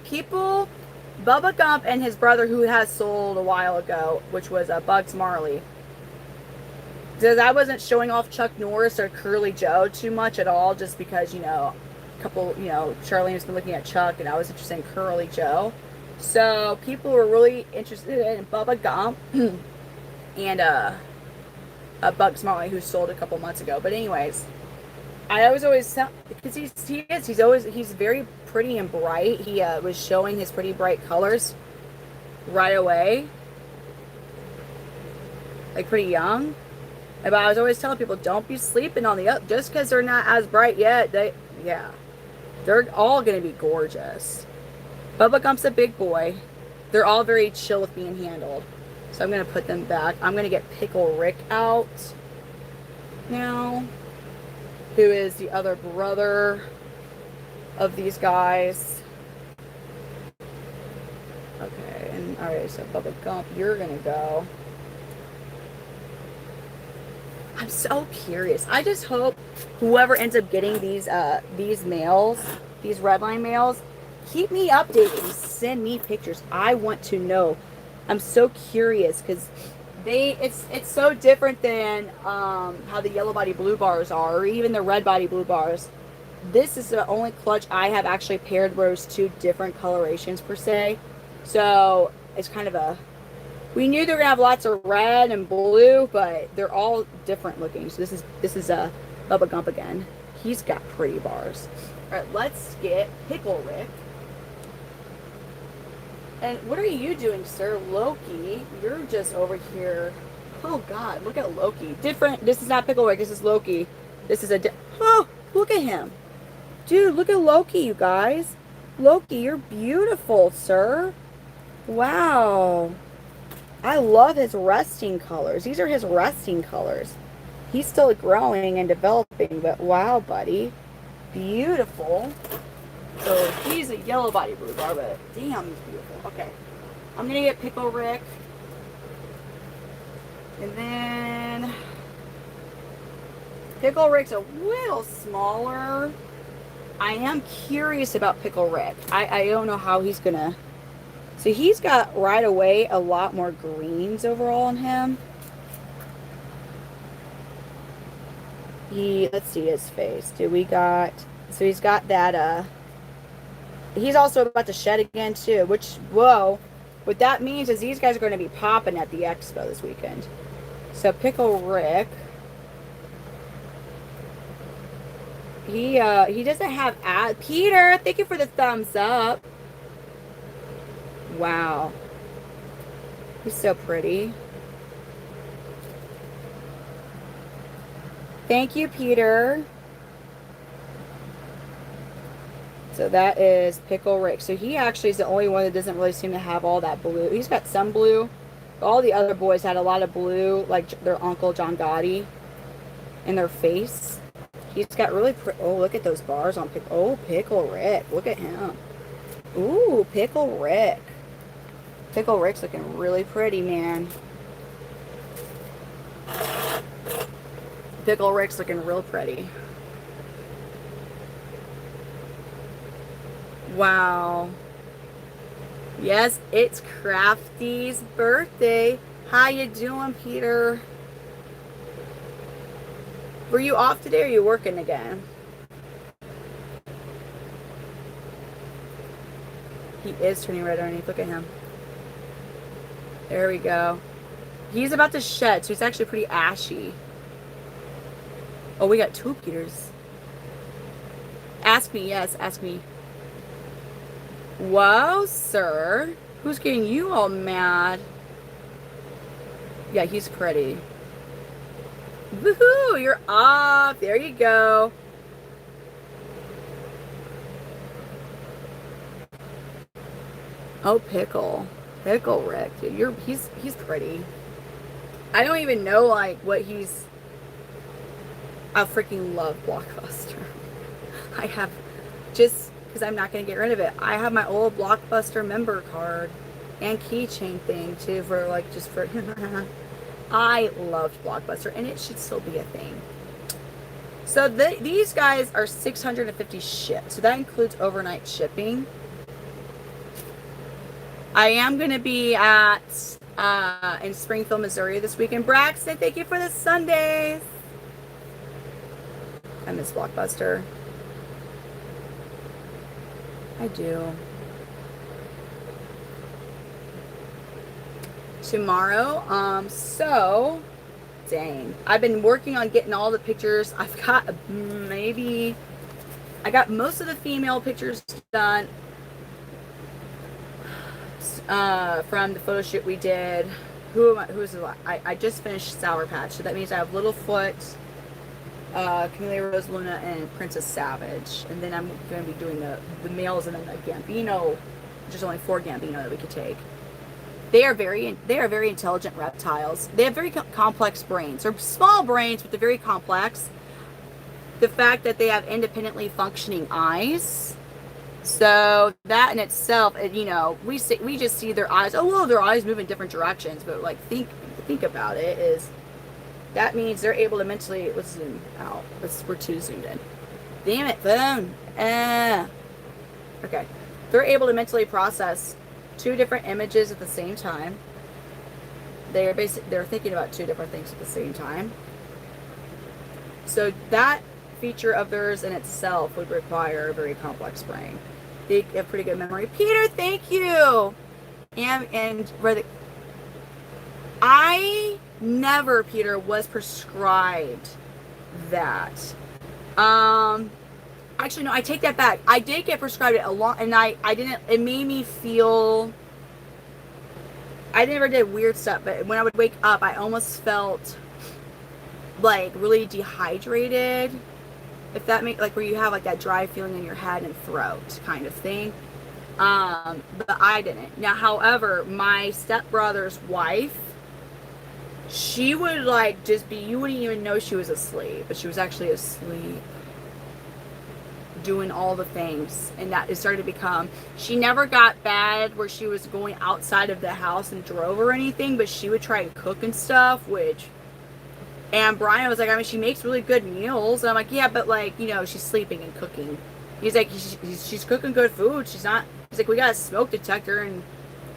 Bubba Gump and his brother, who has sold a while ago, which was Bugs Marley. Because I wasn't showing off Chuck Norris or Curly Joe too much at all, just because, Charlene's been looking at Chuck, and I was interested in Curly Joe. So people were really interested in Bubba Gump and Bugs Marley, who sold a couple months ago. But anyways, I always because he's very pretty and bright. He was showing his pretty bright colors right away, like pretty young. But I was always telling people, don't be sleeping on the up just because they're not as bright yet. They're all gonna be gorgeous. Bubba Gump's a big boy. They're all very chill with being handled. So I'm going to put them back. I'm going to get Pickle Rick out now, who is the other brother of these guys. Okay, and alright, so Bubba Gump, you're going to go. I'm so curious. I just hope whoever ends up getting these males, these redline males, keep me updated and send me pictures. I want to know. I'm so curious because it's so different than how the yellow body blue bars are, or even the red body blue bars. This is the only clutch I have actually paired where it's two different colorations per se. So it's kind of a We knew they were gonna have lots of red and blue, but they're all different looking. So this is a Bubba Gump again. He's got pretty bars. All right, let's get Pickle Rick. And what are you doing, sir? Loki, you're just over here. Oh God, look at Loki. Different. This is not Pickle Rick. This is Loki. This is oh, look at him, dude. Look at Loki, you guys. Loki, you're beautiful, sir. Wow. I love his resting colors. These are his resting colors. He's still growing and developing, but wow, buddy. Beautiful. So he's a yellow body rhubarb, but damn, he's beautiful. Okay. I'm going to get Pickle Rick. And then Pickle Rick's a little smaller. I am curious about Pickle Rick. I don't know how he's going to... So he's got right away a lot more greens overall on him. Let's see his face. So he's got that, he's also about to shed again too, which, whoa. What that means is these guys are going to be popping at the expo this weekend. So Pickle Rick, he doesn't have Peter, thank you for the thumbs up. Wow. He's so pretty. Thank you, Peter. So that is Pickle Rick. So he actually is the only one that doesn't really seem to have all that blue. He's got some blue. But all the other boys had a lot of blue, like their uncle John Gotti, in their face. He's got really oh, look at those bars on Pickle Rick. Look at him. Ooh, Pickle Rick. Pickle Rick's looking really pretty, man. Pickle Rick's looking real pretty. Wow. Yes, it's Crafty's birthday. How you doing, Peter? Were you off today or are you working again? He is turning red underneath. Look at him. There we go. He's about to shed, so he's actually pretty ashy. Oh, we got two Peters. Ask me, yes, ask me. Whoa, sir. Who's getting you all mad? Yeah, he's pretty. Woohoo, you're off. There you go. Oh, Pickle Rick, dude, he's pretty. I don't even know like what he's. I freaking love Blockbuster. I have, just because I'm not gonna get rid of it. I have my old Blockbuster member card and keychain thing too for like just for. I loved Blockbuster and it should still be a thing. So these guys are $650 shipped. So that includes overnight shipping. I am going to be at in Springfield, Missouri this weekend. Braxton, thank you for the Sundays. I miss Blockbuster. I do. Tomorrow, so dang. I've been working on getting all the pictures. I've got I got most of the female pictures done. From the photo shoot we did. I just finished Sour Patch, so that means I have Littlefoot, Camellia Rose Luna, and Princess Savage, and then I'm going to be doing the males and then the Gambino. There's only 4 Gambino that we could take. They are very intelligent reptiles. They have very complex brains. They're small brains, but they're very complex. The fact that they have independently functioning eyes. So that in itself, we just see their eyes. Oh, well, their eyes move in different directions. But like, think about it. Is that means they're able to mentally. Let's zoom out. We're too zoomed in. Damn it, phone. Okay, they're able to mentally process 2 different images at the same time. They're thinking about 2 different things at the same time. So that feature of theirs in itself would require a very complex brain. They have pretty good memory. Peter, thank you. And I never, Peter, was prescribed that. Um, Actually, no, I take that back. I did get prescribed it a lot, and I didn't. It made me feel. I never did weird stuff, but when I would wake up, I almost felt like really dehydrated. If that makes like where you have like that dry feeling in your head and throat kind of thing. But I didn't. Now, however, my stepbrother's wife, she would like just be. You wouldn't even know she was asleep, but she was actually asleep, doing all the things, and that it started to become. She never got bad where she was going outside of the house and drove or anything, but she would try and cook and stuff, which. And Brian was like, I mean, she makes really good meals. And I'm like, yeah, but like, you know, she's sleeping and cooking. He's like, she's cooking good food. She's not. He's like, we got a smoke detector, and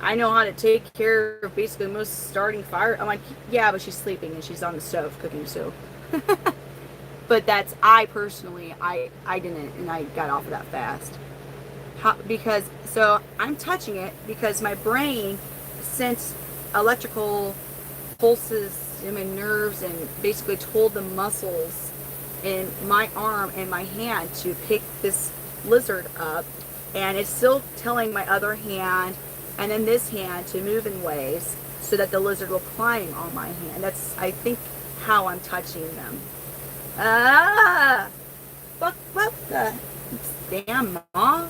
I know how to take care of basically most starting fire. I'm like, yeah, but she's sleeping and she's on the stove cooking. So, but that's I personally, I didn't, and I got off of that fast. Because so I'm touching it because my brain sent electrical pulses in my nerves and basically told the muscles in my arm and my hand to pick this lizard up, and it's still telling my other hand and then this hand to move in ways so that the lizard will climb on my hand. That's, I think, how I'm touching them. What the damn, Ma?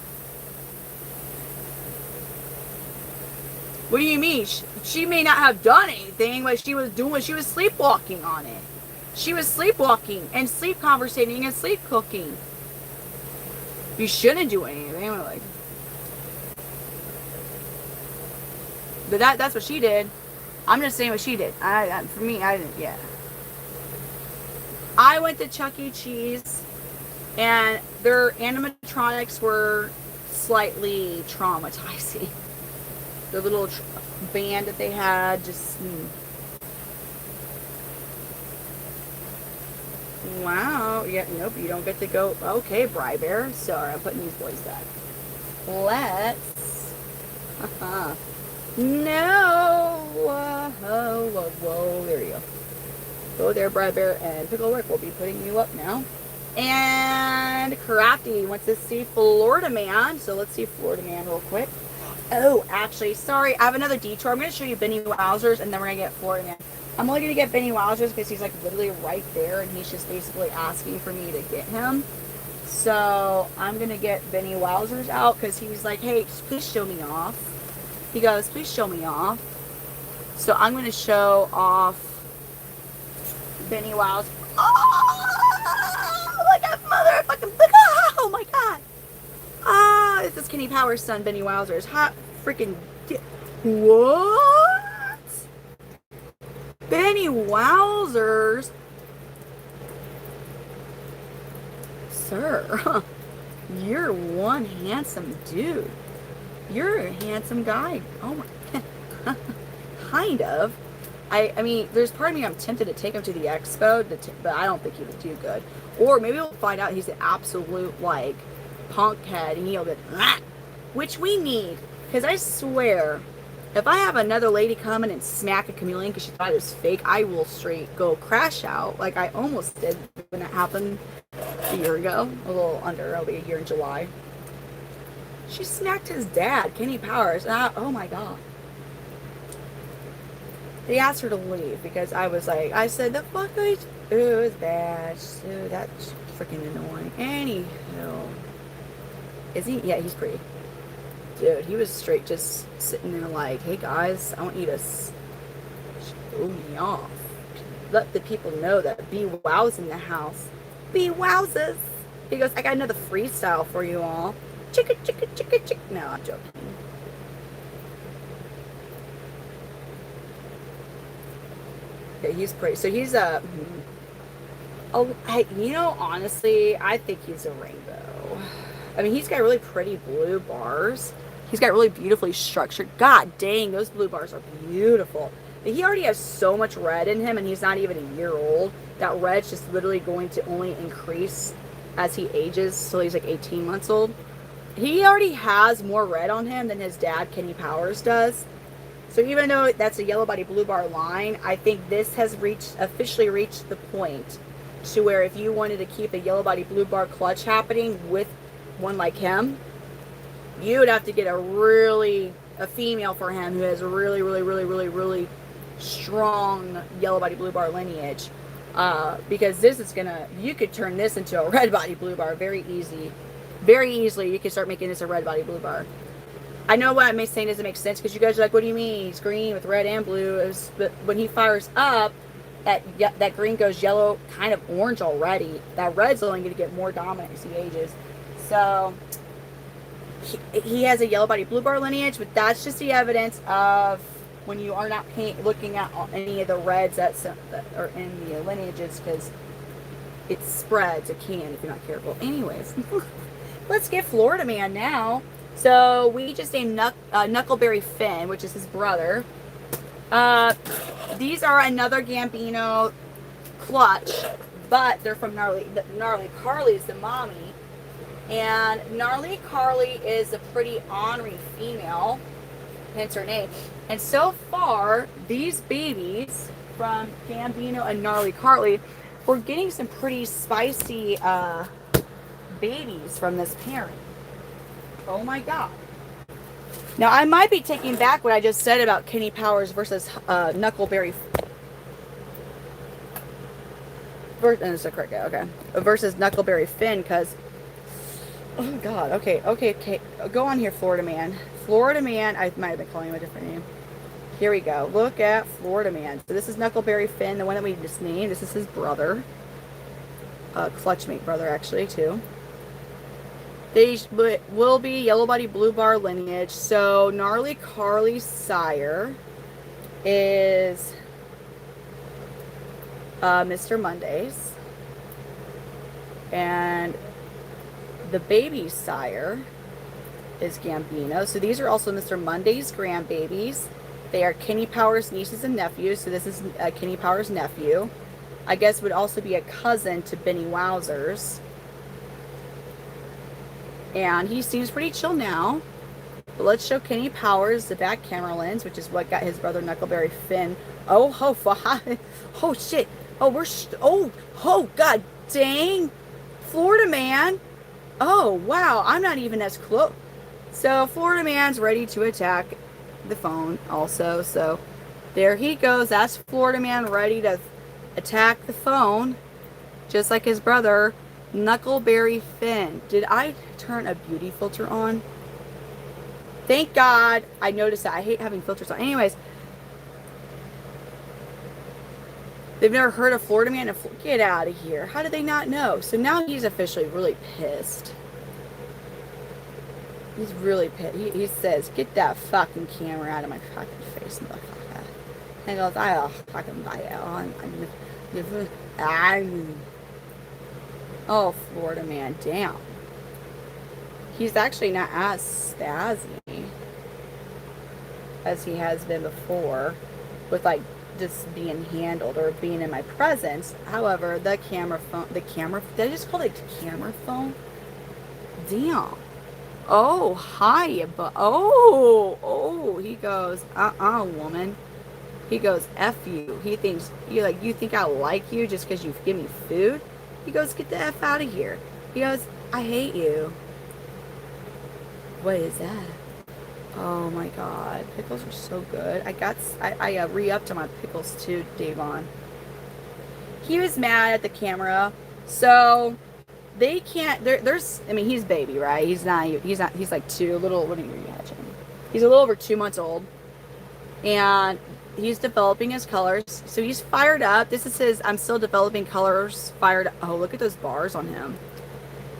What do you mean? She may not have done anything, but she was sleepwalking on it. She was sleepwalking and sleep conversating and sleep cooking. You shouldn't do anything. Like, but that's what she did. I'm just saying what she did. For me, I didn't. Yeah. I went to Chuck E. Cheese, and their animatronics were slightly traumatizing. The little band that they had, just wow. Yeah, nope, you don't get to go. Okay, Bri Bear. Sorry, I'm putting these boys back. Let's. No. Whoa. There you go. Go there, Bri Bear, and Picklewick will be putting you up now. And Crafty wants to see Florida Man. So let's see Florida Man real quick. Oh, actually, sorry, I have another detour. I'm going to show you Benny Wowzers, and then we're going to get Florida Man. I'm only going to get Benny Wowzers because he's like literally right there, and he's just basically asking for me to get him. So I'm going to get Benny Wowzers out because he's like, hey, please show me off. He goes, please show me off. So I'm going to show off Benny Wowzers. Oh, look at motherfucking, oh my God. It's this Kenny Powers' son, Benny Wowzers. Hot freaking. What? Benny Wowzers? Sir, you're one handsome dude. You're a handsome guy. Oh my. Kind of. I mean, there's part of me I'm tempted to take him to the expo, but I don't think he would do good. Or maybe we'll find out he's an absolute, like, punk head, and he'll get, which we need, because I swear, if I have another lady come in and smack a chameleon because she thought it was fake, I will straight go crash out, like I almost did when that happened a year ago, a little under, it'll be a year in July. She smacked his dad, Kenny Powers, and oh my God. They asked her to leave because I was like, I said, the fuck, it was bad, so that's freaking annoying. Anyhow. Is he? Yeah, he's pretty. Dude, he was straight just sitting there like, hey guys, I want you to show me off. Let the people know that B-Wow's in the house. B-Wowzes. He goes, I got another freestyle for you all. Chicka, chicka, chicka, chicka. No, I'm joking. Okay, he's pretty. So he's a... Oh, you know, honestly, I think he's a rainbow. I mean, he's got really pretty blue bars. He's got really beautifully structured. God dang, those blue bars are beautiful. But he already has so much red in him, and he's not even a year old. That red's just literally going to only increase as he ages, so he's like 18 months old. He already has more red on him than his dad, Kenny Powers, does. So even though that's a yellow body blue bar line, I think this has officially reached the point to where if you wanted to keep a yellow body blue bar clutch happening with one like him, you would have to get a female for him who has a really strong yellow body blue bar lineage. Because you could turn this into a red body blue bar very easily. You can start making this a red body blue bar. I know what I'm saying doesn't make sense because you guys are like, what do you mean? He's green with red and blue. But when he fires up, that green goes yellow, kind of orange already. That red's only going to get more dominant as he ages. So he has a yellow body blue bar lineage, but that's just the evidence of when you are not looking at any of the reds that are in the lineages, because it spreads. It can if you're not careful. Anyways, let's get Florida Man now. So we just named Knuckleberry Finn, which is his brother. These are another Gambino clutch, but they're from Gnarly Carly's the mommy. And Gnarly Carly is a pretty ornery female, hence her name. And so far, these babies from Gambino and Gnarly Carly, we're getting some pretty spicy babies from this parent. Oh my God. Now, I might be taking back what I just said about Kenny Powers versus Knuckleberry. Versus Knuckleberry Finn, because, oh God, okay. Go on here, Florida Man. Florida Man, I might have been calling him a different name. Here we go. Look at Florida Man. So this is Knuckleberry Finn, the one that we just named. This is his brother. Clutchmate brother, actually, too. They will be yellow body blue bar lineage. So Gnarly Carly's sire is Mr. Mondays. And the baby's sire is Gambino. So these are also Mr. Monday's grandbabies. They are Kenny Powers' nieces and nephews. So this is Kenny Powers' nephew. I guess would also be a cousin to Benny Wowzers. And he seems pretty chill now. But let's show Kenny Powers the back camera lens, which is what got his brother Knuckleberry Finn. Oh shit. Oh God dang. Florida Man. Oh wow, I'm not even as close. So Florida Man's ready to attack the phone also. So there he goes. That's Florida Man ready to attack the phone, just like his brother Knuckleberry Finn. Did I turn a beauty filter on? Thank God I noticed that. I hate having filters on. Anyways, they've never heard of Florida Man. Get out of here. How did they not know? So now he's officially really pissed. He's really pissed. He says, get that fucking camera out of my fucking face, motherfucker. And he goes, I'll fucking buy it on. Oh, Florida Man, damn. He's actually not as spazzy as he has been before, with like just being handled or being in my presence. However, the camera phone, did I just call it camera phone? Damn. Oh, hi, but oh, he goes, woman. He goes, F you. He thinks, you think I like you just because you give me food? He goes, get the F out of here. He goes, I hate you. What is that? Oh my God. Pickles are so good. I re-upped on my pickles too, Davon. He was mad at the camera. So they can't, he's baby, right? He's like he's a little over 2 months old. And he's developing his colors. So he's fired up. This is his I'm still developing colors fired up. Oh, look at those bars on him.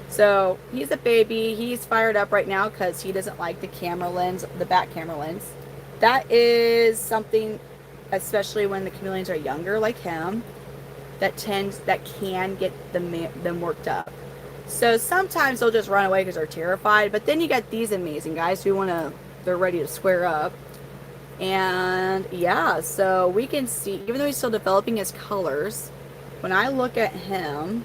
So he's a baby. He's fired up right now because he doesn't like the camera lens, the back camera lens. That is something, especially when the chameleons are younger like him, that can get them worked up. So sometimes they'll just run away because they're terrified. But then you got these amazing guys who they're ready to square up. And yeah, so we can see, even though he's still developing his colors, when I look at him,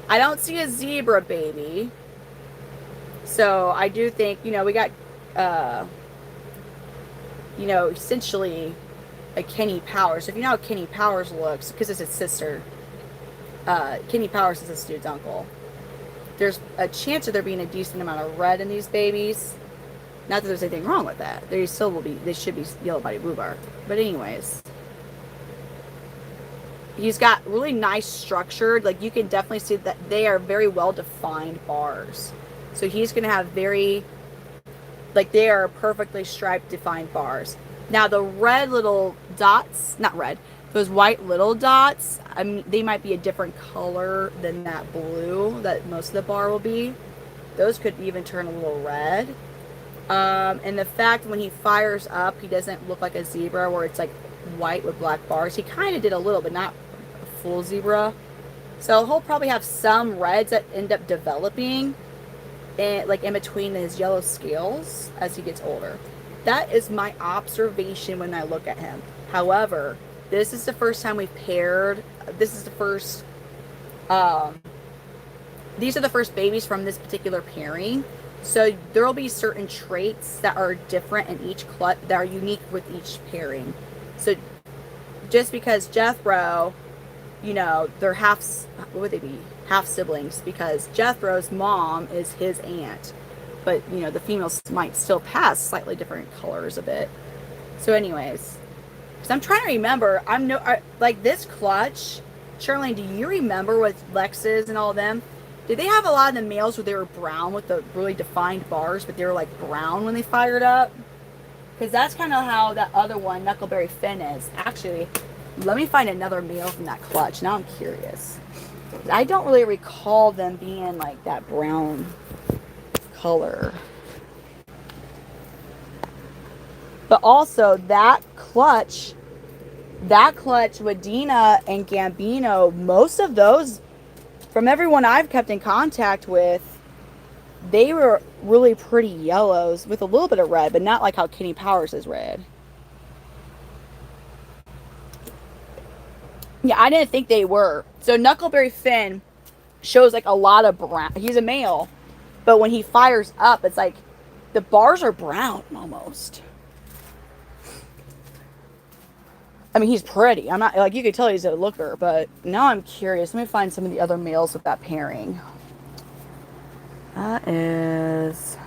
I don't see a zebra baby. So I do think, we got essentially a Kenny Powers. If you know how Kenny Powers looks, because it's his sister, Kenny Powers is this dude's uncle. There's a chance of there being a decent amount of red in these babies. Not that there's anything wrong with that. They still will be. They should be yellow body rhubarb. But anyways, he's got really nice structured. Like you can definitely see that they are very well defined bars. So he's gonna have very, like they are perfectly striped defined bars. Now the red little dots, not red, those white little dots, I mean, they might be a different color than that blue that most of the bar will be. Those could even turn a little red. And the fact when he fires up, he doesn't look like a zebra where it's like white with black bars. He kind of did a little, but not a full zebra. So he'll probably have some reds that end up developing like in between his yellow scales as he gets older. That is my observation when I look at him. However, this is the first time we've paired. This is the first. These are the first babies from this particular pairing. So there will be certain traits that are different in each clutch, that are unique with each pairing. So just because Jethro, they're what would they be? Half siblings, because Jethro's mom is his aunt. But, the females might still pass slightly different colors a bit. So anyways, because I'm trying to remember, like this clutch, Charlene, do you remember with Lex's and all of them? Did they have a lot of the males where they were brown with the really defined bars, but they were like brown when they fired up? Because that's kind of how that other one, Knuckleberry Finn, is. Actually, let me find another male from that clutch. Now I'm curious. I don't really recall them being like that brown color. But also that clutch with Dina and Gambino, most of those, from everyone I've kept in contact with, they were really pretty yellows with a little bit of red, but not like how Kenny Powers is red. Yeah, I didn't think they were. So Knuckleberry Finn shows like a lot of brown. He's a male, but when he fires up, it's like the bars are brown almost. I mean, he's pretty. I'm not, like, you could tell he's a looker, but now I'm curious. Let me find some of the other males with that pairing. That is,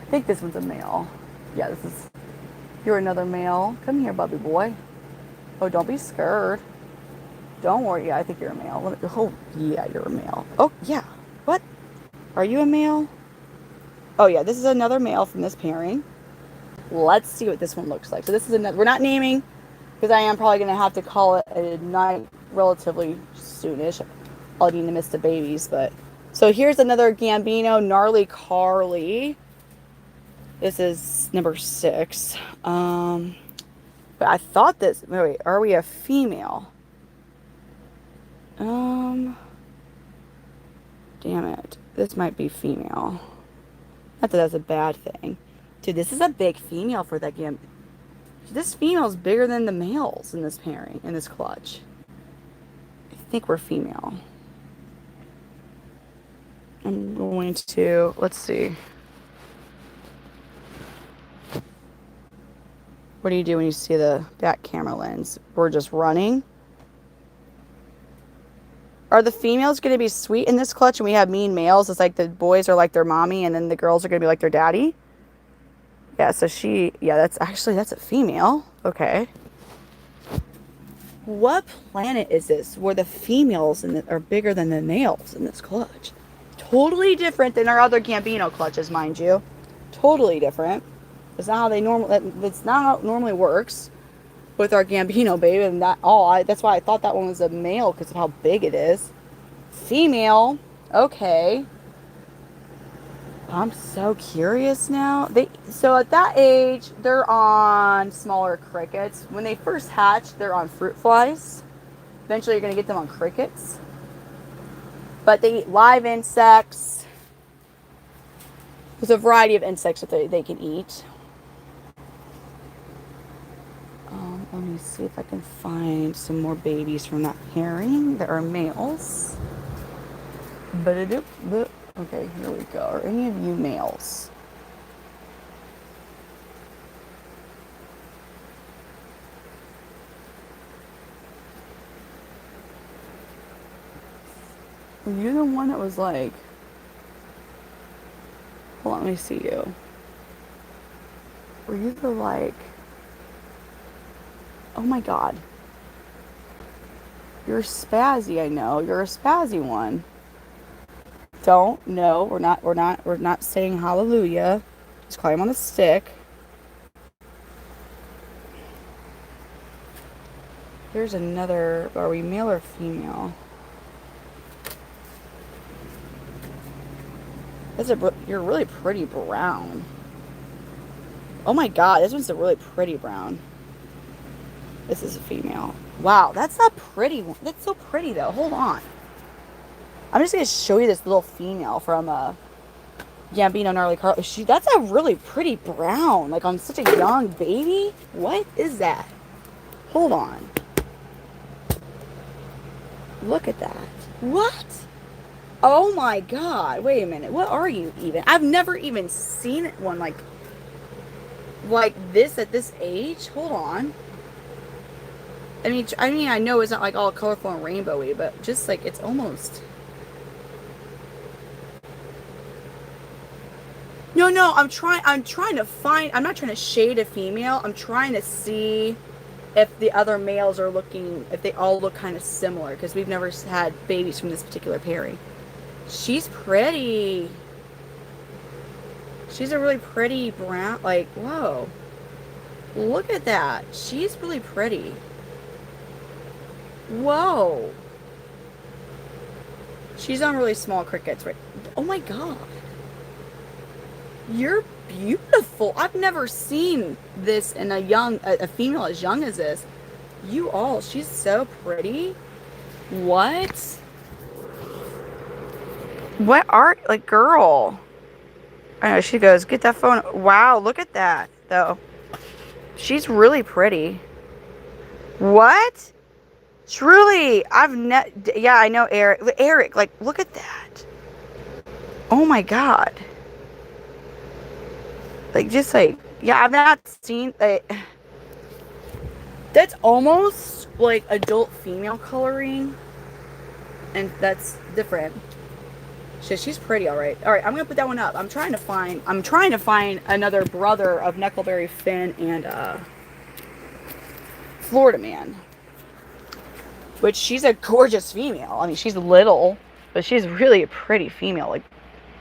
I think this one's a male. Yeah, you're another male. Come here, Bubby boy. Oh, don't be scared. Don't worry. Yeah, I think you're a male. Oh, yeah, you're a male. Oh, yeah. What? Are you a male? Oh, yeah, this is another male from this pairing. Let's see what this one looks like. So this is another, we're not naming, because I am probably going to have to call it a night relatively soonish. I'll need to miss the babies, but. So here's another Gambino, Gnarly Carly. This is number 6. But I thought this, wait, are we a female? Damn it. This might be female. Not that that's a bad thing. Dude, this is a big female for that game. This female's bigger than the males in this pairing, in this clutch. I think we're female. I'm going to, let's see. What do you do when you see the back camera lens? We're just running. Are the females going to be sweet in this clutch and we have mean males? It's like the boys are like their mommy and then the girls are going to be like their daddy? Yeah, so that's a female. Okay. What planet is this where the females are bigger than the males in this clutch? Totally different than our other Gambino clutches, mind you. Totally different. It's not how that's not how it normally works with our Gambino baby, and that's why I thought that one was a male because of how big it is. Female, okay. I'm so curious now. So at that age, they're on smaller crickets. When they first hatch, they're on fruit flies. Eventually, you're gonna get them on crickets. But they eat live insects. There's a variety of insects that they can eat. Let me see if I can find some more babies from that pairing that are males. Okay, here we go. Are any of you males? Were you the one that was like, hold on, let me see you. Were you the like, oh my God. You're spazzy, I know. You're a spazzy one. Don't, no, we're not saying hallelujah. Just climb on the stick. Here's another, are we male or female? You're really pretty brown. Oh my God, this one's a really pretty brown. This is a female. Wow, that's a pretty one. That's so pretty though. Hold on. I'm just gonna show you this little female from Gambino Gnarly Carl. That's a really pretty brown, like on such a young baby. What is that? Hold on. Look at that. What? Oh my God. Wait a minute. What are you even? I've never even seen one like this at this age. Hold on. I mean, I know it's not like all colorful and rainbowy, but just like it's almost. No, I'm trying to find, I'm not trying to shade a female. I'm trying to see if the other males are looking, if they all look kind of similar, because we've never had babies from this particular pairing. She's pretty. She's a really pretty brown, like, whoa. Look at that. She's really pretty. Whoa. She's on really small crickets, right? Oh my God. You're beautiful. I've never seen this in a female as young as this. She's so pretty. What? What are, like, girl? I know, she goes, get that phone. Wow, look at that, though. She's really pretty. What? Truly, yeah, I know Eric. Eric, like, look at that. Oh my God. Like, just like, yeah, I've not seen, like, that's almost like adult female coloring. And that's different. She's pretty, all right. All right, I'm gonna put that one up. I'm trying to find another brother of Neckleberry Finn and Florida Man. Which, she's a gorgeous female. I mean, she's little, but she's really a pretty female, like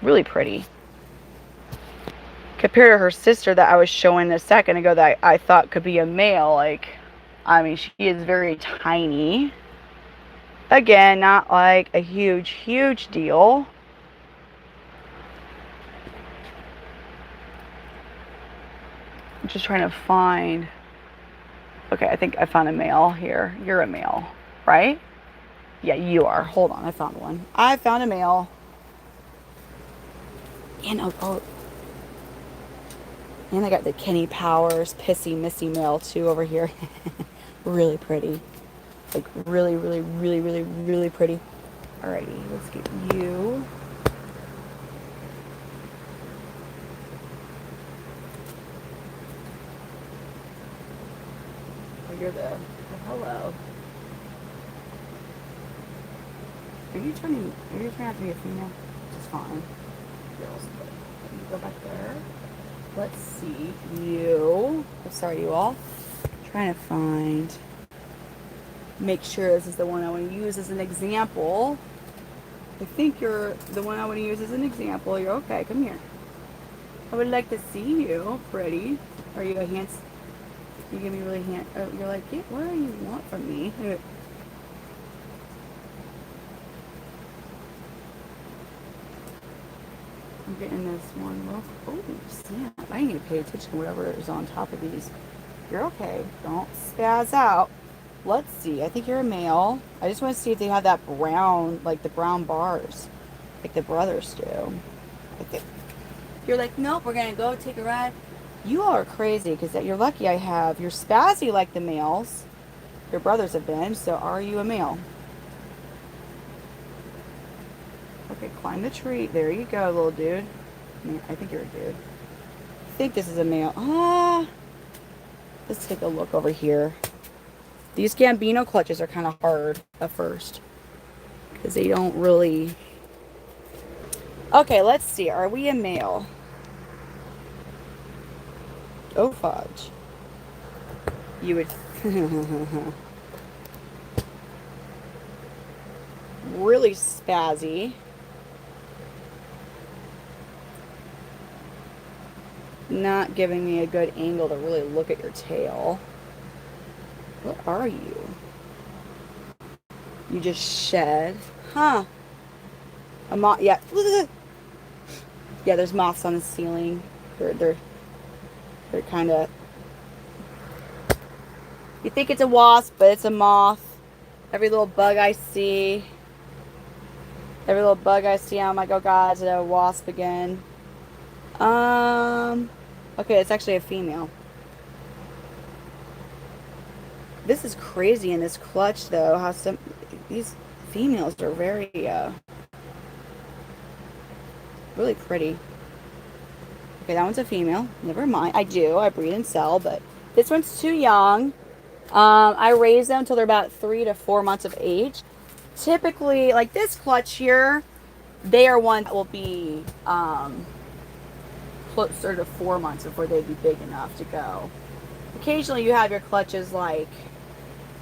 really pretty. Compared to her sister that I was showing a second ago that I thought could be a male, like, I mean, she is very tiny. Again, not like a huge deal. I'm just trying to find. Okay, I think I found a male here. You're a male, right? Yeah, you are. Hold on, I found one. I found a male. And and I got the Kenny Powers Pissy Missy male too over here. Really pretty. Like really pretty. Alrighty, let's get you. Oh, you're the hello. Are you turning out to be a female? It's fine. Girls, let me go back there. Let's see. You. I'm sorry, you all. I'm trying to find. Make sure this is the one I want to use as an example. I think you're the one I want to use as an example. You're okay. Come here. I would like to see you, pretty. Are you a handsome? You give me really you're like, yeah, what do you want from me? I'm getting this one look. Oh, snap. I need to pay attention to whatever is on top of these. You're okay. Don't spaz out. Let's see. I think you're a male. I just want to see if they have that brown, like the brown bars, like the brothers do. You're like, nope, we're going to go take a ride. You all are crazy because you're lucky you're spazzy like the males. Your brothers have been. So are you a male? Okay, climb the tree. There you go, little dude. I think you're a dude. I think this is a male. Let's take a look over here. These Gambino clutches are kind of hard at first. because they don't really. Okay, let's see. Are we a male? Oh, fudge. You would. Really spazzy. Not giving me a good angle to really look at your tail. What are you? You just shed. Huh. A moth. Yeah. Yeah, there's moths on the ceiling. They're kind of. You think it's a wasp, but it's a moth. Every little bug I see. Every little bug I see, I'm like, oh god, it's a wasp again. Okay, it's actually a female. This is crazy in this clutch, though. How some these females are very, really pretty. Okay, that one's a female. Never mind. I breed and sell, but this one's too young. I raise them until they're about 3 to 4 months of age. Typically, like this clutch here, they are one that will be closer to 4 months before they'd be big enough to go. Occasionally, you have your clutches like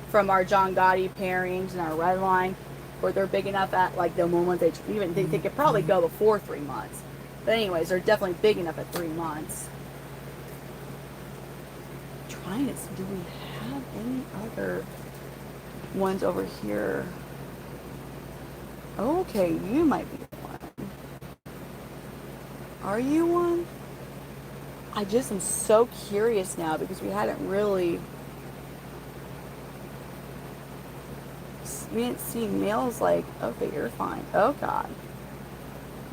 from our John Gotti pairings and our red line, where they're big enough at like the moment they could probably go before 3 months. But anyways, they're definitely big enough at 3 months. Trying to see, do we have any other ones over here? Okay, you might be one. Are you one? I just am so curious now because we didn't see males like, okay, you're fine. Oh god.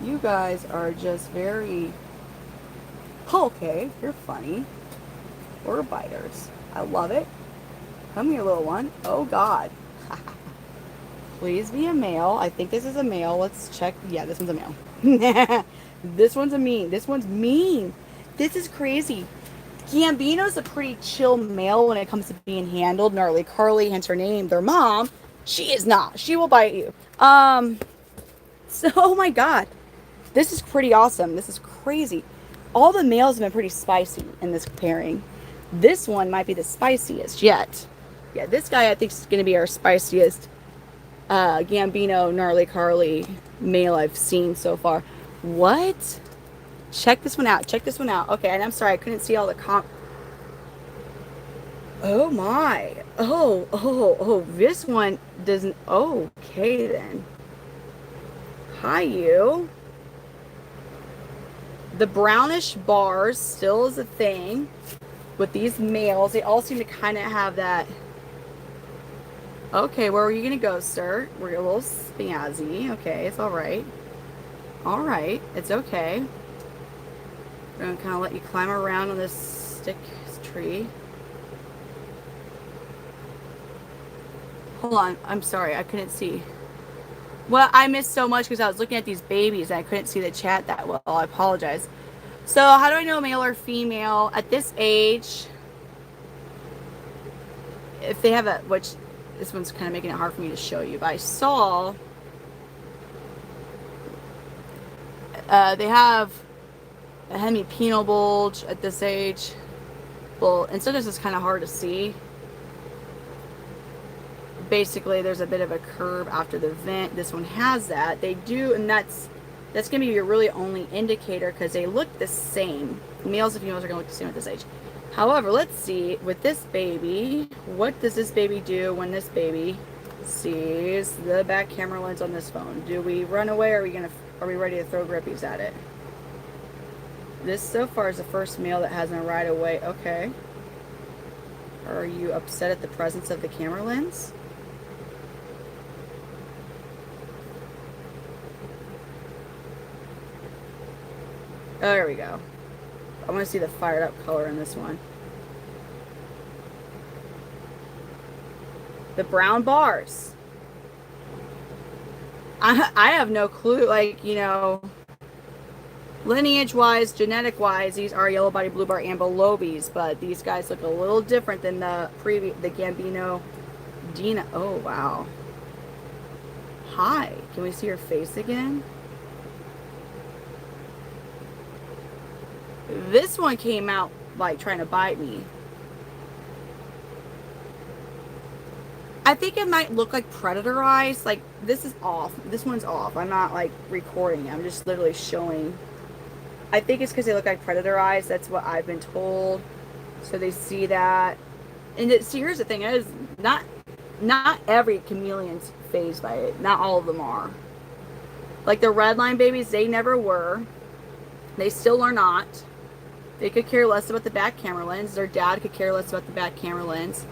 You guys are just very, okay, you're funny. We're biters. I love it. Come here, little one. Oh god. Please be a male. I think this is a male. Let's check. Yeah, this one's a male. This one's mean. This one's mean. This is crazy. Gambino's a pretty chill male when it comes to being handled. Gnarly Carly, hence her name. Their mom, she is not. She will bite you. So, oh my god. This is pretty awesome. This is crazy. All the males have been pretty spicy in this pairing. This one might be the spiciest yet. Yeah, this guy I think is going to be our spiciest Gambino, Gnarly Carly male I've seen so far. What? Check this one out. Check this one out. Okay, and I'm sorry I couldn't see all the Oh my. Oh, this one doesn't. Okay then. Hi, you. The brownish bars still is a thing with these males. They all seem to kind of have that. Okay, where are you going to go, sir? We're a little spazzy. Okay, it's all right. All right, it's okay. We're going to kind of let you climb around on this tree. Hold on. I'm sorry. I couldn't see. Well, I missed so much because I was looking at these babies and I couldn't see the chat that well. I apologize. So, how do I know male or female at this age? If they have which this one's kind of making it hard for me to show you, but I saw they have a hemipenal bulge at this age. Well, and sometimes it's kind of hard to see. Basically, there's a bit of a curve after the vent. This one has that. They do, and that's going to be your really only indicator because they look the same. Males and females are going to look the same at this age. However, let's see, with this baby, what does this baby do when this baby sees the back camera lens on this phone? Do we run away or are we ready to throw grippies at it? This so far is the first male that hasn't right away. Okay. Are you upset at the presence of the camera lens? Oh, there we go. I want to see the fired up color in this one. The brown bars. I have no clue. Like, lineage wise, genetic wise, these are yellow body blue bar ambulobes, but these guys look a little different than the Gambino Dina. Oh wow. Hi. Can we see her face again? This one came out like trying to bite me. I think it might look like predator eyes. Like, this is off. This one's off. I'm not like recording. I'm just literally showing. I think it's because they look like predator eyes. That's what I've been told. So they see that. And see, here's the thing: is not every chameleon's phased by it. Not all of them are. Like the red line babies, they never were. They still are not. They could care less about the back camera lens. Their dad could care less about the back camera lens.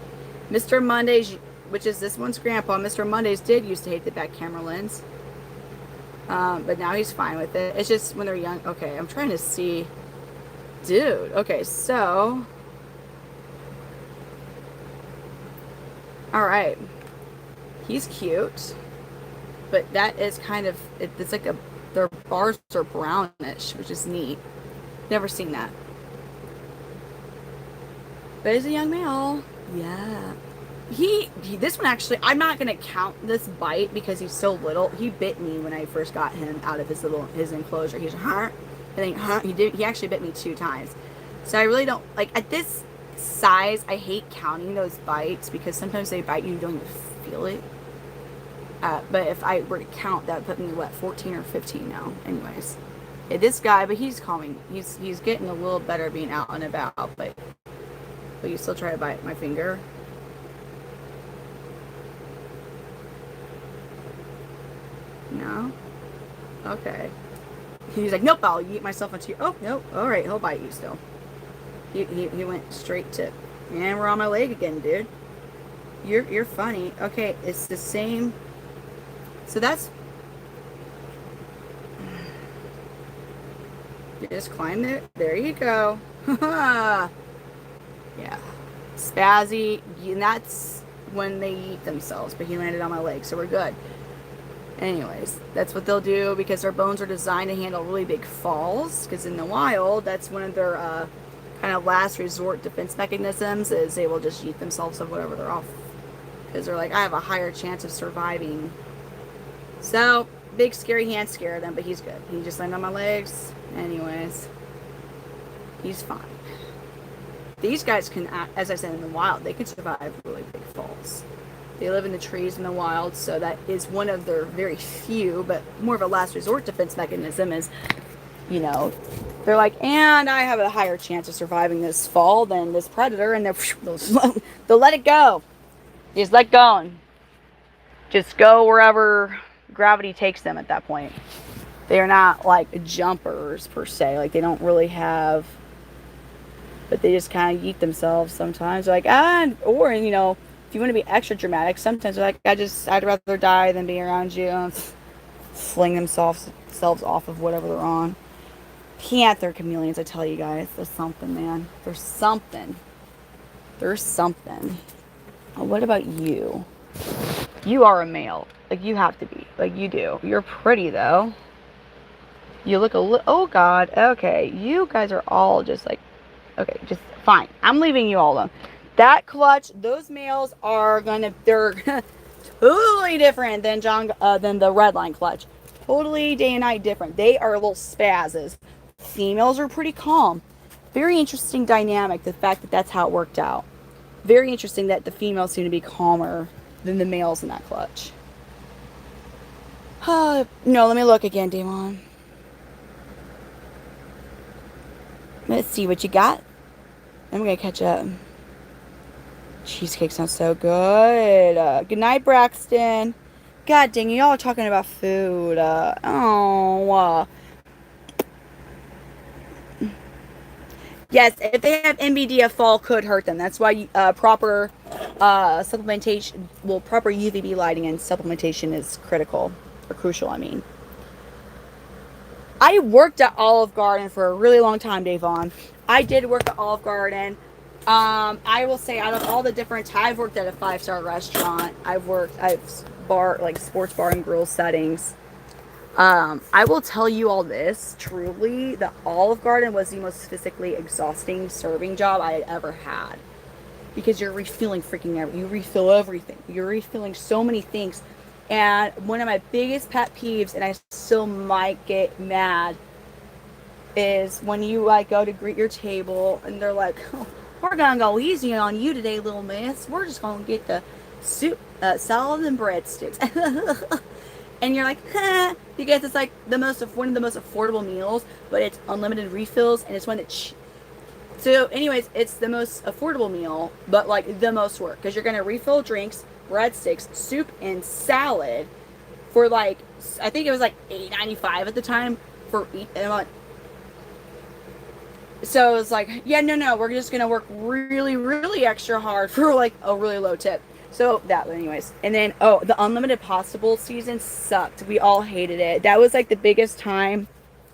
Mr. Mondays, which is this one's grandpa, Mr. Mondays did used to hate the back camera lens. But now he's fine with it. It's just when they're young. Okay, I'm trying to see. Dude, okay, so. Alright. He's cute. But that is kind of, it's like their bars are brownish, which is neat. Never seen that. But he's a young male. Yeah. This one actually, I'm not going to count this bite because he's so little. He bit me when I first got him out of his enclosure. He's, and then, he actually bit me 2 times. So I really don't, like, at this size, I hate counting those bites because sometimes they bite you and you don't even feel it. But if I were to count, that would put me, what, 14 or 15 now. Anyways. Yeah, this guy, but he's calming. He's getting a little better being out and about, but you still try to bite my finger. No? Okay. He's like, nope, I'll eat myself into you. Oh, nope. All right, he'll bite you still. He went straight to, and we're on my leg again, dude. You're funny. Okay, it's the same. So that's, you just climb it. There you go. Yeah. Spazzy, and that's when they eat themselves, but he landed on my leg, so we're good. Anyways, that's what they'll do because their bones are designed to handle really big falls, because in the wild, that's one of their kind of last resort defense mechanisms, is they will just eat themselves of whatever they're off, because they're like, I have a higher chance of surviving. So, big scary hand scared them, but he's good. He just landed on my legs. Anyways, he's fine. These guys can, as I said, in the wild, they can survive really big falls. They live in the trees in the wild, so that is one of their very few, but more of a last resort defense mechanism is, you know, they're like, and I have a higher chance of surviving this fall than this predator, and they'll let it go. Just let go. Just go wherever gravity takes them at that point. They are not like jumpers per se. Like, they don't really have, but they just kind of eat themselves sometimes. They're like, or, you know, if you want to be extra dramatic, sometimes they're like, I'd rather die than be around you. And fling themselves off of whatever they're on. Panther chameleons, I tell you guys, there's something, man. There's something. What about you? You are a male. Like, you have to be. Like, you do. You're pretty, though. You look a little, oh God, okay. You guys are all just like, okay, just fine. I'm leaving you all alone. That clutch, those males are they're totally different than than the red line clutch. Totally day and night different. They are little spazzes. Females are pretty calm. Very interesting dynamic, the fact that that's how it worked out. Very interesting that the females seem to be calmer than the males in that clutch. No, let me look again, Damon. Let's see what you got. I'm going to catch up. Cheesecake sounds so good. Good night, Braxton. God dang, y'all are talking about food. Yes, if they have MBD, a fall could hurt them. That's why proper supplementation, proper UVB lighting and supplementation is critical, or crucial, I mean. I worked at Olive Garden for a really long time, Davon. I did work at Olive Garden. I will say, out of all the different, I've worked at a 5-star restaurant. I've sports bar and grill settings. I will tell you all this, truly, the Olive Garden was the most physically exhausting serving job I had ever had. Because you're refilling you refill everything. You're refilling so many things. And one of my biggest pet peeves, and I still might get mad, is when you like go to greet your table and they're like, oh, we're gonna go easy on you today, little miss. We're just gonna get the soup, salad and breadsticks. And you're like, huh, because it's like one of the most affordable meals, but it's unlimited refills, and it's one that so anyways, it's the most affordable meal, but like the most work, because you're gonna refill drinks, breadsticks, soup, and salad for like, I think it was like $8.95 at the time for each. And I'm like, so it's like, yeah, no, we're just gonna work really, really extra hard for like a really low tip. So that, anyways, and then the unlimited possible season sucked. We all hated it. That was like the biggest time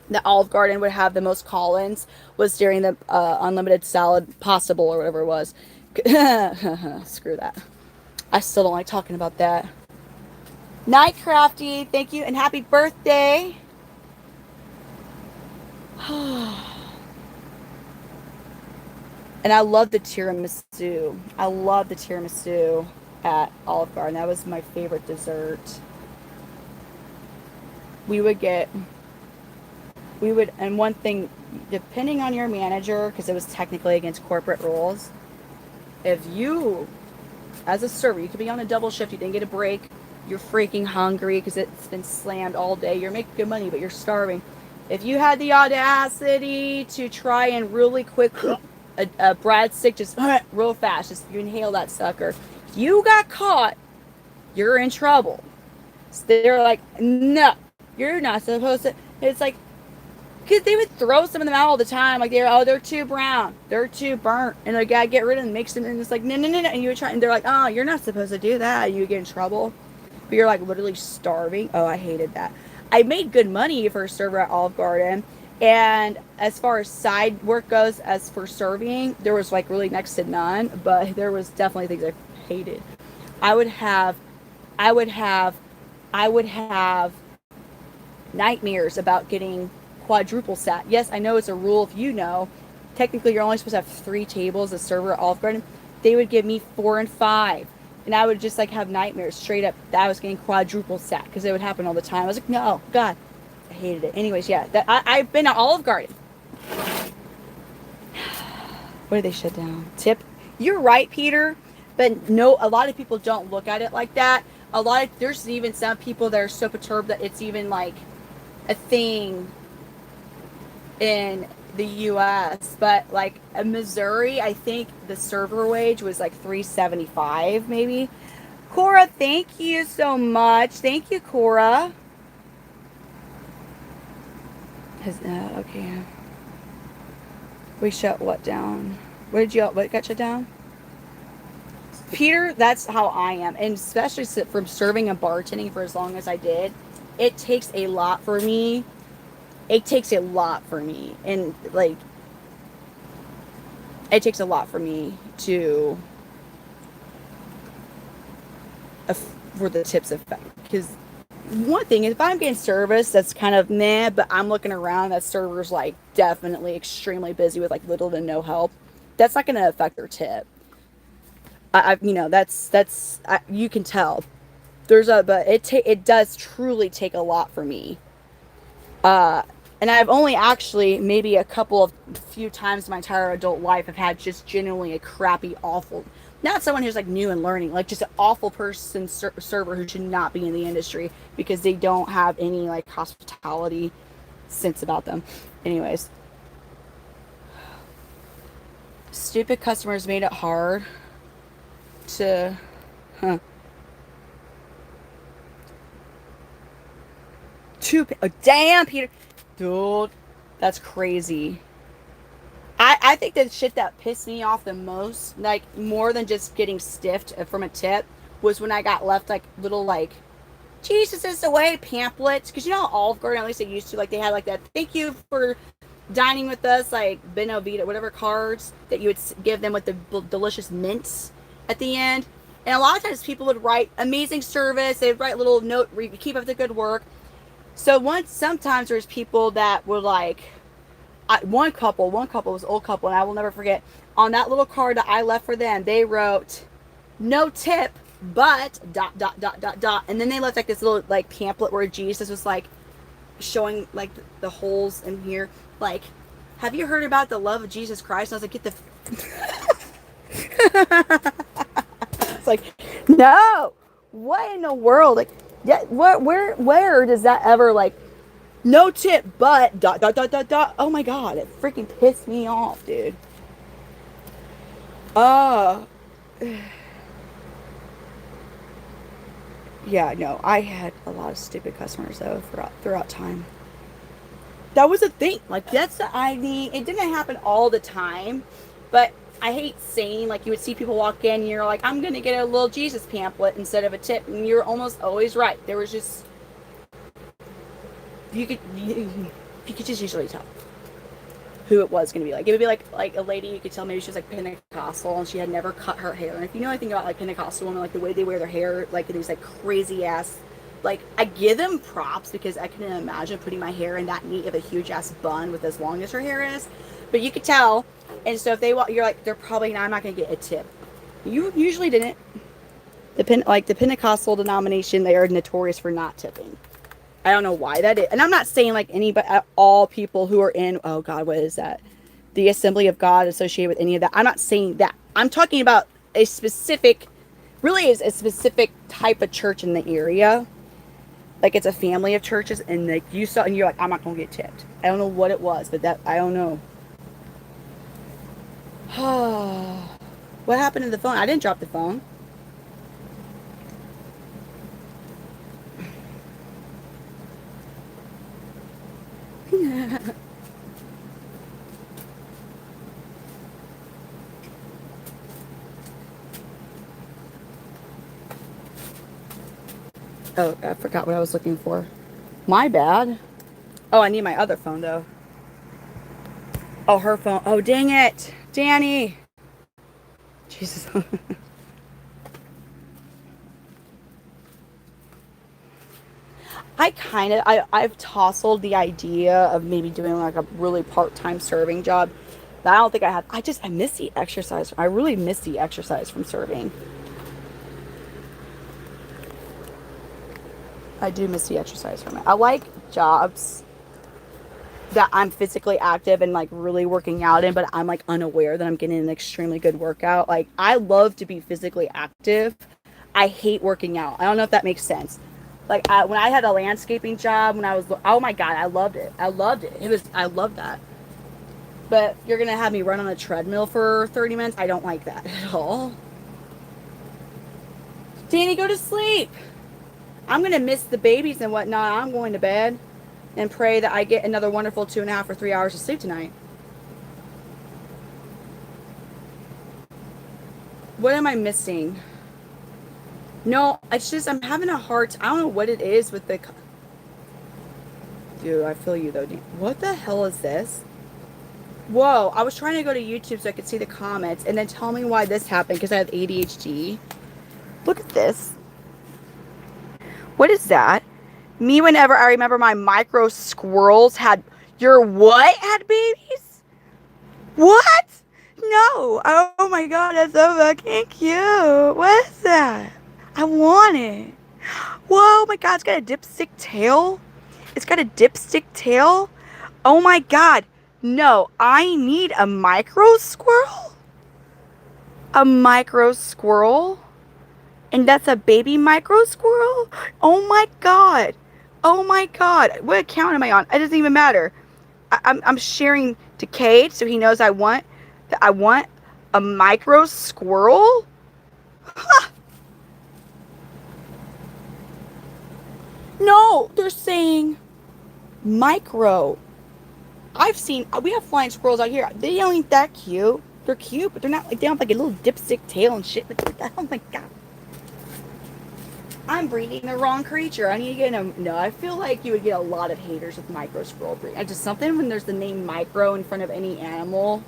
that Olive Garden would have the most call-ins, was during the unlimited salad possible or whatever it was. Screw that. I still don't like talking about that. Night Crafty, thank you and happy birthday. And I love the tiramisu. I love the tiramisu at Olive Garden. That was my favorite dessert. And one thing, depending on your manager, because it was technically against corporate rules, if you, as a server, you could be on a double shift, you didn't get a break, you're freaking hungry because it's been slammed all day, you're making good money, but you're starving. If you had the audacity to try and really quick a breadstick, just real fast, just you inhale that sucker, if you got caught, you're in trouble. So they're like, no, you're not supposed to. It's like, because they would throw some of them out all the time, like they're too brown, they're too burnt, and I gotta get rid of them, mix them, and it's like no, and you would try, and they're like, oh, you're not supposed to do that, you get in trouble, but you're like literally starving. Oh, I hated that. I made good money for a server at Olive Garden, and as far as side work goes, as for serving, there was like really next to none, but there was definitely things I hated. I would have, I would have, I would have nightmares about getting quadruple sat. Yes, I know it's a rule. If you know, technically you're only supposed to have 3 tables as server at Olive Garden. They would give me 4 and 5, and I would just like have nightmares straight up that I was getting quadruple sat, because it would happen all the time. I was like, no, God, I hated it. Anyways, yeah, I've been at Olive Garden. What did they shut down? Tip. You're right, Peter, but no, a lot of people don't look at it like that. There's even some people that are so perturbed that it's even like a thing in the US, but like in Missouri, I think the server wage was like $3.75 maybe. Cora, thank you so much. Thank you, Cora. Okay. We shut what down? What got shut down? Peter, that's how I am, and especially from serving and bartending for as long as I did, it takes a lot for me. And like, it takes a lot for me to for the tips effect. Because one thing is, if I'm getting service that's kind of meh, but I'm looking around, that server's like definitely extremely busy with like little to no help, that's not going to affect their tip. You can tell. But it does truly take a lot for me. And I've only actually maybe few times in my entire adult life have had just genuinely a crappy, awful, not someone who's like new and learning, like just an awful person server who should not be in the industry because they don't have any like hospitality sense about them. Anyways, stupid customers made it hard to, damn, Peter. Dude, that's crazy. I think the shit that pissed me off the most, like more than just getting stiffed from a tip, was when I got left like little like Jesus is the way pamphlets. Because you know, Olive Garden, at least they used to, like they had like that thank you for dining with us, like Benovita, whatever cards that you would give them with the delicious mints at the end. And a lot of times people would write amazing service. They'd write a little note, keep up the good work. So sometimes there's people that were like, one couple was an old couple, and I will never forget, on that little card that I left for them, they wrote, no tip, but dot dot dot dot dot, and then they left like this little like pamphlet where Jesus was like showing like the holes in here, like, have you heard about the love of Jesus Christ? And I was like, get the it's like, no, what in the world, like, yeah, where does that ever, like, no tip but dot dot dot dot dot. Oh my god, it freaking pissed me off, dude. uh yeah, no, I had a lot of stupid customers though throughout time. That was a thing. Like, that's the, I mean, it didn't happen all the time, but I hate saying, like, you would see people walk in and you're like, I'm gonna get a little Jesus pamphlet instead of a tip, and you're almost always right. There was just, you could just usually tell who it was going to be. Like, it would be like a lady, you could tell maybe she was like Pentecostal and she had never cut her hair. And if you know anything about like Pentecostal women, like the way they wear their hair, like these like crazy ass, like, I give them props because I couldn't imagine putting my hair in that neat of a huge ass bun with as long as her hair is. But you could tell. And so if they walk, you're like, they're probably not, I'm not going to get a tip. You usually didn't. The Pentecostal denomination, they are notorious for not tipping. I don't know why that is. And I'm not saying like anybody, all people who are in, oh God, what is that? The Assembly of God associated with any of that. I'm not saying that. I'm talking about a specific, really is a specific type of church in the area. Like, it's a family of churches, and like you saw, and you're like, I'm not going to get tipped. I don't know what it was, but that, I don't know. What happened to the phone? I didn't drop the phone. Oh, I forgot what I was looking for. My bad. Oh, I need my other phone, though. Oh, her phone. Oh, dang it. Danny. Jesus. I've tousled the idea of maybe doing like a really part-time serving job. But I don't think I have. I miss the exercise. I really miss the exercise from serving. I do miss the exercise from it. I like jobs that I'm physically active and like really working out in, but I'm like unaware that I'm getting an extremely good workout. Like, I love to be physically active. I hate working out. I don't know if that makes sense. Like, when I had a landscaping job, when I was, oh my God, I loved it. I loved it. I loved that. But you're going to have me run on a treadmill for 30 minutes. I don't like that at all. Danny, go to sleep. I'm going to miss the babies and whatnot. I'm going to bed and pray that I get another wonderful 2.5 or 3 hours of sleep tonight. What am I missing? No, it's just I'm having a hard time. I don't know what it is with the... Dude, I feel you though. What the hell is this? Whoa, I was trying to go to YouTube so I could see the comments and then tell me why this happened because I have ADHD. Look at this. What is that? Me, whenever I remember my micro squirrels had... Your what had babies? What? No. Oh my God, that's so fucking cute. What is that? I want it. Whoa, my God, it's got a dipstick tail. It's got a dipstick tail. Oh my God. No, I need a micro squirrel. A micro squirrel. And that's a baby micro squirrel? Oh my God. Oh my God. What account am I on? It doesn't even matter. I'm sharing to Cade so he knows I want a micro squirrel. Huh. No, they're saying micro. We have flying squirrels out here. They ain't that cute. They're cute, but they're not like, they have like a little dipstick tail and shit. Oh my God. I'm breeding the wrong creature. I need to get no, I feel like you would get a lot of haters with micro squirrel breeding. Just something when there's the name micro in front of any animal.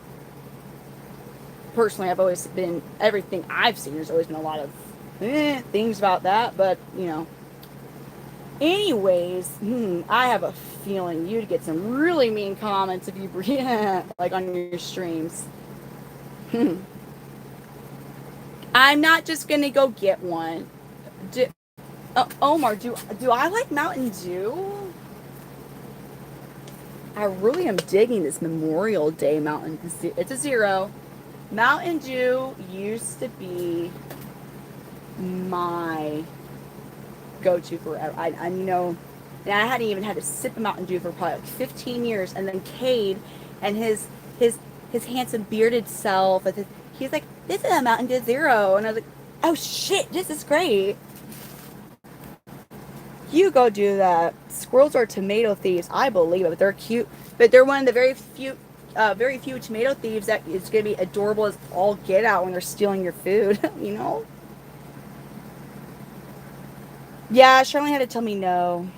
Personally, I've always been, everything I've seen, there's always been a lot of things about that, but you know. Anyways, I have a feeling you'd get some really mean comments if you breed like on your streams. I'm not just gonna go get one. Do, Omar, do I like Mountain Dew? I really am digging this Memorial Day Mountain. It's a zero. Mountain Dew used to be my go-to forever. And I hadn't even had to sip a Mountain Dew for probably like 15 years. And then Cade and his handsome bearded self, he's like, "This is a Mountain Dew Zero," and I was like, "Oh shit, this is great." You go do that. Squirrels are tomato thieves. I believe it, but they're cute. But they're one of the very few tomato thieves that is going to be adorable as all get out when they're stealing your food. You know? Yeah, Charlene had to tell me no.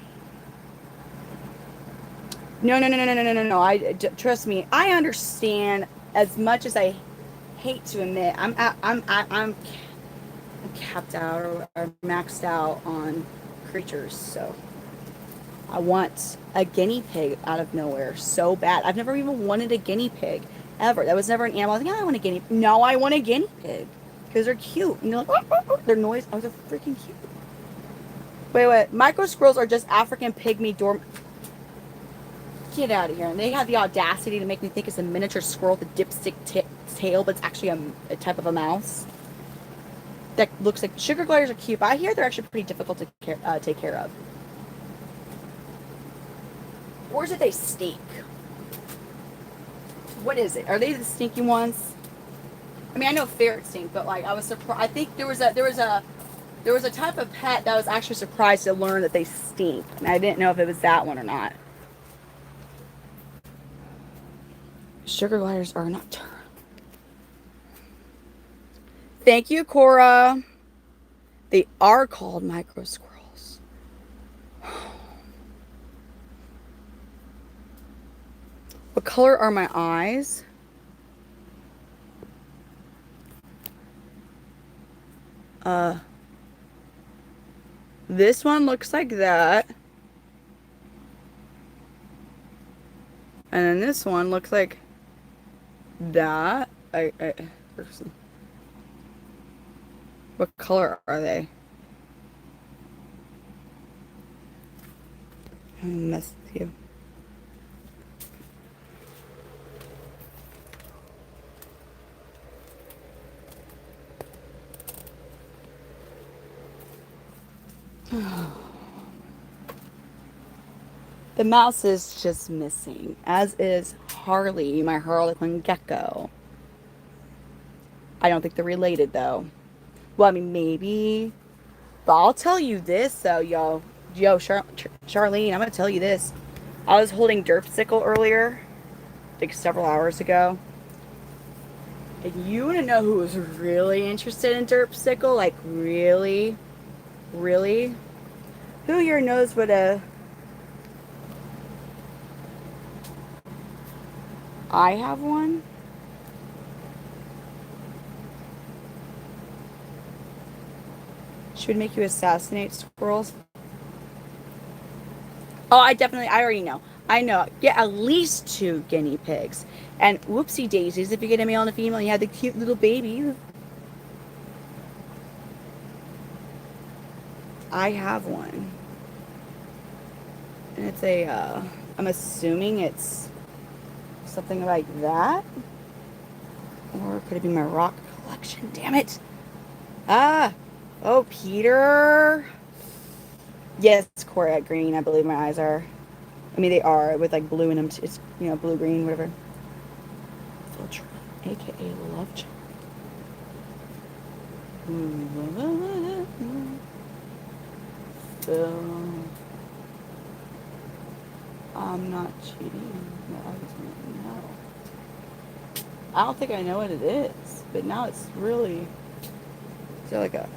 No, no, no, no, no, no, no, no. Trust me. I understand. As much as I hate to admit, I'm capped out or maxed out on creatures. So I want a guinea pig out of nowhere so bad. I've never even wanted a guinea pig ever. That was never an animal. I was like, yeah, I want a guinea. No, I want a guinea pig because they're cute. You know, like their noise. Oh, they're freaking cute. Wait. Micro squirrels are just African pygmy dorm. Get out of here. And they have the audacity to make me think it's a miniature squirrel with a dipstick tail, but it's actually a type of a mouse. That looks like sugar gliders are cute, but I hear they're actually pretty difficult to take care of. Or is it they stink? What is it? Are they the stinky ones? I mean, I know ferrets stink, but like I was surprised. I think there was a type of pet that I was actually surprised to learn that they stink, and I didn't know if it was that one or not. Sugar gliders are nocturnal. Thank you, Cora. They are called micro squirrels. What color are my eyes? This one looks like that. And then this one looks like that. What color are they? I messed with you. The mouse is just missing, as is Harley, my Harlequin gecko. I don't think they're related, though. Well, I mean, maybe. But I'll tell you this, though, yo. Charlene, I'm going to tell you this. I was holding Derpsicle earlier, like several hours ago. And you want to know who was really interested in Derpsicle? Like, really? Really? Who here knows what I have one? Should make you assassinate squirrels. Oh, I already know. I know. Get at least 2 guinea pigs. And whoopsie daisies, if you get a male and a female, you have the cute little baby. I have one. And it's I'm assuming it's something like that. Or could it be my rock collection? Damn it. Oh, Peter. Yes, Cora green. I believe my eyes are. I mean, they are with like blue in them. It's, blue, green, whatever. Filter, aka love charm. So, I'm not cheating. No, I don't think I know what it is, but now it's really. So like a.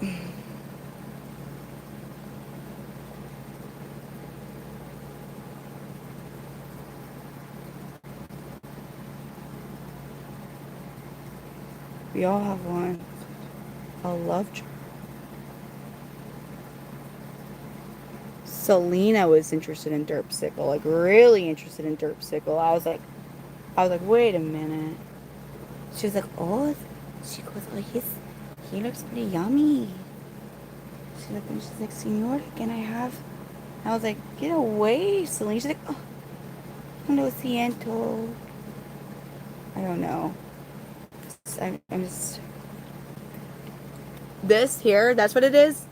We all have one. A love charm. Selena was interested in Derpsicle, like really interested in Derpsicle. I was like, wait a minute. She was like, oh, she goes, oh, He looks pretty yummy. She looked and she's like, Senor, can I have? I was like, get away, Celine. She's like, oh, no siento. I don't know. I'm just. This here, that's what it is.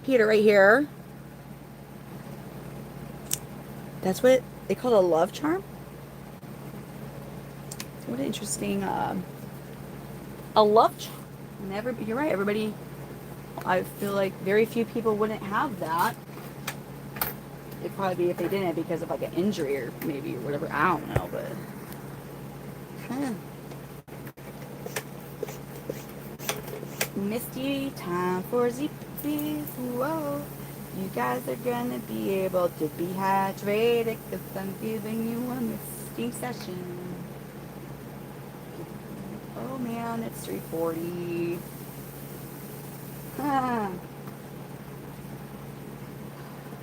Peter, right here. That's what they call it, a love charm. What an interesting, a love charm. And you're right, everybody. I feel like very few people wouldn't have that. It'd probably be if they didn't because of like an injury or maybe or whatever. I don't know, but. Misty time for zippy. Whoa. You guys are gonna be able to be hydrated because I'm giving you a misty session. Oh man, it's 3:40.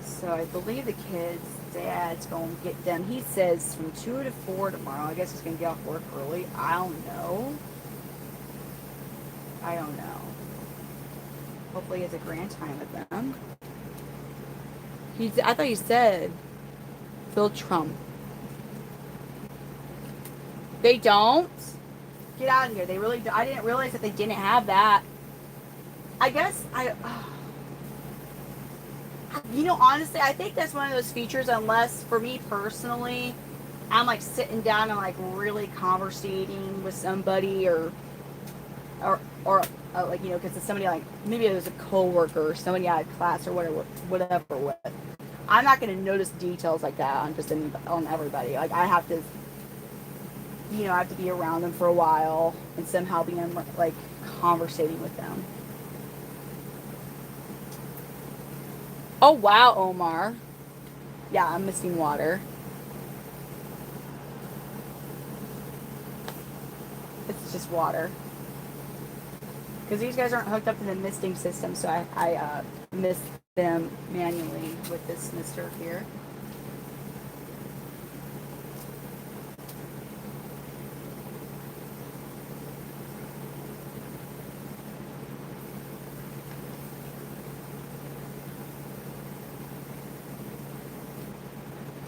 So I believe the kid's dad's going to get them. He says from 2 to 4 tomorrow. I guess he's going to get off work early. I don't know. Hopefully he has a grand time with them. I thought he said Phil Trump. They don't? Get out of here. They really do. I didn't realize that they didn't have that. I guess honestly, I think that's one of those features, unless for me personally, I'm like sitting down and like really conversating with somebody or like, because it's somebody like, maybe it was a coworker or somebody out of class or whatever with. I'm not going to notice details like that on everybody. Like I have to, I have to be around them for a while and somehow be like conversating with them. Oh wow, Omar. Yeah, I'm missing water. It's just water. Because these guys aren't hooked up to the misting system, so I mist them manually with this mister here.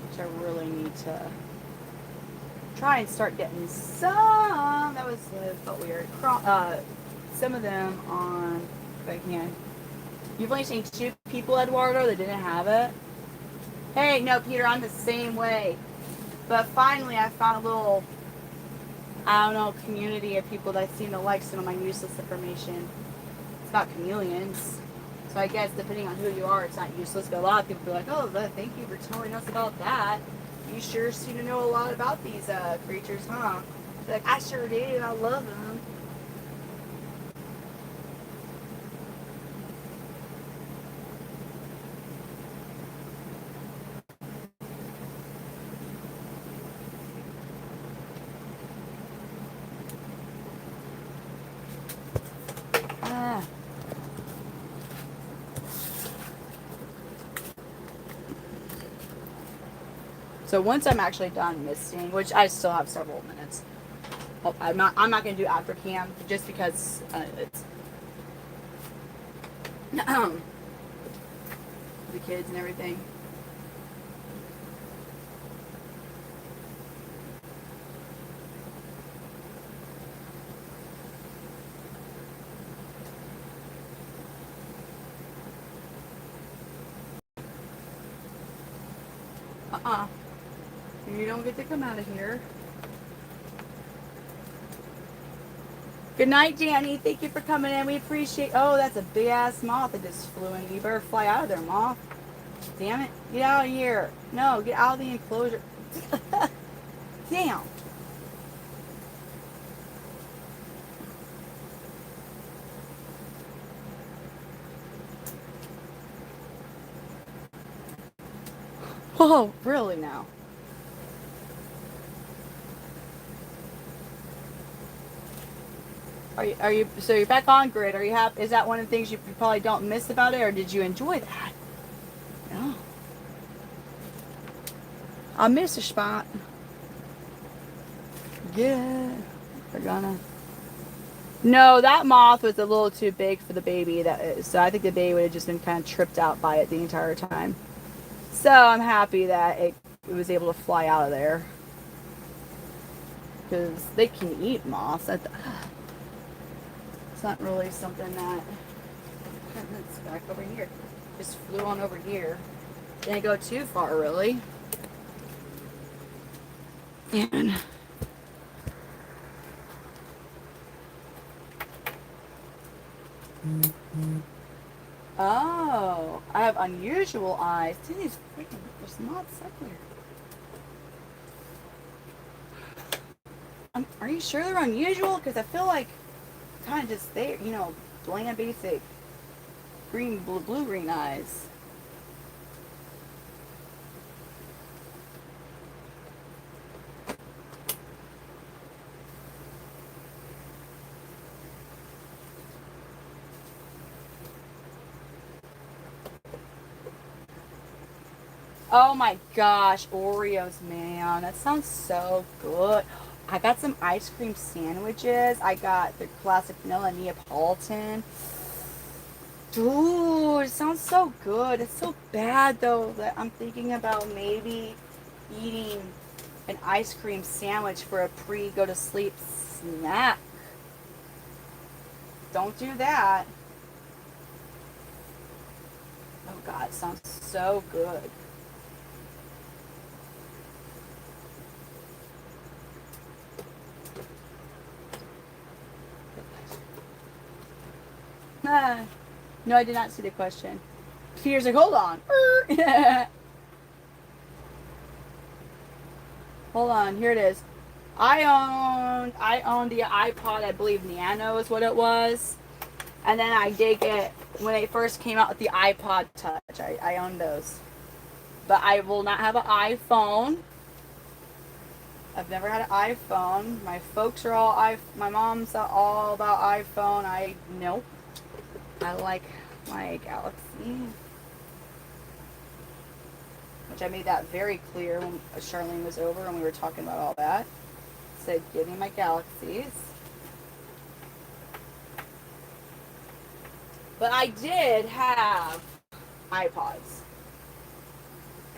Which I really need to try and start getting some. That felt weird. Some of them on, if I can. You've only seen 2 people, Eduardo, that didn't have it. Hey, no, Peter, I'm the same way. But finally, I found a little, I don't know, community of people that seem to like some of my useless information. It's about chameleons. So I guess depending on who you are, it's not useless. But a lot of people be like, oh, thank you for telling us about that. You sure seem to know a lot about these creatures, huh? They're like, I sure do. I love them. So once I'm actually done misting, which I still have several minutes, I'm not going to do after cam just because it's the kids and everything. You don't get to come out of here. Good night, Danny. Thank you for coming in. We appreciate. Oh, that's a big ass moth that just flew in. You better fly out of there, moth. Damn it. Get out of here. No, get out of the enclosure. Damn. Whoa, really now? Are you so you're back on grid? Are you happy? Is that one of the things you probably don't miss about it, or did you enjoy that? No. I miss a spot. Yeah, we're gonna. No, that moth was a little too big for the baby. So I think the baby would have just been kind of tripped out by it the entire time. So I'm happy that it was able to fly out of there because they can eat moths. It's not really something that. It's back over here. Just flew on over here. Didn't go too far, really. And oh, I have unusual eyes. See these freaking, there's moths everywhere. Are you sure they're unusual? Because I feel like kind of just there, bland, basic green, blue, green eyes. Oh my gosh, Oreos, man. That sounds so good. I got some ice cream sandwiches. I got the classic vanilla Neapolitan. Dude, it sounds so good. It's so bad though that I'm thinking about maybe eating an ice cream sandwich for a pre-go to sleep snack. Don't do that. Oh God, it sounds so good. No, I did not see the question. Peter's like, hold on. Hold on, here it is. I owned the iPod, I believe Nano is what it was. And then I did get, when it first came out with the iPod Touch, I owned those. But I will not have an iPhone. I've never had an iPhone. My folks are all, my mom's all about iPhone. Nope. I like my Galaxy. Which I made that very clear when Charlene was over and we were talking about all that. So give me my Galaxies. But I did have iPods.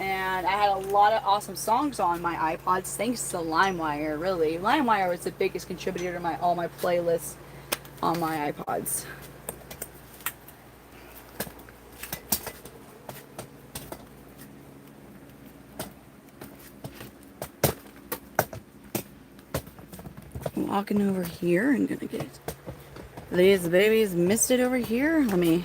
And I had a lot of awesome songs on my iPods thanks to LimeWire, really. LimeWire was the biggest contributor to all my playlists on my iPods. Walking over here and gonna get these babies misted over here. Let me.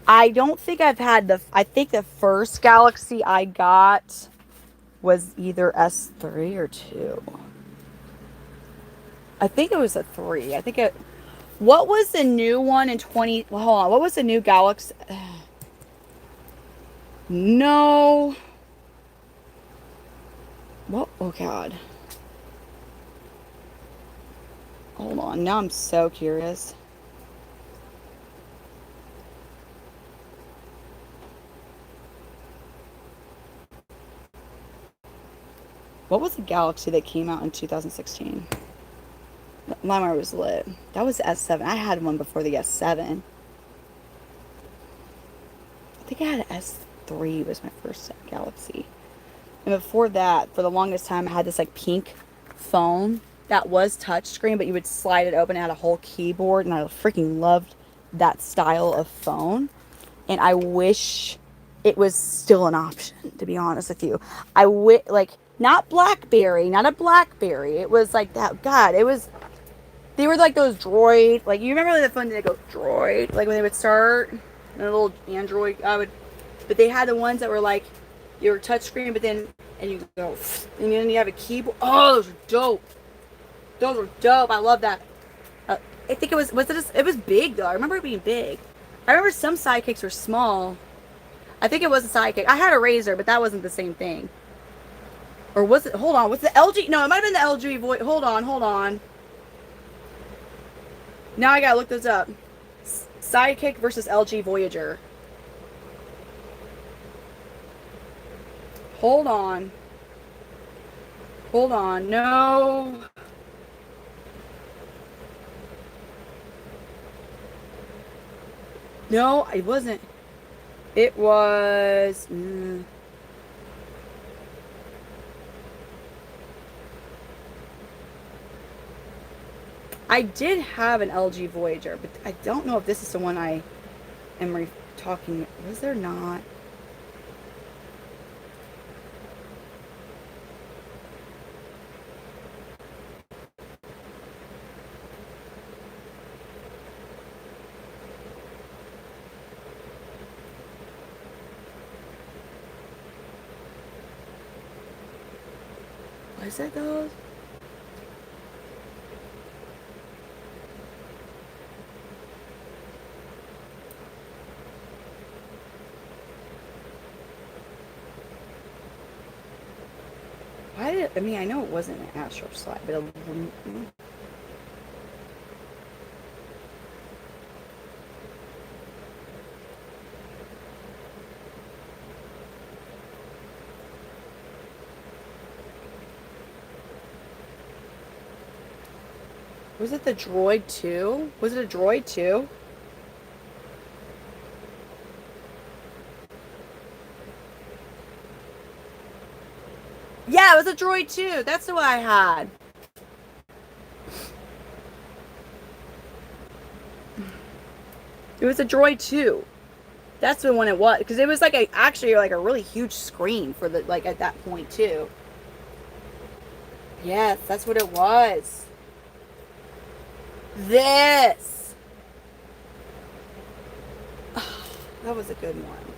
I don't think I've had I think the first Galaxy I got was either S3 or 2. I think it was a 3. What was the new one in 20? Well, hold on. What was the new Galaxy? No. What? Oh God. Hold on. Now I'm so curious. What was the Galaxy that came out in 2016? LimeWire was lit. That was the S7. I had one before the S7. I think I had an S3 was my first Galaxy. And before that, for the longest time, I had this like pink phone that was touchscreen, but you would slide it open and had a whole keyboard, and I freaking loved that style of phone. And I wish it was still an option, to be honest with you. Not BlackBerry, not a BlackBerry. It was like that. God, they were like those droid, like you remember the phone that go droid, like when they would start, and a little Android. But they had the ones that were like, you were touchscreen, but then, and you go, and then you have a keyboard. Oh, those are dope. Those were dope. I love that. I think it was big though. I remember it being big. I remember some sidekicks were small. I think it was a sidekick. I had a Razor, but that wasn't the same thing. Or was it? Hold on. What's the LG? No, it might have been the LG Void. Hold on. Now I gotta look this up. Sidekick versus LG Voyager. Hold on. Hold on. No. No, it wasn't. It was. I did have an LG Voyager, but I don't know if this is the one I am talking. Was there not? Was it those? Why did I mean? I know it wasn't an Astro slide, but was it the Droid 2? Was it a Droid 2? Yeah, it was a Droid 2. That's the one I had. It was a Droid 2. That's the one it was, because it was like actually like a really huge screen for the like at that point too. Yes, that's what it was. This. Oh, that was a good one.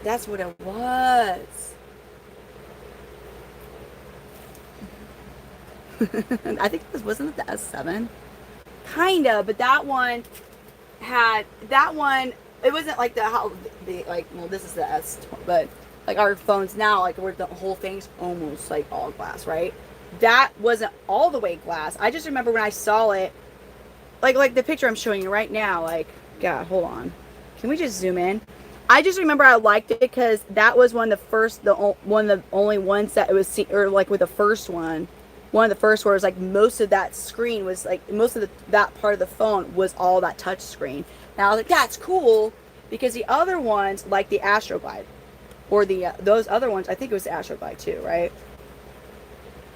That's what it was. I think this wasn't it the S7. Kinda, but that one had that one. It wasn't like the like. Well, this is the S, but like our phones now, like where the whole thing's almost like all glass, right? That wasn't all the way glass. I just remember when I saw it, like the picture I'm showing you right now. Like, God, hold on. Can we just zoom in? I just remember I liked it because that was one of the first, one of the only ones that it was, or like with the first one. One of the first where it was like most of that screen was like most of that part of the phone was all that touch screen. And I was like, that's cool, because the other ones like the Astroglide or the those other ones, I think it was the Astroglide too, right?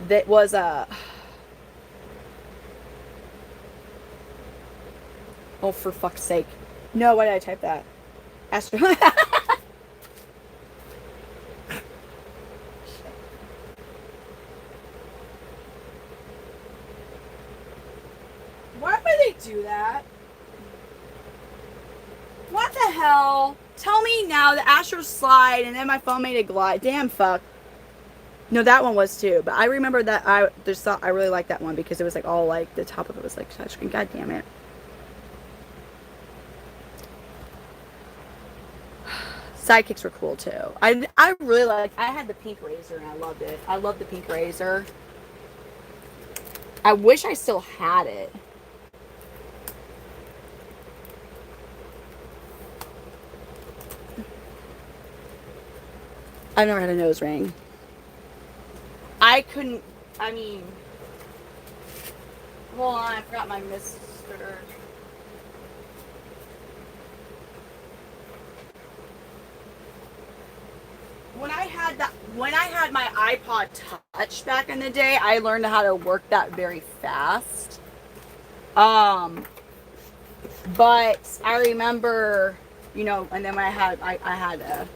That was oh, for fuck's sake. No, why did I type that? Astro Why would they do that? What the hell? Tell me now, the Astro slide and then my phone made a glide. Damn fuck. No, that one was too. But I remember that I just thought I really liked that one because it was like all like the top of it was like touchscreen. God damn it. Sidekicks were cool too. I really liked. I had the pink razor and I loved it. I loved the pink razor. I wish I still had it. I've never had a nose ring. I couldn't. I mean, hold on. I forgot my Mr. When I had my iPod Touch back in the day, I learned how to work that very fast. But I remember, you know, and then when I had a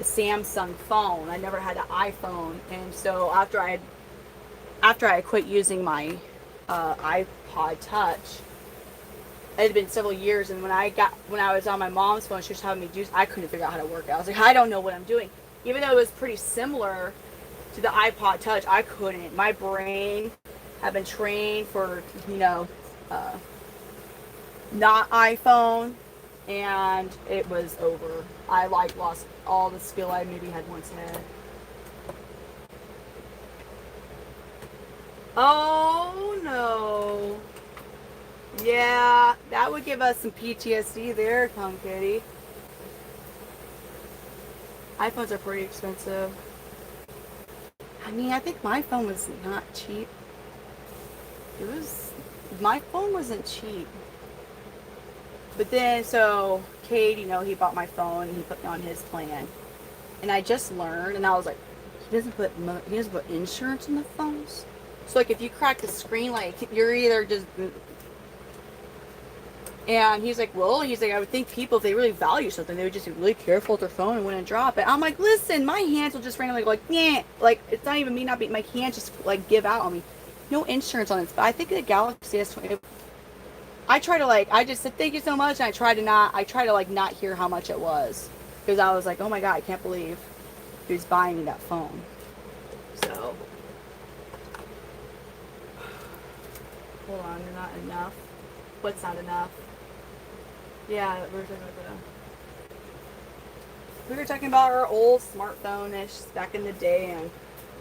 Samsung phone. I never had an iPhone, and so after I quit using my iPod Touch, it had been several years. And when I was on my mom's phone, she was having me do. I couldn't figure out how to work it. I was like, I don't know what I'm doing. Even though it was pretty similar to the iPod Touch, I couldn't. My brain had been trained for, you know, not iPhone, and it was over. I like lost all the skill I maybe had once had. Oh no. Yeah, that would give us some PTSD there, Tom Kitty. iPhones are pretty expensive. I mean, I think my phone was not cheap. My phone wasn't cheap. But then, so, Cade, he bought my phone and he put me on his plan. And I just learned, and I was like, he doesn't put insurance on the phones. So, like, if you crack the screen, like, you're either just... And he's like, I would think people, if they really value something, they would just be really careful with their phone and wouldn't drop it. I'm like, listen, my hands will just randomly go like, yeah. Like, it's not even me not being, my hands just, like, give out on me. No insurance on this. But I think the Galaxy S20, I try to, like, I just said, thank you so much. And I try to, like, not hear how much it was. Because I was like, oh my God, I can't believe who's buying me that phone. So. Hold on, you're not enough. What's not enough? Yeah, we were talking about our old smartphone-ish back in the day and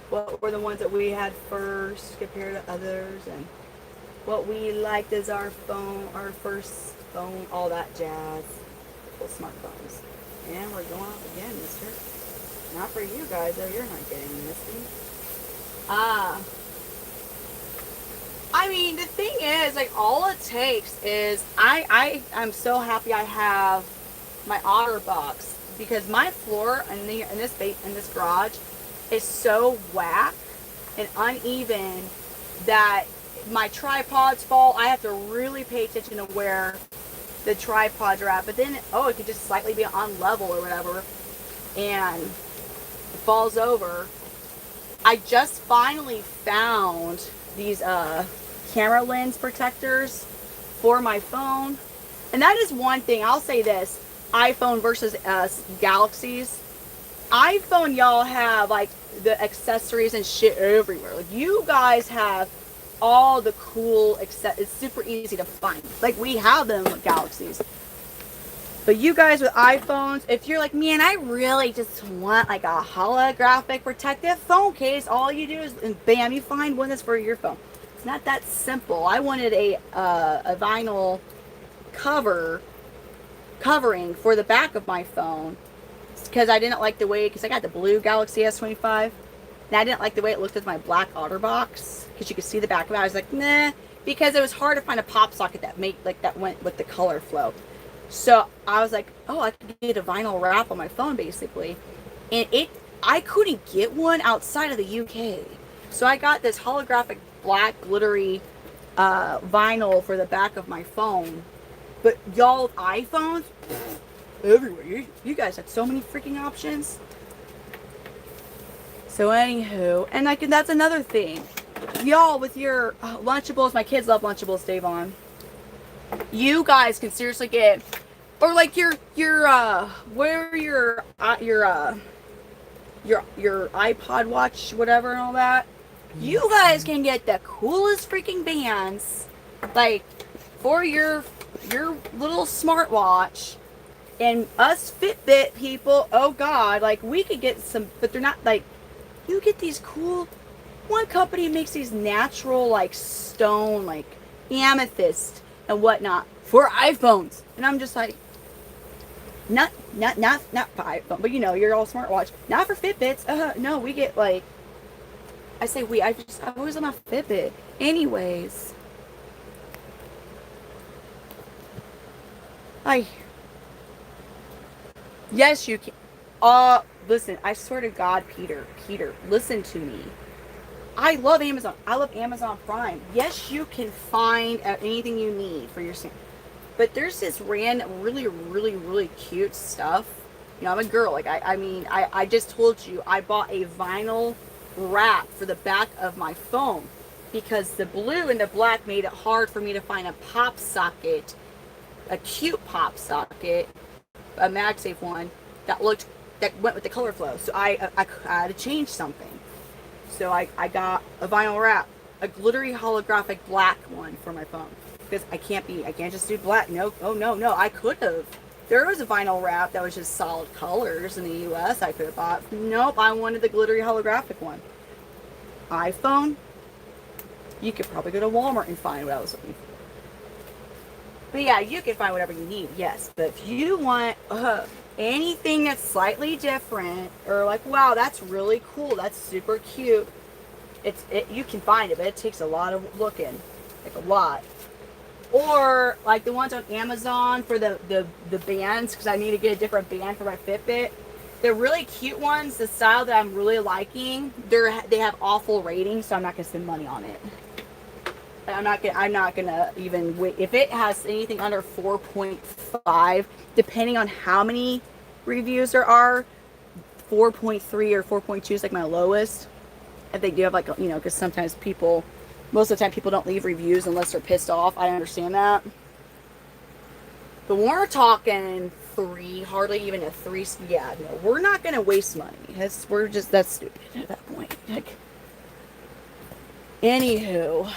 what were the ones that we had first compared to others and what we liked as our first phone, all that jazz. Old smartphones. And we're going off again, mister. Not for you guys, though. You're not getting this. I mean, the thing is, like, all it takes is I'm so happy I have my OtterBox because my floor in this garage is so whack and uneven that my tripods fall. I have to really pay attention to where the tripods are at. But then, it could just slightly be on level or whatever, and it falls over. I just finally found these camera lens protectors for my phone, and that is one thing I'll say. This iPhone versus Galaxies. iPhone, y'all have like the accessories and shit everywhere. Like, you guys have all the cool it's super easy to find. Like, we have them with Galaxies, but you guys with iPhones, if you're like me and I really just want like a holographic protective phone case, all you do is, and bam, you find one that's for your phone. It's not that simple. I wanted a vinyl covering for the back of my phone because I didn't like the way, because I got the blue Galaxy S25 and I didn't like the way it looked with my black OtterBox because you could see the back of it. I was like, nah, because it was hard to find a pop socket that went with the color flow. So I was like, I could get a vinyl wrap on my phone basically, and I couldn't get one outside of the UK. So I got this holographic black glittery vinyl for the back of my phone. But y'all, iPhones, everywhere. You guys have so many freaking options. So anywho, and that's another thing. Y'all, with your Lunchables, my kids love Lunchables, Davon. You guys can seriously get, or like your iPod Watch, whatever, and all that. You guys can get the coolest freaking bands, like, for your little smartwatch. And us Fitbit people, oh God, like, we could get some, but they're not, like, you get these cool, one company makes these natural, like, stone, like, amethyst and whatnot for iPhones. And I'm just like, not for iPhone, but you're all smartwatch. Not for Fitbits. No, we get, like, I say I always on my Fitbit. Anyways. Yes, you can. Listen, I swear to God, Peter, listen to me. I love Amazon. I love Amazon Prime. Yes, you can find anything you need for your stand. But there's this random, really, really, really cute stuff. I'm a girl. Like, I just told you, I bought a vinyl wrap for the back of my phone because the blue and the black made it hard for me to find a pop socket, a cute pop socket, a MagSafe one that went with the color flow. So I had to change something. So I got a vinyl wrap, a glittery holographic black one for my phone because I can't just do black. No, I could have. There was a vinyl wrap that was just solid colors in the US I could have bought. Nope, I wanted the glittery holographic one. iPhone, you could probably go to Walmart and find what I was looking for. But yeah, you can find whatever you need, yes. But if you want anything that's slightly different, or like, wow, that's really cool, that's super cute, you can find it, but it takes a lot of looking, like a lot. Or like the ones on Amazon for the bands, because I need to get a different band for my Fitbit. They're really cute ones. The style that I'm really liking, they have awful ratings, so I'm not gonna spend money on it. I'm not gonna even wait. If it has anything under 4.5, depending on how many reviews there are, 4.3 or 4.2 is like my lowest. If they do have like, you know, because sometimes most of the time people don't leave reviews unless they're pissed off. I understand that. But when we're talking 3, hardly even a 3, yeah, no, we're not gonna waste money. That's stupid at that point. Like, anywho.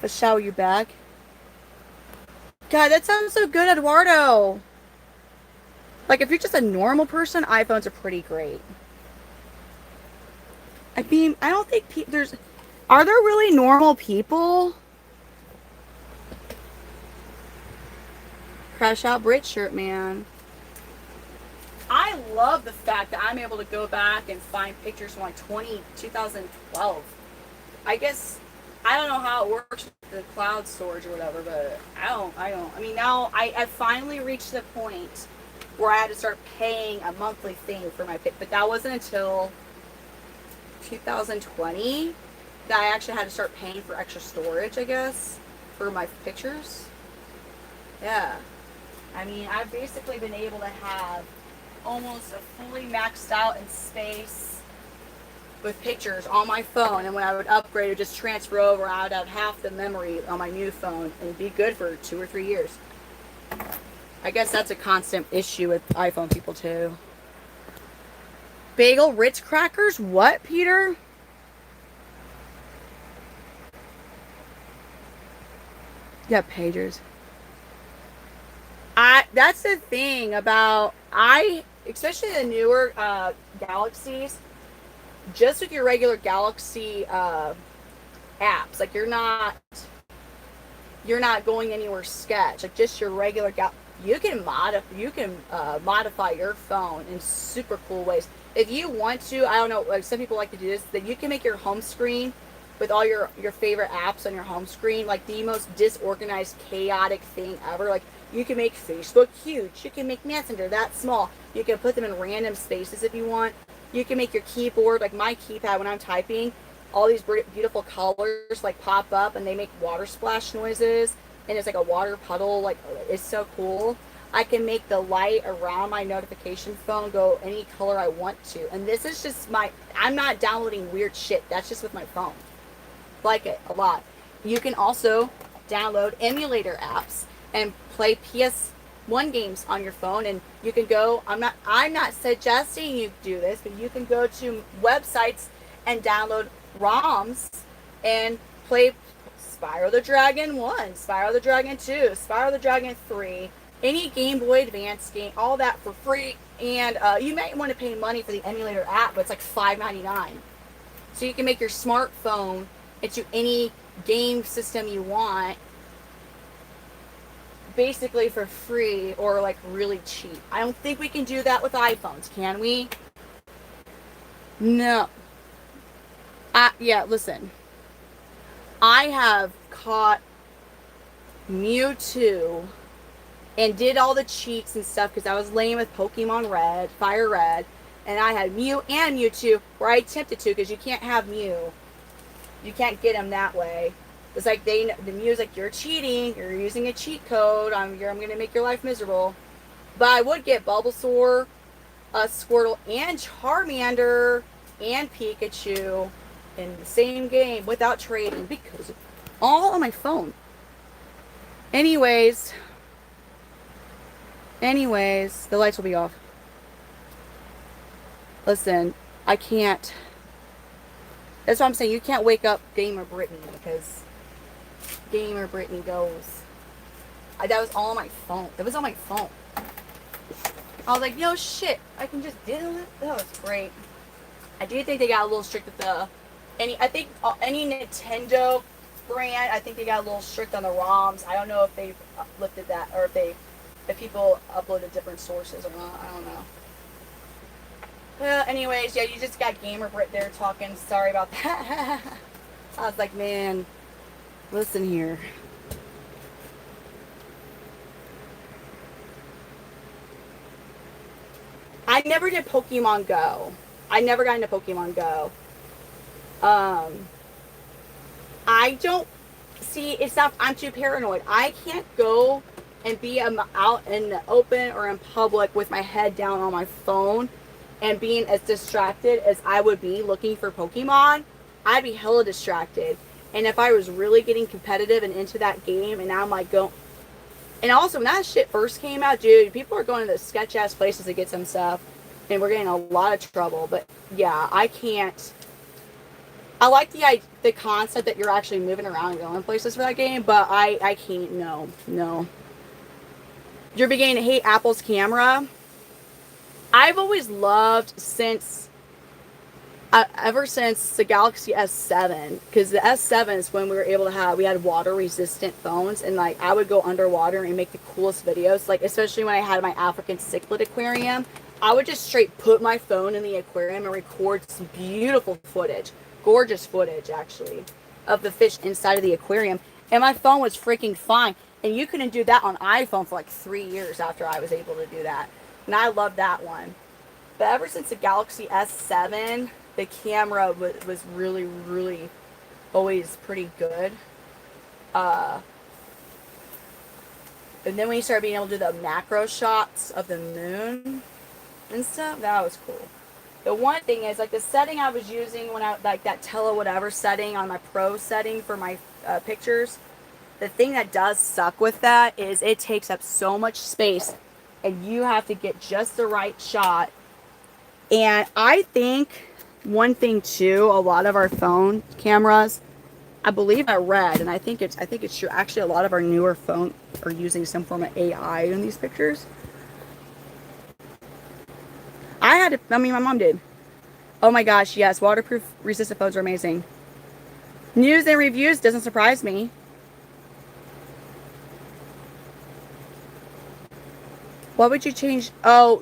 But shower you back. God, that sounds so good, Eduardo. Like, if you're just a normal person, iPhones are pretty great. I mean, I don't think are there really normal people? Crash Out Brit shirt, man. I love the fact that I'm able to go back and find pictures from like 2012. I guess, I don't know how it works with the cloud storage or whatever, but I mean, now I finally reached the point where I had to start paying a monthly thing for my pic, but that wasn't until 2020 that I actually had to start paying for extra storage, I guess, for my pictures. Yeah. I mean, I've basically been able to have almost a fully maxed out in space with pictures on my phone, and when I would upgrade or just transfer over, I would have half the memory on my new phone and be good for 2 or 3 years. I guess that's a constant issue with iPhone people too. Bagel Ritz crackers? What, Peter? Yeah, pagers. That's the thing about especially the newer Galaxies. Just with your regular Galaxy apps, like you're not going anywhere sketch. Like just your regular you can modify your phone in super cool ways. If you want to, I don't know, like some people like to do this, that you can make your home screen with all your favorite apps on your home screen like the most disorganized, chaotic thing ever. Like you can make Facebook huge, you can make Messenger that small, you can put them in random spaces if you want. You can make your keyboard, like my keypad when I'm typing, all these beautiful colors like pop up and they make water splash noises, and it's like a water puddle, like it's so cool. I can make the light around my notification phone go any color I want to. And this is just I'm not downloading weird shit. That's just with my phone. Like it a lot. You can also download emulator apps and play PS1 games on your phone, and you can go, I'm not suggesting you do this, but you can go to websites and download ROMs and play Spyro the Dragon 1, Spyro the Dragon 2, Spyro the Dragon 3, any Game Boy Advance game, all that for free. And you might want to pay money for the emulator app, but it's like $5.99. So you can make your smartphone into any game system you want, basically for free or like really cheap. I don't think we can do that with iPhones, can we? No. Yeah, listen. I have caught Mewtwo and did all the cheats and stuff because I was laying with Pokemon Red, Fire Red, and I had Mew and Mewtwo where I attempted to, because you can't have Mew. You can't get him that way. It's like the Mew's like, you're cheating, you're using a cheat code, I'm going to make your life miserable. But I would get Bulbasaur, Squirtle, and Charmander, and Pikachu in the same game without trading, because all on my phone. Anyways, the lights will be off. Listen, I can't. That's what I'm saying. You can't wake up Gamer Brittany, because Gamer Brittany goes. That was all on my phone. It was on my phone. I was like, no shit, I can just diddle it. That was great. I do think they got a little strict with I think any Nintendo brand, I think they got a little strict on the ROMs. I don't know if they've lifted that, or if people uploaded different sources or not. I don't know. Anyways, yeah, you just got Gamer Brit there talking. Sorry about that. I was like, man, listen here. I never did Pokemon Go. I never got into Pokemon Go. I don't see. It's not. I'm too paranoid. I can't go and be out in the open or in public with my head down on my phone and being as distracted as I would be looking for Pokemon. I'd be hella distracted. And if I was really getting competitive and into that game, and now I'm like going. And also, when that shit first came out, dude, people are going to the sketch ass places to get some stuff, and we're getting a lot of trouble. But yeah, I can't. I like the concept that you're actually moving around and going places for that game, but I can't. No. You're beginning to hate Apple's camera. I've always loved ever since the Galaxy S7, because the S7 is when we had water resistant phones, and like I would go underwater and make the coolest videos, like especially when I had my African cichlid aquarium. I would just straight put my phone in the aquarium and record some beautiful footage, gorgeous footage actually, of the fish inside of the aquarium, and my phone was freaking fine. And you couldn't do that on iPhone for like 3 years after I was able to do that, and I loved that one. But ever since the Galaxy S7, the camera was really, really always pretty good. And then when you started being able to do the macro shots of the moon and stuff, that was cool. The one thing is, like, the setting I was using when I, like, that tele whatever setting on my pro setting for my pictures, the thing that does suck with that is it takes up so much space, and you have to get just the right shot. And I think one thing too, a lot of our phone cameras, I believe I read, and I think it's true. Actually, a lot of our newer phones are using some form of AI in these pictures. My mom did. Oh my gosh, yes, waterproof resistant phones are amazing. News and reviews doesn't surprise me. What would you change? Oh,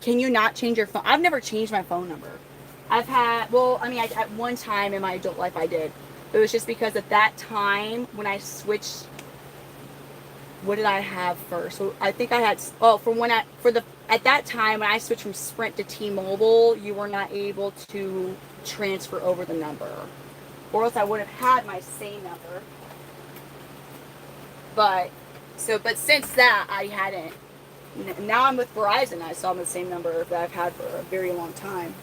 can you not change your phone? I've never changed my phone number. At one time in my adult life I did. It was just because at that time when I switched, what did I have first? So I think I had, at that time when I switched from Sprint to T-Mobile, you were not able to transfer over the number, or else I would have had my same number. But since that I hadn't. Now I'm with Verizon. I saw the same number that I've had for a very long time.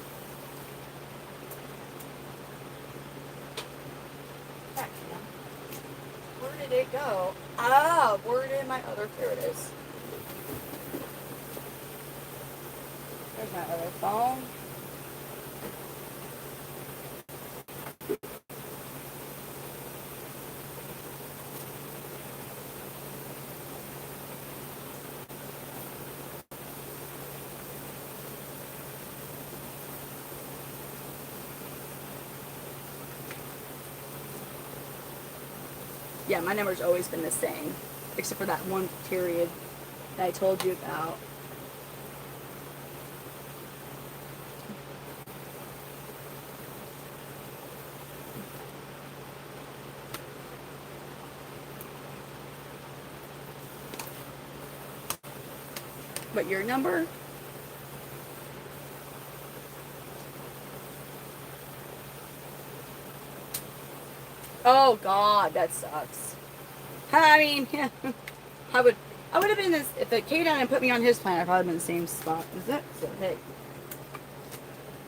Where did it go? Where did my other? There it is. There's my other phone. Yeah, my number's always been the same, except for that one period that I told you about. But your number? Oh God, that sucks. I mean, yeah, I would have been this if it came down and put me on his plan. I'd probably been in the same spot. Is that so? Hey,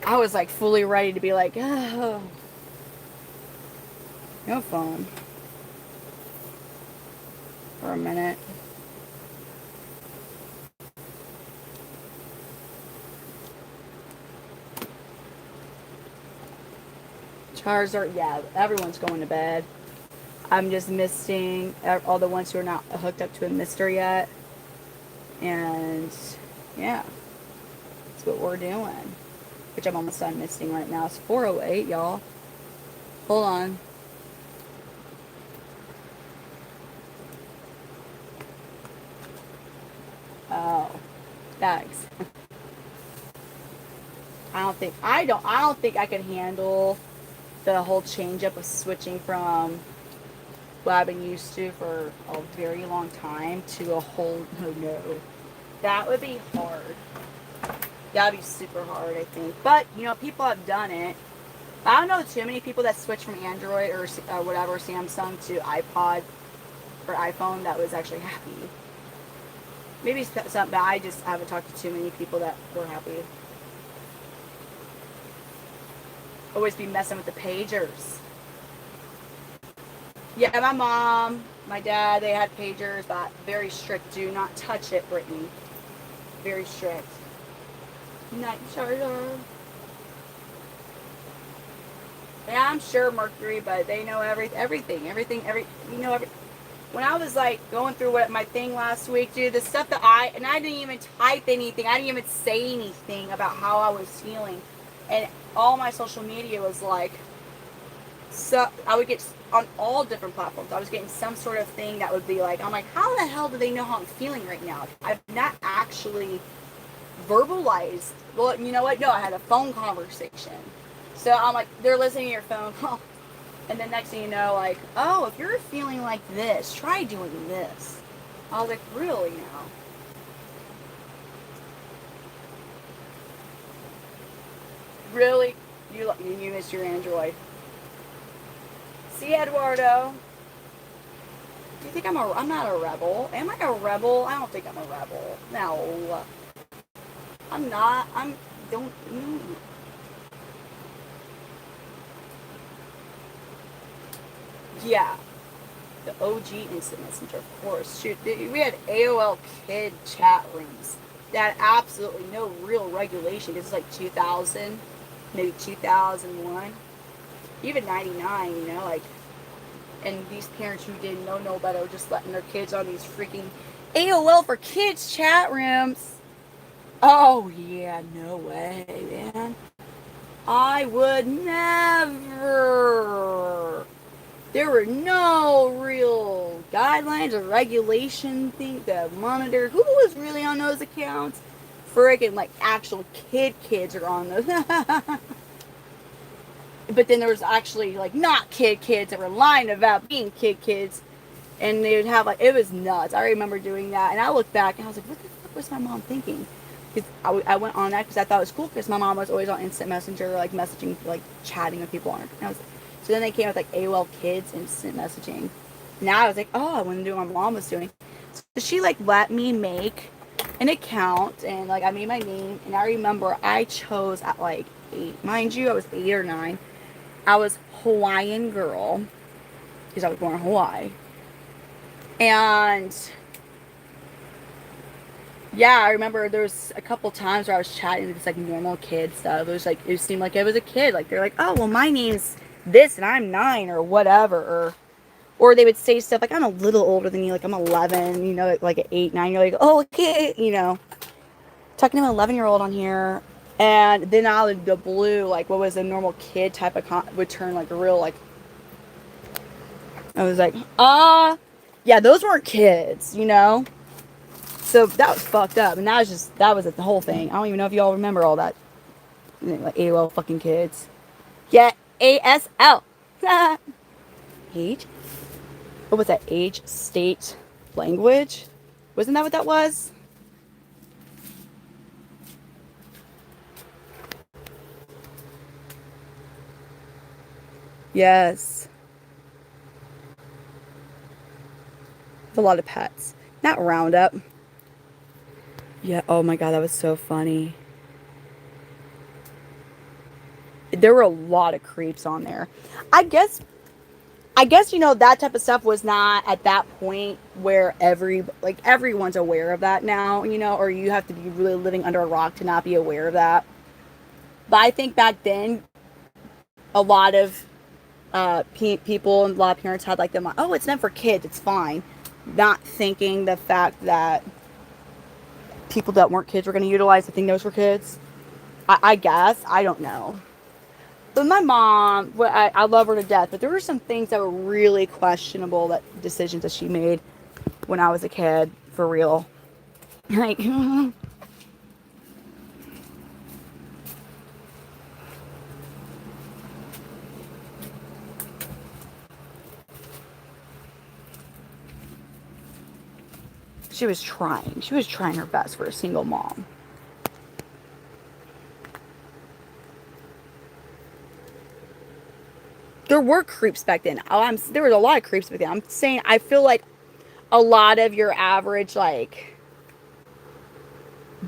I was like fully ready to be like, oh, no phone for a minute. Charizard, yeah, everyone's going to bed. I'm just missing all the ones who are not hooked up to a mister yet. And yeah, that's what we're doing. Which I'm almost done misting right now. It's 4:08, y'all. Hold on. Bags. I don't think I could handle the whole change up of switching from what I've been used to for a very long time to a whole no. That would be hard. That would be super hard, I think. But, people have done it. I don't know too many people that switch from Android or whatever, Samsung to iPod or iPhone that was actually happy. Maybe some, but I just haven't talked to too many people that were happy. Always be messing with the pagers. Yeah, my mom, my dad, they had pagers, but very strict. Do not touch it, Brittany. Very strict. Night charger. Yeah, I'm sure Mercury, but they know everything. When I was like going through my thing last week, dude, the stuff that I didn't even type anything. I didn't even say anything about how I was feeling. And all my social media was like, so I would get on all different platforms. I was getting some sort of thing that would be like, I'm like, how the hell do they know how I'm feeling right now? I've not actually verbalized. Well, you know what? No, I had a phone conversation. So I'm like, they're listening to your phone. And then next thing you know, like, oh, if you're feeling like this, try doing this. I was like, really now? Really? You miss your Android? See, Eduardo? Do you think I'm not a rebel? Am I a rebel? I don't think I'm a rebel. No. I'm not. Don't. Yeah. The OG Instant Messenger, of course. Shoot, we had AOL Kid chat rooms that had absolutely no real regulation. This is like 2000, maybe 2001, even 99, like, and these parents who didn't know no better were just letting their kids on these freaking AOL for Kids chat rooms. Oh, yeah, no way, man. I would never. There were no real guidelines or regulation thing to monitor who was really on those accounts. Friggin' like actual kids are on those. But then there was actually like not kids that were lying about being kids. And they would have like, it was nuts. I remember doing that. And I looked back and I was like, what the fuck was my mom thinking? Because I went on that because I thought it was cool because my mom was always on Instant Messenger, like messaging, like chatting with people on her. And I was like, so then they came with like AOL Kids Instant Messaging. Now I was like, oh, I want to do what my mom was doing. So she like let me make an account and like I made my name. And I remember I chose at like 8. Mind you, I was 8 or 9. I was Hawaiian girl because I was born in Hawaii. And yeah, I remember there was a couple times where I was chatting with this like normal kid stuff. It was like, it seemed like I was a kid. Like they're like, oh, well, my name's this and I'm 9 or whatever. Or they would say stuff like, I'm a little older than you, like I'm 11, like at 8, 9. You're like, oh, okay, talking to an 11-year-old on here. And then out of the blue, like what was a normal kid type of would turn like a real like, I was like, yeah, those weren't kids, So that was fucked up. And that was the whole thing. I don't even know if y'all remember all that. Like AOL fucking kids. Yeah, ASL. Age? What was that? Age, state, language? Wasn't that what that was? Yes. A lot of pets. Not Roundup. Yeah, oh my god, that was so funny. There were a lot of creeps on there. I guess that type of stuff was not at that point where everyone's aware of that now, or you have to be really living under a rock to not be aware of that. But I think back then a lot of people and a lot of parents had like them like, oh, it's meant for kids, it's fine, not thinking the fact that people that weren't kids were going to utilize the thing those were kids. I guess. I don't know. But my mom, I love her to death, but there were some things that were really questionable, that decisions that she made when I was a kid, for real. Like, she was trying. She was trying her best for a single mom. There were creeps back then. There was a lot of creeps back then. I'm saying I feel like a lot of your average like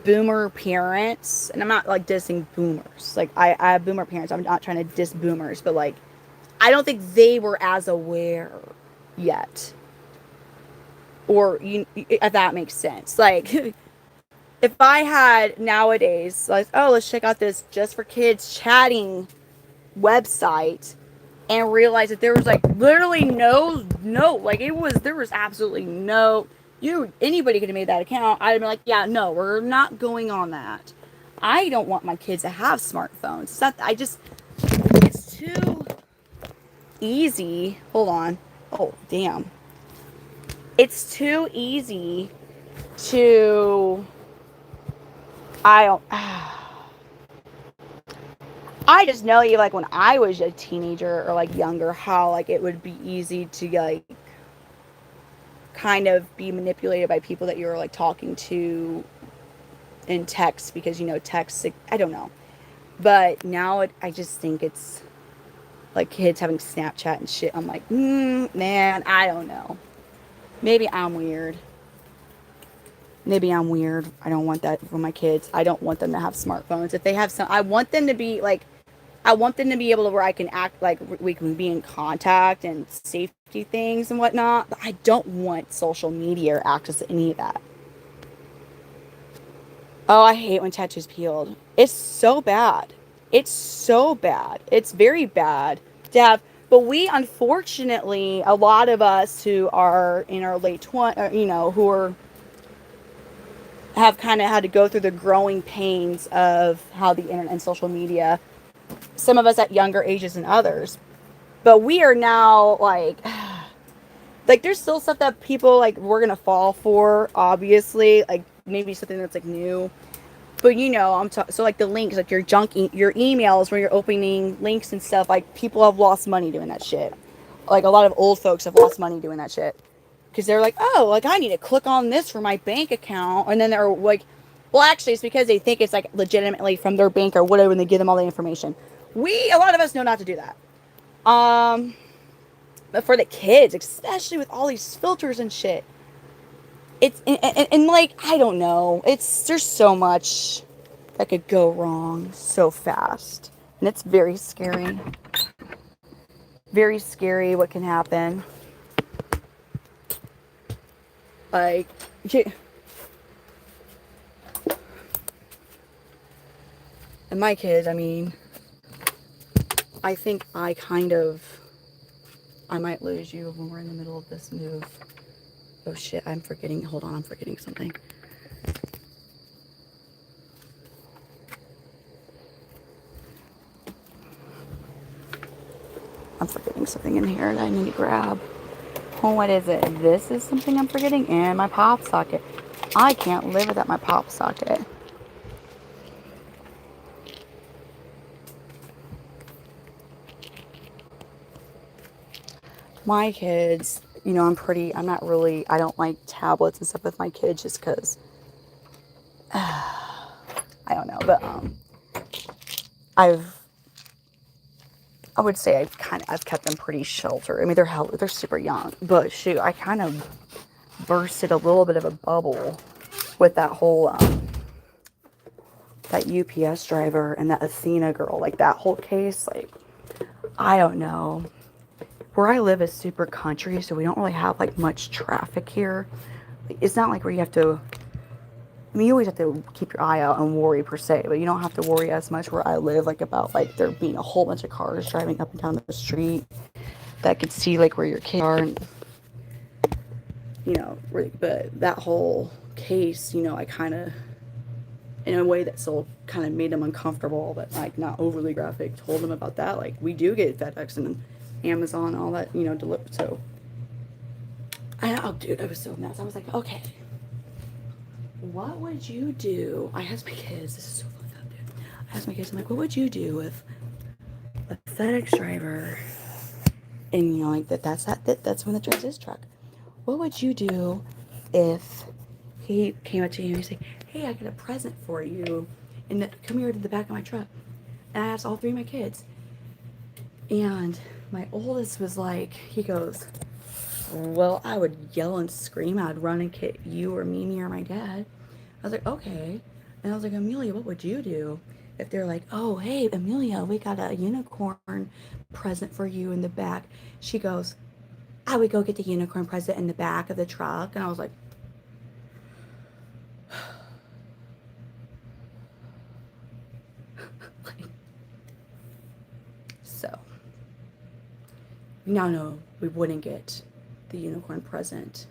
boomer parents, and I'm not like dissing boomers. Like I have boomer parents. I'm not trying to diss boomers, but like I don't think they were as aware yet. Or if that makes sense. Like if I had nowadays like, oh, let's check out this just for kids chatting website and realize that there was like literally no like there was absolutely no anybody could have made that account. I'd have been like, yeah, no, we're not going on that. I don't want my kids to have smartphones. It's not, it's too easy. Hold on. Oh, damn. It's too easy to I just know you like when I was a teenager or like younger, how like it would be easy to like kind of be manipulated by people that you were like talking to in text, because text, I don't know. But now I just think it's like kids having Snapchat and shit. I'm like, man, I don't know. Maybe I'm weird. I don't want that for my kids. I don't want them to have smartphones. If they have I want them to be able to where I can act like we can be in contact and safety things and whatnot. But I don't want social media or access to any of that. Oh, I hate when tattoos peeled. It's so bad. It's very bad to have. But we, unfortunately, a lot of us who are in our late 20s, who are have kind of had to go through the growing pains of how the internet and social media, some of us at younger ages than others, but we are now like there's still stuff that people like we're gonna fall for, obviously, like maybe something that's like new, but so like the links, like your your emails where you're opening links and stuff, like people have lost money doing that shit. Like a lot of old folks have lost money doing that shit. Because they're like, oh, like I need to click on this for my bank account. And then they're like, well, actually, it's because they think it's like legitimately from their bank or whatever, and they give them all the information. A lot of us know not to do that. But for the kids, especially with all these filters and shit, it's, and like, I don't know. There's so much that could go wrong so fast. And it's very scary. Very scary what can happen. Like, and my kids, I mean, I think I might lose you when we're in the middle of this move. Oh shit, hold on, I'm forgetting something. I'm forgetting something in here that I need to grab. Oh, what is it? This is something I'm forgetting, and my pop socket. I can't live without my pop socket. My kids, I don't like tablets and stuff with my kids just because, I don't know, but, I would say I've kept them pretty sheltered. I mean, they're super young, but shoot, I kind of bursted a little bit of a bubble with that whole, that UPS driver and that Athena girl, like that whole case. Like, I don't know. Where I live is super country, so we don't really have like much traffic here. It's not like where you have to, I mean, you always have to keep your eye out and worry per se, but you don't have to worry as much where I live, like about like there being a whole bunch of cars driving up and down the street that could see like where your kids are, and but that whole case, I kind of, in a way that still kind of made them uncomfortable, but like not overly graphic, told them about that. Like, we do get FedEx and Amazon and all that, delivered. So, dude, I was so nuts. I was like, okay, what would you do? I asked my kids, this is so fucked up, dude. I asked my kids, I'm like, what would you do if a FedEx driver, and like that's when the drives his truck. What would you do if he came up to me and he's like, hey, I got a present for you. And come here to the back of my truck. And I asked all three of my kids. And my oldest was like, he goes, well, I would yell and scream. I'd run and hit you or Mimi or my dad. I was like, okay. And I was like, Amelia, what would you do if they're like, oh, hey, Amelia, we got a unicorn present for you in the back? She goes, I would go get the unicorn present in the back of the truck. And I was like, so we now know we wouldn't get the unicorn present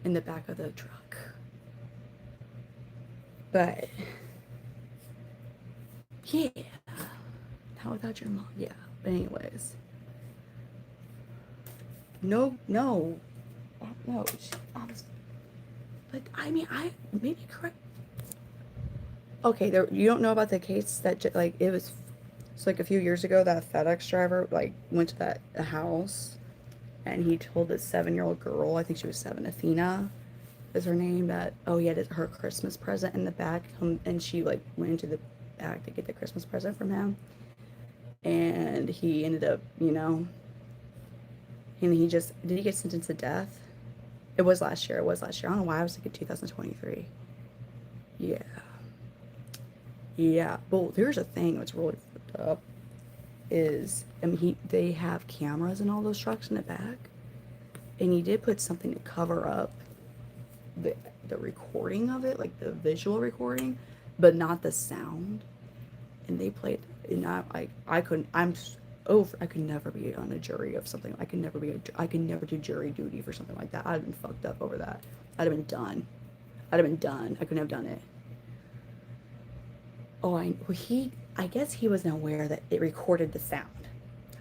in the back of the truck. But yeah, how without your mom? Yeah. But anyways, no. I was, but I mean, I maybe correct. Okay, there. You don't know about the case that like it was. It's like a few years ago that FedEx driver like went to that house, and he told this 7-year-old girl, I think she was 7, Athena is her name, that he had her Christmas present in the back, and she like went into the back to get the Christmas present from him, and he ended up, and he just did he get sentenced to death? It was last year. I don't know why I was thinking 2023. Yeah. Yeah. Well, there's a thing that's really fucked up is, I mean, they have cameras in all those trucks in the back, and he did put something to cover up the recording of it, like the visual recording, but not the sound. And they played, and I couldn't. I could never be on a jury of something. I could never do jury duty for something like that. I'd have been fucked up over that. I'd have been done. I couldn't have done it. I guess he wasn't aware that it recorded the sound.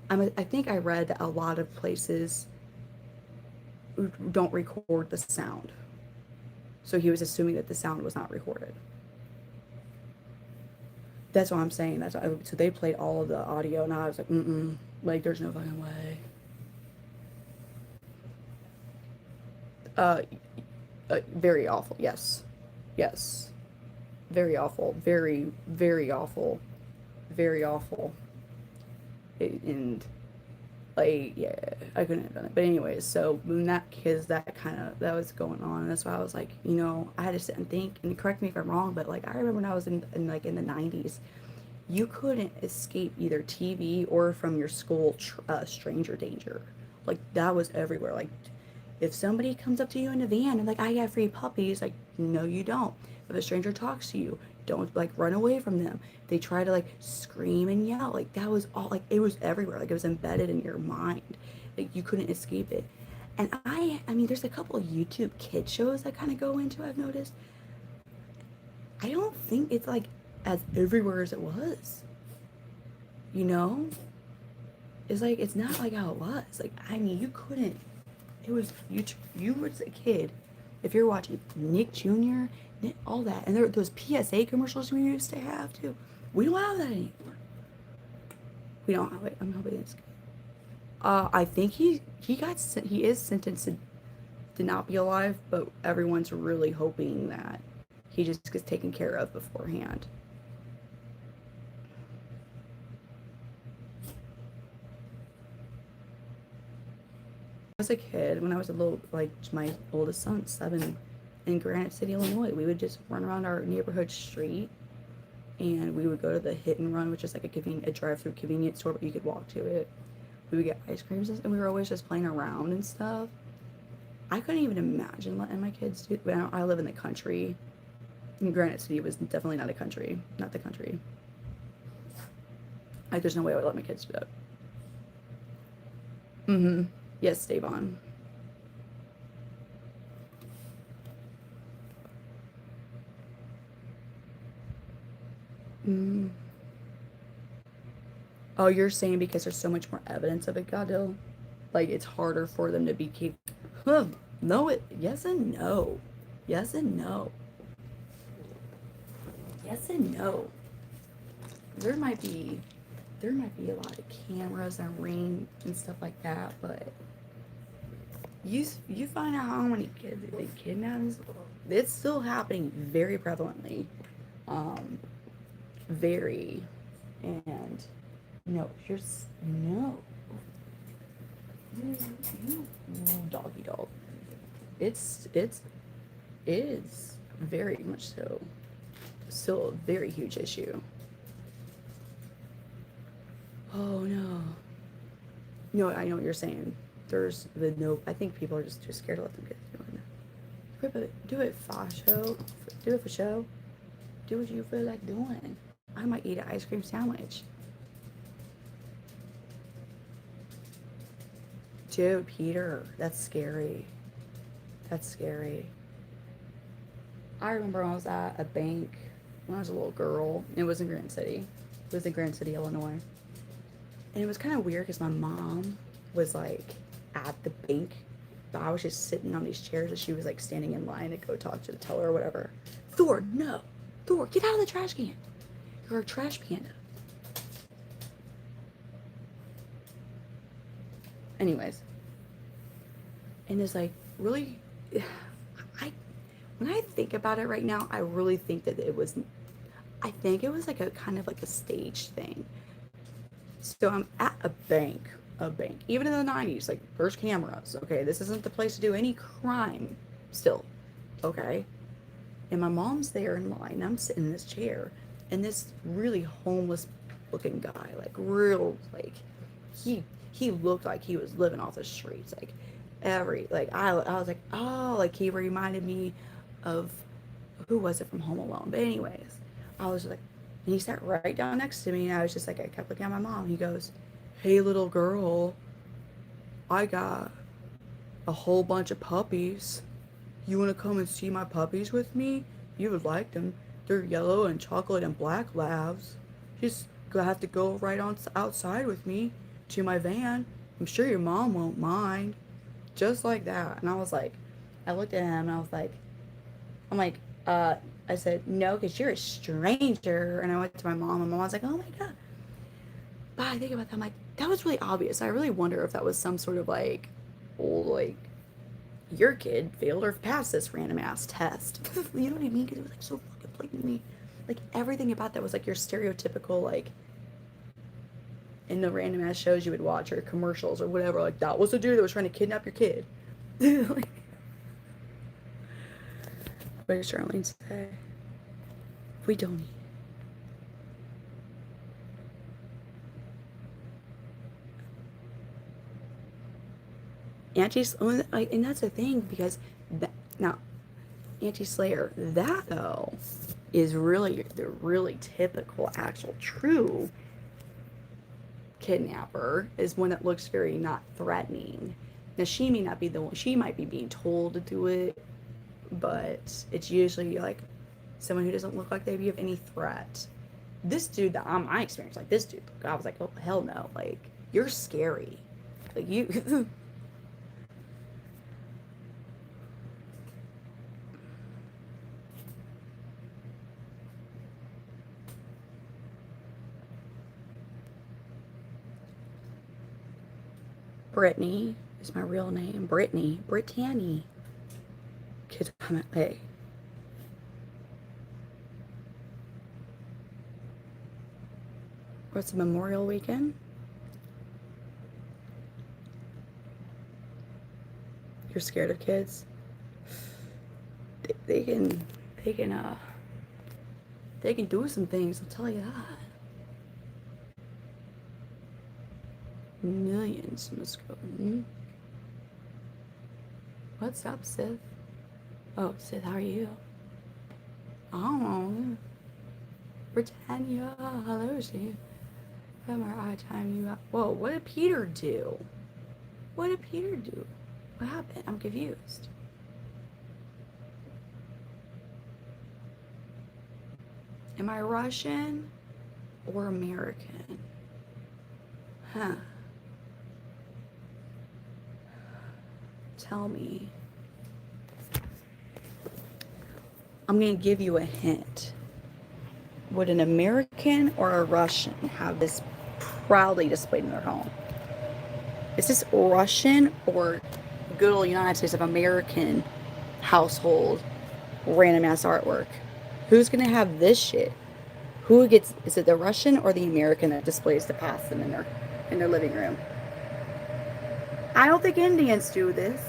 I think I read that a lot of places don't record the sound. So he was assuming that the sound was not recorded. That's what I'm saying. So they played all of the audio, and I was like, like there's no fucking way. Very awful. Yes. Very awful. Very, very awful. Very awful. And like, yeah, I couldn't have done it. But anyways, so when that was going on, and that's why I was like, I had to sit and think, and correct me if I'm wrong, but like I remember when I was in the 90s, you couldn't escape either TV or from your school stranger danger. Like that was everywhere. Like if somebody comes up to you in a van and like, I got free puppies, like, no, you don't. If a stranger talks to you, don't like run away from them. They try to like scream and yell. Like that was all, like it was everywhere. Like it was embedded in your mind. Like you couldn't escape it. And I mean, there's a couple of YouTube kid shows that kind of go into, I've noticed. I don't think it's like as everywhere as it was. It's like, it's not like how it was. Like, I mean, you couldn't, it was, you were a kid, if you're watching Nick Jr., all that, and there those PSA commercials we used to have too. We don't have that anymore. We don't have it. I'm hoping it's good. I think he is sentenced to not be alive, but everyone's really hoping that he just gets taken care of beforehand. As a kid, when I was a little, like my oldest son, 7, in Granite City, Illinois, we would just run around our neighborhood street, and we would go to the Hit and Run, which is like a drive-through convenience store, but you could walk to it. We would get ice creams, and we were always just playing around and stuff. I couldn't even imagine letting my kids do. I live in the country. And Granite City was definitely not the country. Like, there's no way I would let my kids do that. Yes, Davon. Oh, you're saying because there's so much more evidence of it, Godil? Like, it's harder for them to be No, yes and no. Yes and no. Yes and no. There might be a lot of cameras and ring and stuff like that, but you find out how many kids they kidnapped. it's still happening very prevalently. Very. And no, no. Doggy dog. It is very much so still a very huge issue. Oh no. No, I know what you're saying. There's the nope. I think people are just too scared to let them get doing it. Do it for show. Do it for show. Do what you feel like doing. I might eat an ice cream sandwich. Dude, Peter, that's scary. That's scary. I remember when I was at a bank when I was a little girl. It was in Grand City. It was in Grand City, Illinois. And it was kind of weird because my mom was like at the bank, but I was just sitting on these chairs and she was like standing in line to go talk to the teller or whatever. Thor, no. Thor, get out of the trash can. You're a trash panda. Anyways. And it's like, really, when I think about it right now, I really think that I think it was like a kind of like a stage thing. So I'm at a bank, even in the 90s, like there's cameras. Okay, this isn't the place to do any crime still. Okay. And my mom's there in line. I'm sitting in this chair, and this really homeless looking guy, like real, like he looked like he was living off the streets. Like I was like, oh, like he reminded me of who was it from Home Alone. But anyways, I was like, and he sat right down next to me, and I was just like, I kept looking at my mom. He goes, hey, little girl, I got a whole bunch of puppies. You want to come and see my puppies with me? You would like them. They're yellow and chocolate and black labs. Just have to go right on outside with me to my van. I'm sure your mom won't mind. Just like that. And I was like, I looked at him and I was like, I said, no, because you're a stranger. And I went to my mom, and my mom was like, oh my God. But I think about that, I'm like, that was really obvious. I really wonder if that was some sort of like, old, like, your kid failed or passed this random ass test. You know what I mean? Because it was like so fucking blatantly, like everything about that was like your stereotypical, like, in the random ass shows you would watch or commercials or whatever, like that was a dude that was trying to kidnap your kid. Like, what did Charlene say? We don't eat. And that's the thing, because now, anti-slayer, that though is really the really typical, actual, true kidnapper is one that looks very not threatening. Now she may not be the one, she might be being told to do it, but it's usually like someone who doesn't look like they'd be of any threat. This dude that I experienced, like this dude, I was like, oh hell no, like you're scary, like you. Brittany is my real name. Brittany. Kids comment, hey. What's the Memorial Weekend? You're scared of kids? They can do some things, I'll tell you that. Millions must go. What's up, Sith? Oh, Sith, how are you? Oh, Britannia, hello, Steve. I time you out. Whoa, what did Peter do? What did Peter do? What happened? I'm confused. Am I Russian or American? Huh. Tell me. I'm going to give you a hint. Would an American or a Russian have this proudly displayed in their home? Is this Russian or good old United States of American household random ass artwork. Who's gonna have this shit? Who gets? Is it the Russian or the American that displays the possum in their living room? I don't think Indians do this.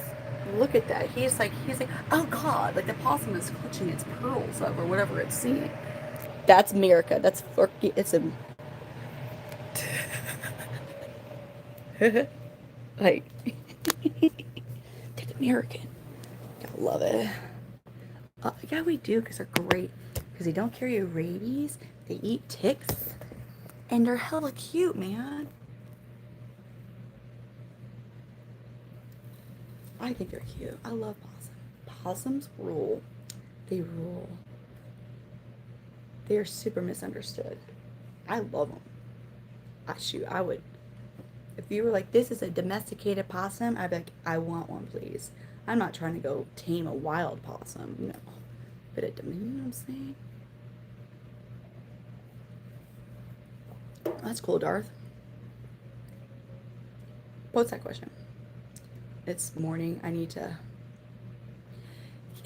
Look at that. He's like, oh God, like the possum is clutching its pearls over whatever it's seeing. That's America. That's it's a like that's American. I love it. Yeah, we do because they're great. Because they don't carry rabies. They eat ticks, and they're hella cute, man. I think they're cute. I love possums. Possums rule. They rule. They are super misunderstood. I love them. I would. If you were like, this is a domesticated possum, I'd be like, I want one, please. I'm not trying to go tame a wild possum, no. But you know what I'm saying? That's cool, Darth. What's that question? It's morning. I need to.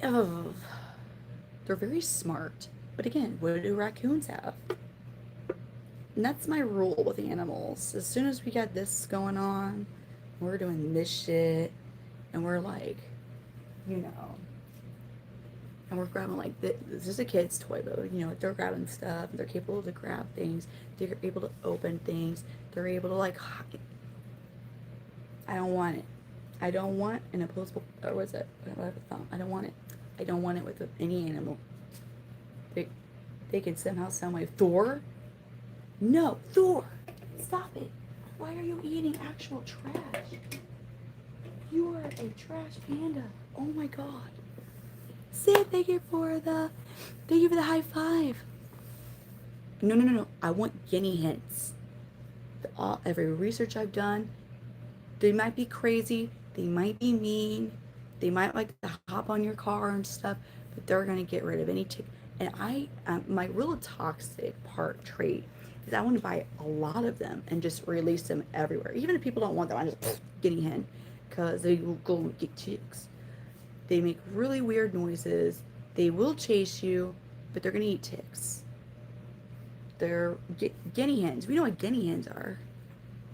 Oh, they're very smart. But again, what do raccoons have? And that's my rule with animals. As soon as we got this going on, we're doing this shit, and we're like, you know, and we're grabbing like this is a kid's toy, but you know, they're grabbing stuff. They're capable to grab things. They're able to open things. They're able to like. I don't want it. I don't want an opposable. Or was it? I don't want it. I don't want it with any animal. They can somehow sound like Thor. No, Thor! Stop it! Why are you eating actual trash? You are a trash panda. Oh my god. Sid, thank you for the high five. No. I want guinea hens. Every research I've done, they might be crazy, they might be mean, they might like to hop on your car and stuff, but they're gonna get rid of any tick. And my real toxic trait is I want to buy a lot of them and just release them everywhere. Even if people don't want them, I just guinea hen, because they will go and get ticks. They make really weird noises. They will chase you, but they're gonna eat ticks. They're guinea hens. We know what guinea hens are.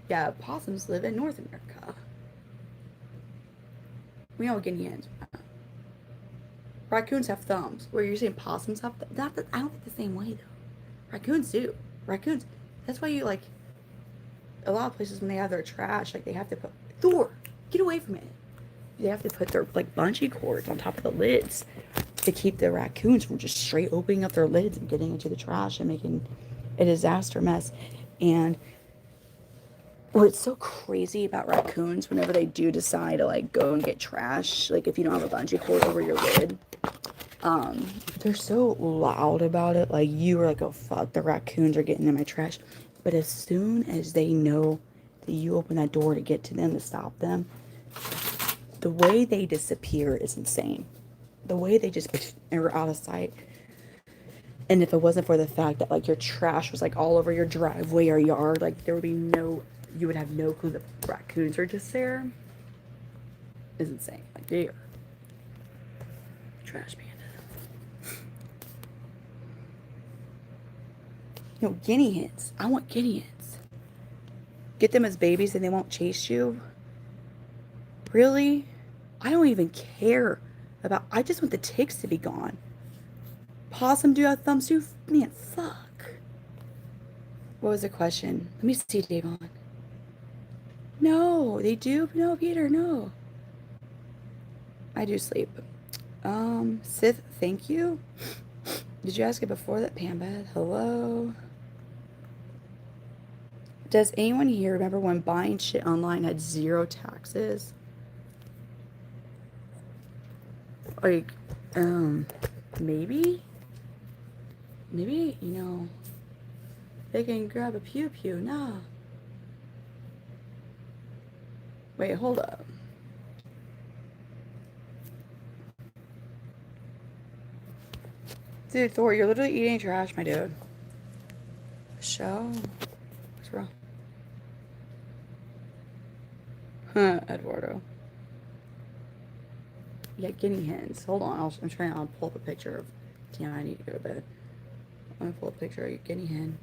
Yeah, possums live in North America. We know what guinea hens are. Raccoons have thumbs. Where you're saying possums have thumbs? I don't think the same way though. Raccoons do. Raccoons. That's why you like a lot of places when they have their trash, like they have to put Thor, get away from it. They have to put their like bungee cords on top of the lids to keep the raccoons from just straight opening up their lids and getting into the trash and making a disaster mess. And what's so crazy about raccoons whenever they do decide to like go and get trash, like if you don't have a bungee cord over your lid, they're so loud about it. Like you are like, oh fuck, the raccoons are getting in my trash. But as soon as they know that you open that door to get to them, to stop them, the way they disappear is insane. The way they just are out of sight. And if it wasn't for the fact that like your trash was like all over your driveway or yard, like there would be you would have no clue that raccoons are just there. It's insane. Like they are trash panda. You know, guinea hens. I want guinea hens. Get them as babies and they won't chase you. Really? I don't even care about. I just want the ticks to be gone. Possum do have thumbs too? Man, fuck. What was the question? Let me see, Davon. No, they do? No, Peter, no. I do sleep. Sith, thank you. Did you ask it before that? Pambad, hello. Does anyone here remember when buying shit online had 0 taxes? Like, maybe, you know, they can grab a pew pew. Nah. Wait, hold up. Dude, Thor, you're literally eating trash, my dude. Show? What's wrong? Huh, Eduardo. Yeah, guinea hens. Hold on. I'm trying to pull up a picture of. Damn, I need to go to bed. I'm gonna pull up a picture of your guinea hen.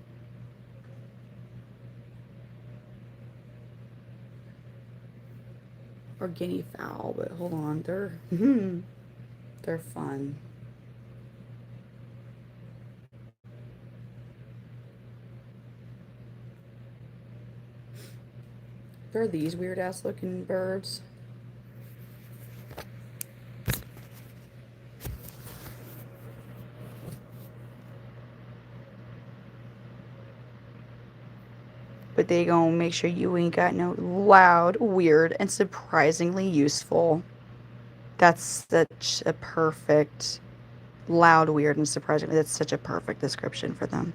Or guinea fowl, but hold on. They're fun. They're these weird ass looking birds. But they gonna make sure you ain't got no loud, weird, and surprisingly useful. That's such a perfect, loud, weird, and surprisingly, that's such a perfect description for them.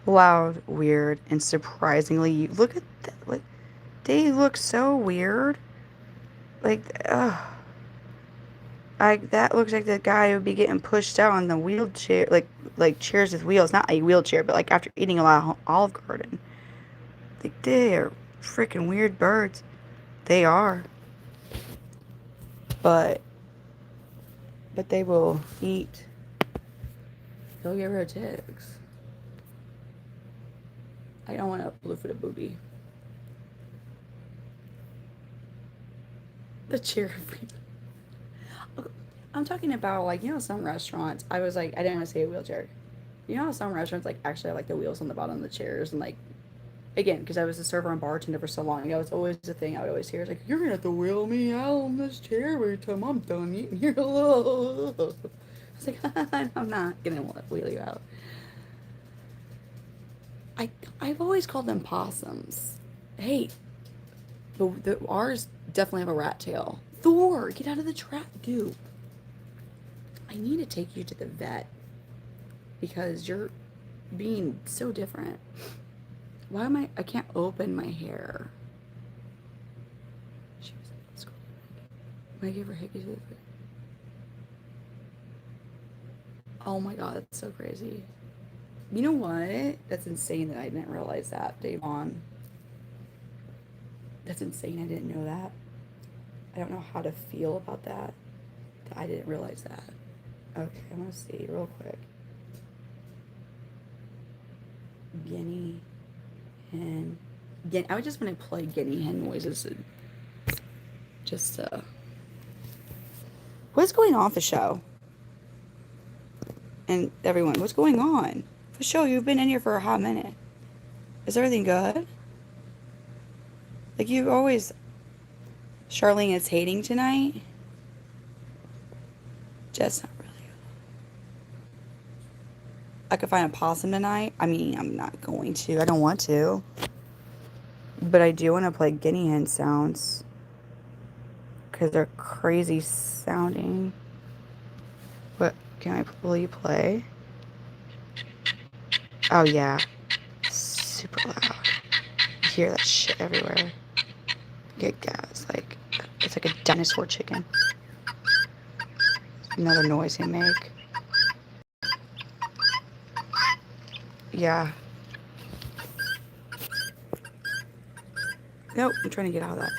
Loud, weird, and surprisingly, look at that. Like, they look so weird. Like, that looks like the guy would be getting pushed out on the wheelchair, like chairs with wheels, not a wheelchair, but like after eating a lot of Olive Garden. Like, they are freaking weird birds. They are. But they will eat. They'll get rid of ticks. I don't want a blue-footed booby. The chair. I'm talking about, like, some restaurants. I was like, I didn't want to say a wheelchair. You know how some restaurants, like, actually have, like, the wheels on the bottom of the chairs and, like, again, because I was a server and bartender for so long, that was always the thing I would always hear. It's like, you're gonna have to wheel me out on this chair every time I'm done eating here. I was like, I'm not gonna wheel you out. I've always called them possums. Hey, ours definitely have a rat tail. Thor, get out of the trap, dude. I need to take you to the vet because you're being so different. Why am I can't open my hair. She was like, let's go. Am I give her hickeys with it? Oh my god, that's so crazy. You know what? That's insane that I didn't realize that, Davon. That's insane. I didn't know that. I don't know how to feel about that. I didn't realize that. Okay, I'm gonna see real quick. Guinea hen. I would just want to play guinea hen noises. And just what's going on with the show? And everyone, what's going on? For show, you've been in here for a hot minute. Is everything good? Like you always. Charlene is hating tonight. Just not really. I could find a possum tonight. I mean, I'm not going to. I don't want to. But I do want to play guinea hen sounds. Because they're crazy sounding. What? Will you play? Oh, yeah. Super loud. You hear that shit everywhere. Get gas. It's like a dinosaur chicken. Another noise they make. Yeah. Nope, I'm trying to get out of that.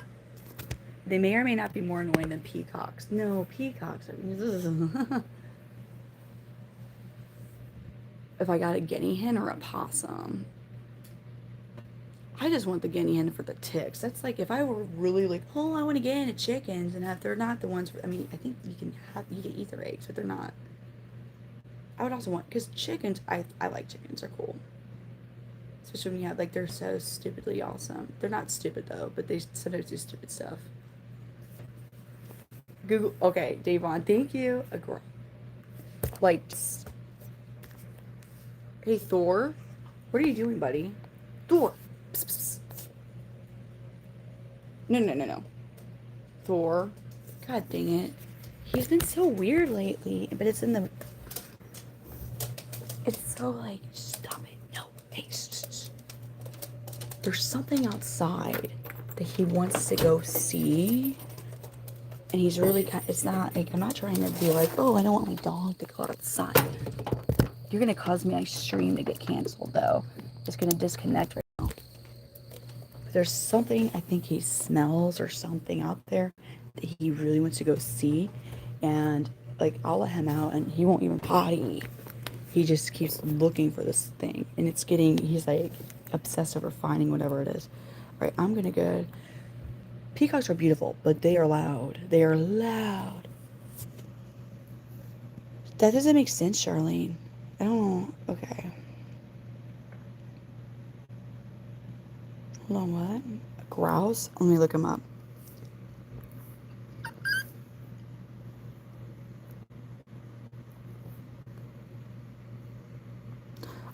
They may or may not be more annoying than peacocks. No, peacocks are... If I got a guinea hen or a possum. I just want the guinea hen for the ticks. That's like if I were really like, oh, I want to get into chickens, and if they're not the ones. I mean, I think you can eat their eggs, but they're not. I would also want because chickens. I like chickens. They're cool. Especially when you have they're so stupidly awesome. They're not stupid though, but they sometimes do stupid stuff. Google. Okay, Davon. Thank you. A girl. Hey Thor, what are you doing, buddy? Thor. Psst, psst. No. Thor. God dang it. He's been so weird lately, but it's in the... It's so stop it. No. Hey, there's something outside that he wants to go see. And he's really it's not, I'm not trying to be oh, I don't want my dog to go outside. You're going to cause my stream to get canceled, though. It's going to disconnect right now. There's something I think he smells or something out there that he really wants to go see. And like I'll let him out and he won't even potty. He just keeps looking for this thing, and he's like obsessed over finding whatever it is. All right, I'm gonna go. Peacocks are beautiful, but they are loud. They are loud. That doesn't make sense, Charlene. I don't know. Okay. Hold on, what? A grouse? Let me look him up.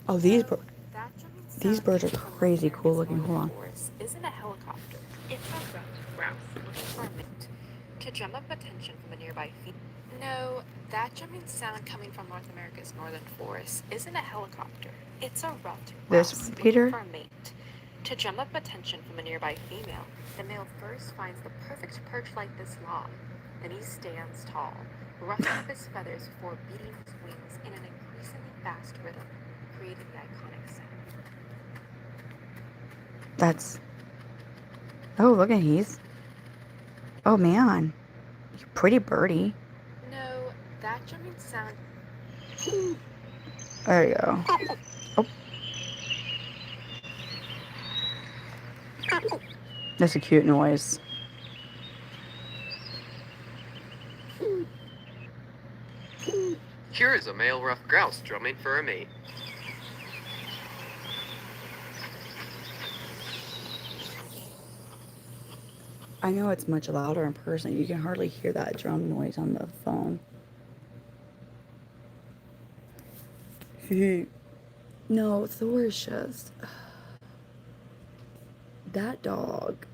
Oh, these birds are crazy cool looking. Hold on. Isn't a helicopter. It's a ruffed grouse looking for a mate to drum up attention from a nearby field. No, that drumming sound coming from North America's northern forests isn't a helicopter. It's a ruffed This grouse one, looking Peter? for a mate. To drum up attention from a nearby female, the male first finds the perfect perch like this log. Then he stands tall, ruffling up his feathers before beating his wings in an increasingly fast rhythm, creating the iconic sound. That's. Oh, look at he's. Oh man, pretty birdie. No, that drumming sound. There you go. Oh. That's a cute noise. Here is a male ruffed grouse drumming for a mate. I know it's much louder in person. You can hardly hear that drum noise on the phone. No, Thor is just. That dog.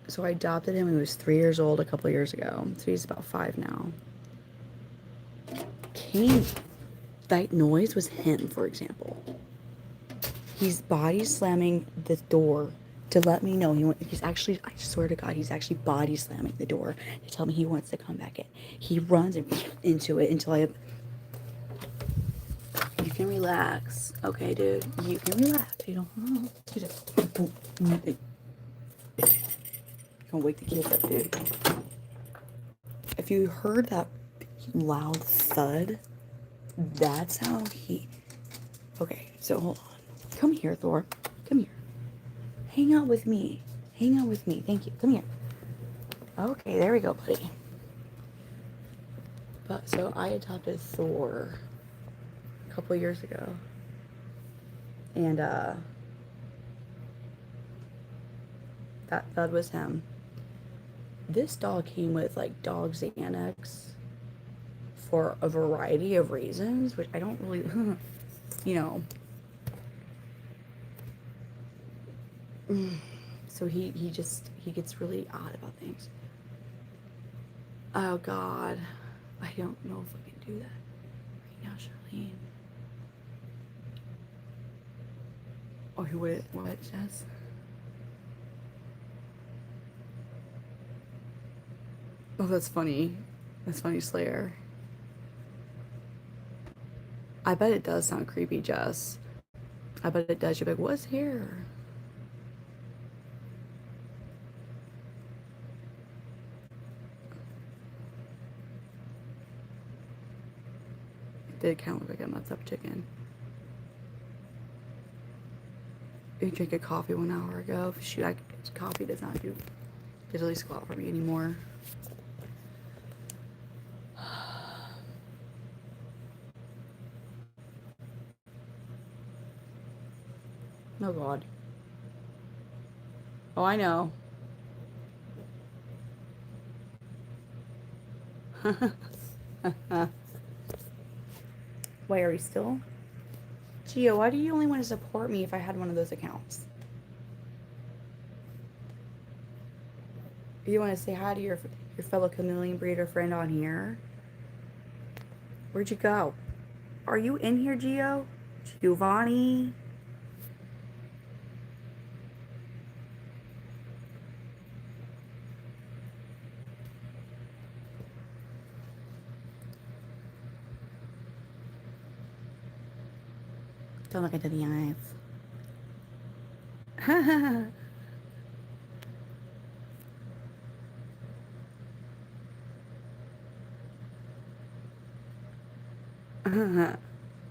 So I adopted him when he was 3 years old a couple of years ago. So he's about 5 now. That noise was him, for example. He's body slamming the door to let me know he's actually, I swear to God, he's actually body slamming the door to tell me he wants to come back in. He runs into it until I. You can relax, okay, dude. You can relax. You don't. You don't wake the kids up, dude. If you heard that loud thud, that's how he. Okay, so hold on. Come here, Thor. Come here. Hang out with me. Hang out with me. Thank you. Come here. Okay, there we go, buddy. But so I adopted Thor a couple of years ago. And that thud was him. This dog came with like dog Xanax for a variety of reasons, which I don't really, you know. So he gets really odd about things. Oh God, I don't know if I can do that right now, Charlene. Oh, what, Jess? Oh, that's funny. That's funny, Slayer. I bet it does sound creepy, Jess. I bet it does. You're like, what's here? It did kind of look like a nuts up chicken. You drank a coffee 1 hour ago. Shoot, coffee does not do diddly squat for me anymore. Oh God. Oh, I know. Wait, are we still? Gio, why do you only want to support me if I had one of those accounts? You want to say hi to your fellow chameleon breeder friend on here? Where'd you go? Are you in here, Gio? Giovanni? Don't look into the eyes.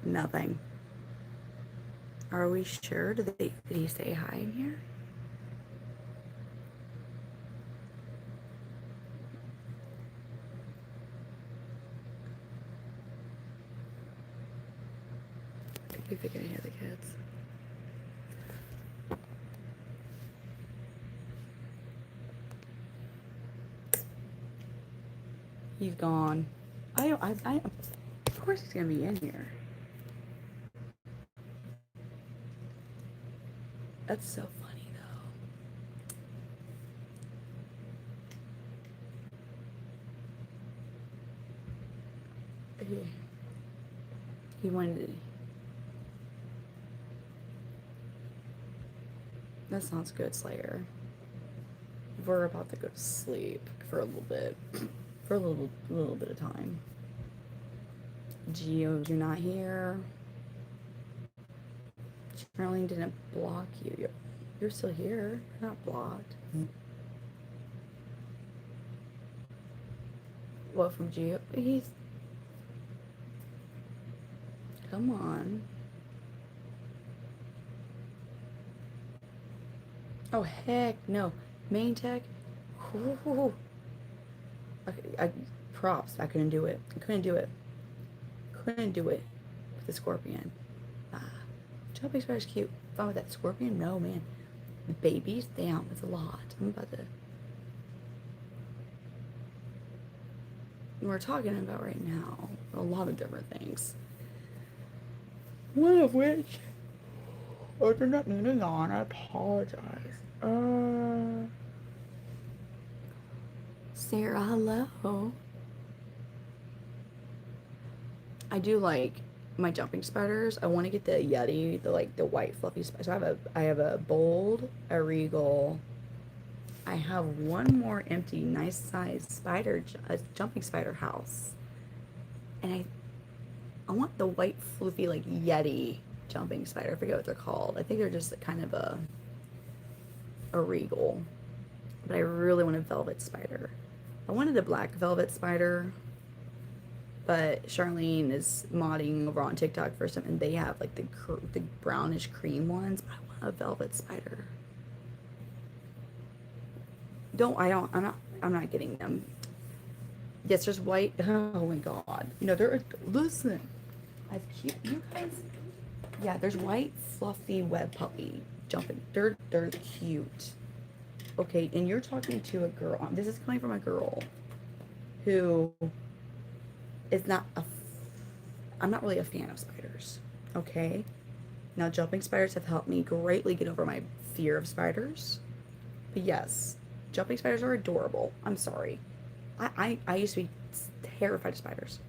Nothing. Are we sure? Did he say hi in here? I think they can hear the kids. He's gone. Of course he's gonna be in here. That's so funny though. He wanted to. That sounds good, Slayer. We're about to go to sleep for a little bit. For a little bit of time. Geo, you're not here. Charlene didn't block you. You're still here. You're not blocked. What, from Geo? He's... Come on. Oh, heck no. Main tech? Ooh. Okay, props. I couldn't do it. Couldn't do it with the scorpion. Jumping spider's cute. Fun with that scorpion? No, man. The babies? Damn, it's a lot. I'm about to... We're talking about right now a lot of different things. One of which... Oh, they're not moving on. I apologize. Sarah, hello. I do like my jumping spiders. I want to get the Yeti, the white fluffy spider. So I have a bold, a regal. I have one more empty, nice sized spider, a jumping spider house, and I want the white fluffy like Yeti jumping spider. I forget what they're called. I think they're just kind of a regal, but I really want a velvet spider. I wanted a black velvet spider, but Charlene is modding over on TikTok for some, and they have like the brownish cream ones. But I want a velvet spider. I'm not getting them. Yes, there's white. Oh my god. No, listen. You guys. Yeah, there's white fluffy web puppy jumping. They're cute. Okay, and you're talking to a girl. This is coming from a girl who is not I'm not really a fan of spiders. Okay? Now, jumping spiders have helped me greatly get over my fear of spiders. But yes, jumping spiders are adorable. I'm sorry. I used to be terrified of spiders.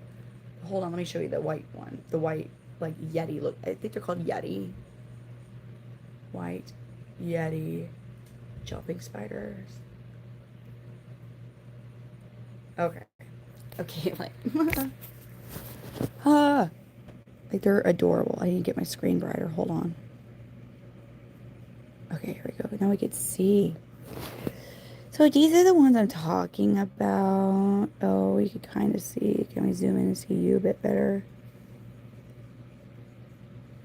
Hold on, let me show you the white one. The white, like, Yeti look. I think they're called Yeti. White Yeti jumping spiders. Okay. Okay, like, like they're adorable. I need to get my screen brighter. Hold on. Okay, here we go. Now we can see. So these are the ones I'm talking about. Oh, we can kind of see. Can we zoom in and see you a bit better?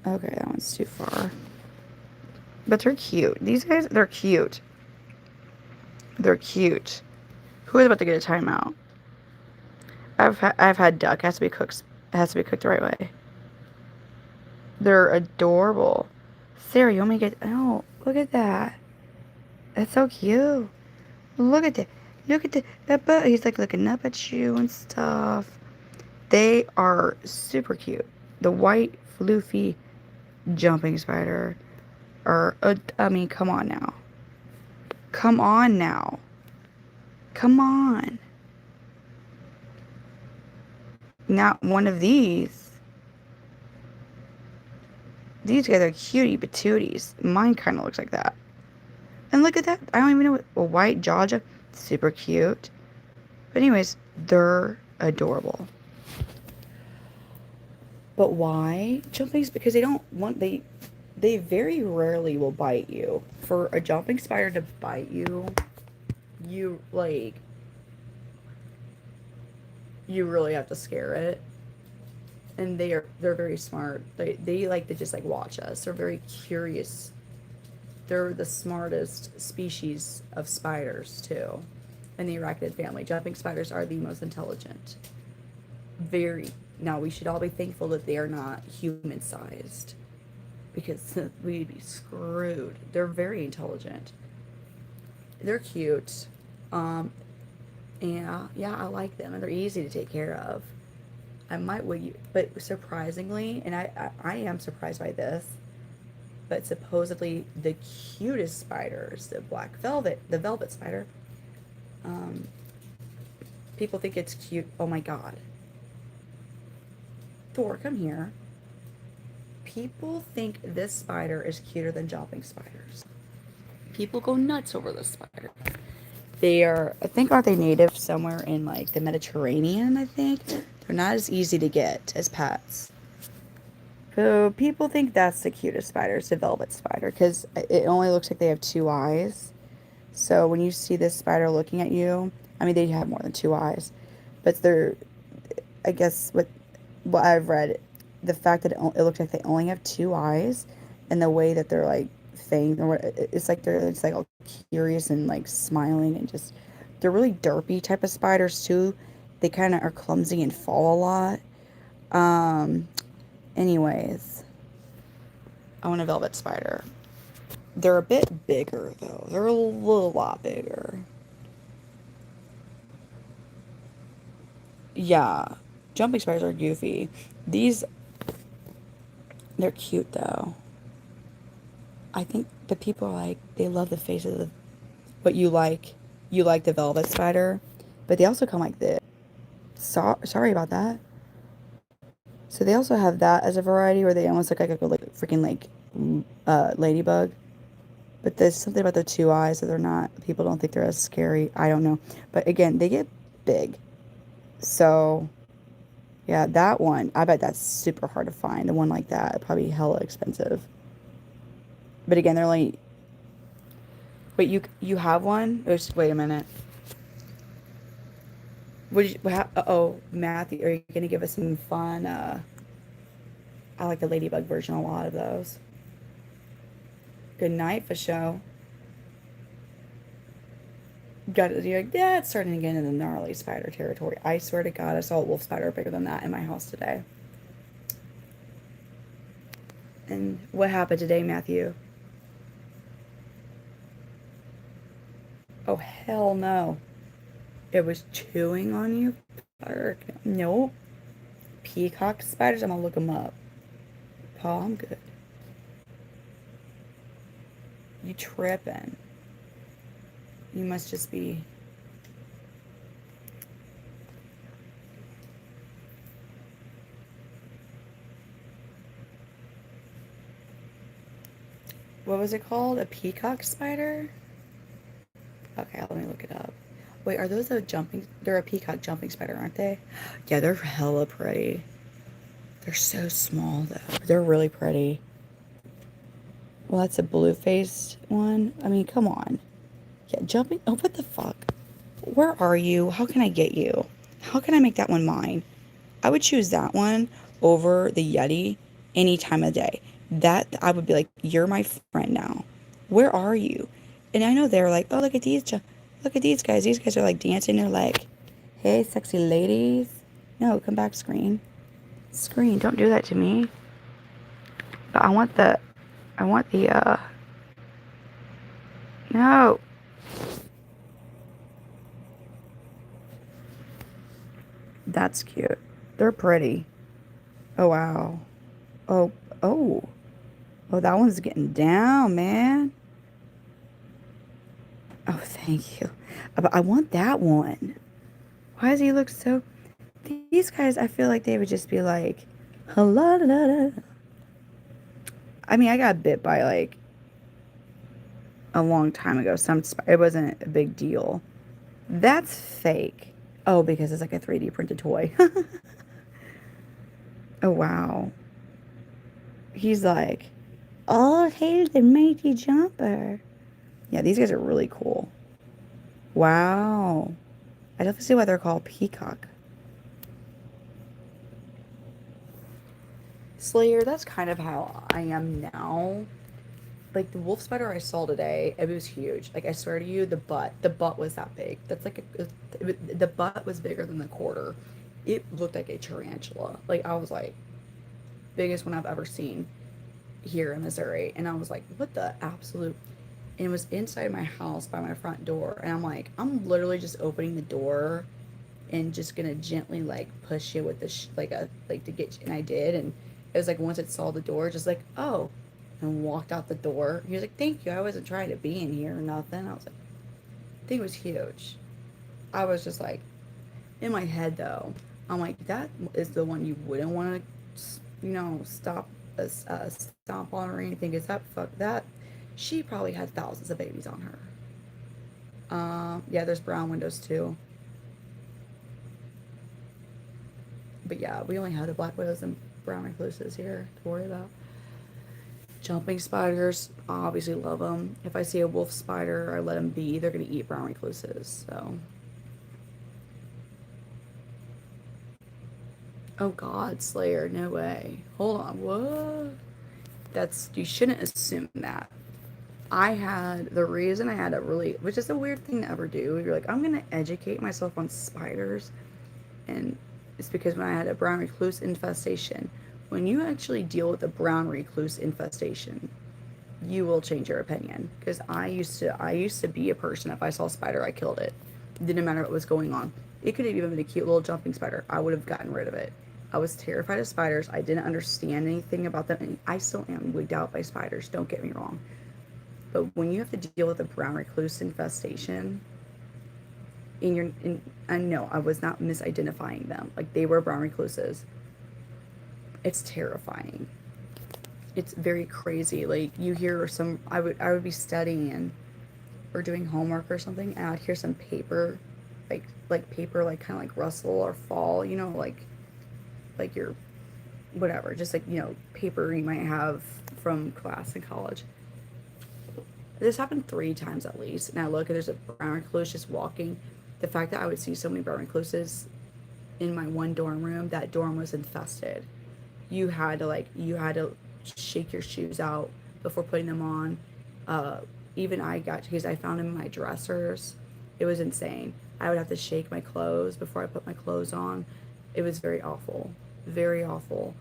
Okay, that one's too far. But they're cute. These guys, they're cute. They're cute. Who is about to get a timeout? I've had duck. It has to be cooked. It has to be cooked the right way. They're adorable. Sarah, you want me to get... Oh, look at that. That's so cute. Look at that. Look at that butt. He's like looking up at you and stuff. They are super cute. The white floofy jumping spider are... I mean, come on now. Come on now. Come on. Not one of these. These guys are cutie patooties. Mine kind of looks like that. And look at that. I don't even know what... A white Jaja. Super cute. But anyways, they're adorable. But why? Jumping... Because they don't want... They very rarely will bite you. For a jumping spider to bite you, you, like... You really have to scare it. and they're very smart. They like to just like watch us. They're very curious. They're the smartest species of spiders too. In the arachnid family, jumping spiders are the most intelligent. Very. Now we should all be thankful that they are not human sized, because we'd be screwed. They're very intelligent. They're cute. Yeah, I like them, and they're easy to take care of. I might would you, but surprisingly, and I am surprised by this, but supposedly the cutest spiders, the velvet spider, um, people think it's cute. Oh my god. Thor, come here. People think this spider is cuter than jumping spiders. People go nuts over this spider. They are, I think, aren't they native somewhere in like the Mediterranean, I think? They're not as easy to get as pets. So people think that's the cutest spider, it's a velvet spider, because it only looks like they have two eyes. So when you see this spider looking at you, I mean, they have more than two eyes, but they're, I guess, what I've read, the fact that it looks like they only have two eyes, and the way that they're like fanged, or it's like it's like all curious and like smiling, and just they're really derpy type of spiders too. They kind of are clumsy and fall a lot. Anyways, I want a velvet spider. They're a bit bigger though. They're a little lot bigger. Yeah, jumping spiders are goofy. These, they're cute though. I think the people are like, they love the face of the, what you like. You like the velvet spider, but they also come like this. Sorry about that. So they also have that as a variety where they almost look like a freaking like ladybug. But there's something about the two eyes that they're not, people don't think they're as scary. I don't know. But again, they get big. So yeah, that one, I bet that's super hard to find. The one like that, probably hella expensive. But again, they're only, wait, you have one? Or just, wait a minute. Uh-oh, Matthew, are you going to give us some fun, I like the ladybug version, a lot of those. Good night, for show. Got it. You're like, yeah, it's starting to get into the gnarly spider territory. I swear to God, I saw a wolf spider bigger than that in my house today. And what happened today, Matthew? Oh, hell no. It was chewing on you? Nope. Peacock spiders? I'm gonna look them up. Paul, I'm good. You tripping. You must just be... What was it called? A peacock spider? Okay, let me look it up. Wait, are those a jumping... They're a peacock jumping spider, aren't they? Yeah, they're hella pretty. They're so small, though. They're really pretty. Well, that's a blue-faced one. I mean, come on. Yeah, jumping... Oh, what the fuck? Where are you? How can I get you? How can I make that one mine? I would choose that one over the Yeti any time of day. That, I would be like, you're my friend now. Where are you? And I know they're like, oh, look at these guys. These guys are like dancing. They're like, hey, sexy ladies. No, come back, screen. Screen, don't do that to me. But I want the, no. That's cute. They're pretty. Oh, wow. Oh, oh. Oh, that one's getting down, man. Oh, thank you. But I want that one. Why does he look so... These guys, I feel like they would just be like, hello, da, da, da. I mean, I got bit by, like, a long time ago. It wasn't a big deal. That's fake. Oh, because it's like a 3D printed toy. Oh, wow. He's like, oh, hey, the mighty jumper. Yeah, these guys are really cool. Wow. I definitely see why they're called peacock. Slayer, that's kind of how I am now. Like the wolf spider I saw today, it was huge. Like I swear to you, the butt was that big. That's like the butt was bigger than the quarter. It looked like a tarantula. Like I was like, biggest one I've ever seen here in Missouri. And I was like, what the absolute? And it was inside my house by my front door. And I'm like, I'm literally just opening the door and just gonna gently like push it with the like to get you. And I did. And it was like once it saw the door, just like, oh, and walked out the door. He was like, thank you. I wasn't trying to be in here or nothing. I was like, I think it was huge. I was just like, in my head though, I'm like, that is the one you wouldn't want to, stomp on or anything. Is that fuck that? She probably had thousands of babies on her. Yeah, there's brown windows too. But yeah, we only have the black widows and brown recluses here to worry about. Jumping spiders, I obviously love them. If I see a wolf spider, I let them be. They're gonna eat brown recluses. So. Oh God, Slayer, no way. Hold on, what? You shouldn't assume that. The reason I had a really, which is a weird thing to ever do. You're like, I'm gonna educate myself on spiders, and it's because when I had a brown recluse infestation, when you actually deal with a brown recluse infestation, you will change your opinion. Because I used to be a person, if I saw a spider, I killed it. It didn't matter what was going on. It could have even been a cute little jumping spider. I would have gotten rid of it. I was terrified of spiders. I didn't understand anything about them, and I still am wigged out by spiders, don't get me wrong. But when you have to deal with a brown recluse infestation, I know I was not misidentifying them. Like they were brown recluses. It's terrifying. It's very crazy. Like you hear I would be studying or doing homework or something, and I'd hear some paper, like paper, like kind of like rustle or fall, like your whatever, just like, paper you might have from class in college. This happened 3 times at least. And I look and there's a brown recluse just walking. The fact that I would see so many brown recluses in my one dorm room, that dorm was infested. You had to shake your shoes out before putting them on. Even because I found them in my dressers. It was insane. I would have to shake my clothes before I put my clothes on. It was very awful. Very awful.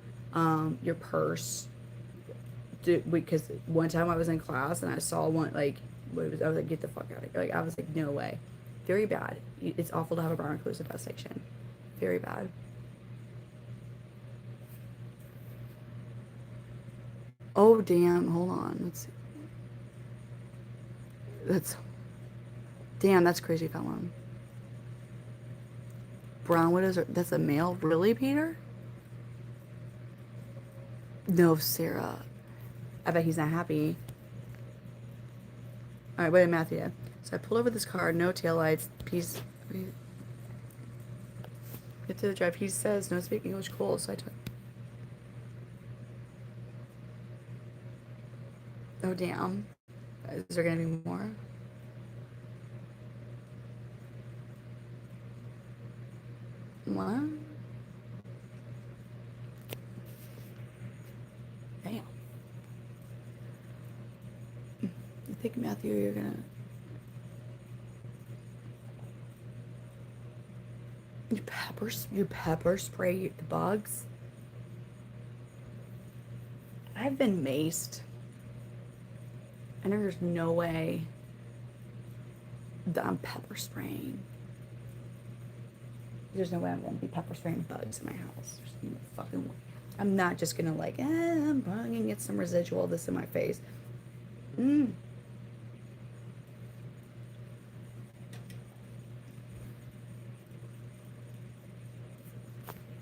Your purse. Because one time I was in class and I saw one, I was like, get the fuck out of here. Like, I was like, no way. Very bad. It's awful to have a brown recluse infestation. Very bad. Oh, damn. Hold on. Let's see. That's crazy, Fallon. Brown widows that's a male? Really, Peter? No, Sarah. I bet he's not happy. Alright, wait a minute, Matthew. So I pulled over this car, no taillights, get to the drive. He says no speak English, cool. So I took. Oh, damn. Is there gonna be more? What? Damn. I think, Matthew, you're gonna... You pepper spray the bugs? I've been maced. And there's no way that I'm pepper spraying. There's no way I'm gonna be pepper spraying bugs in my house. There's no fucking way. I'm not just gonna I'm probably gonna get some residual of this in my face.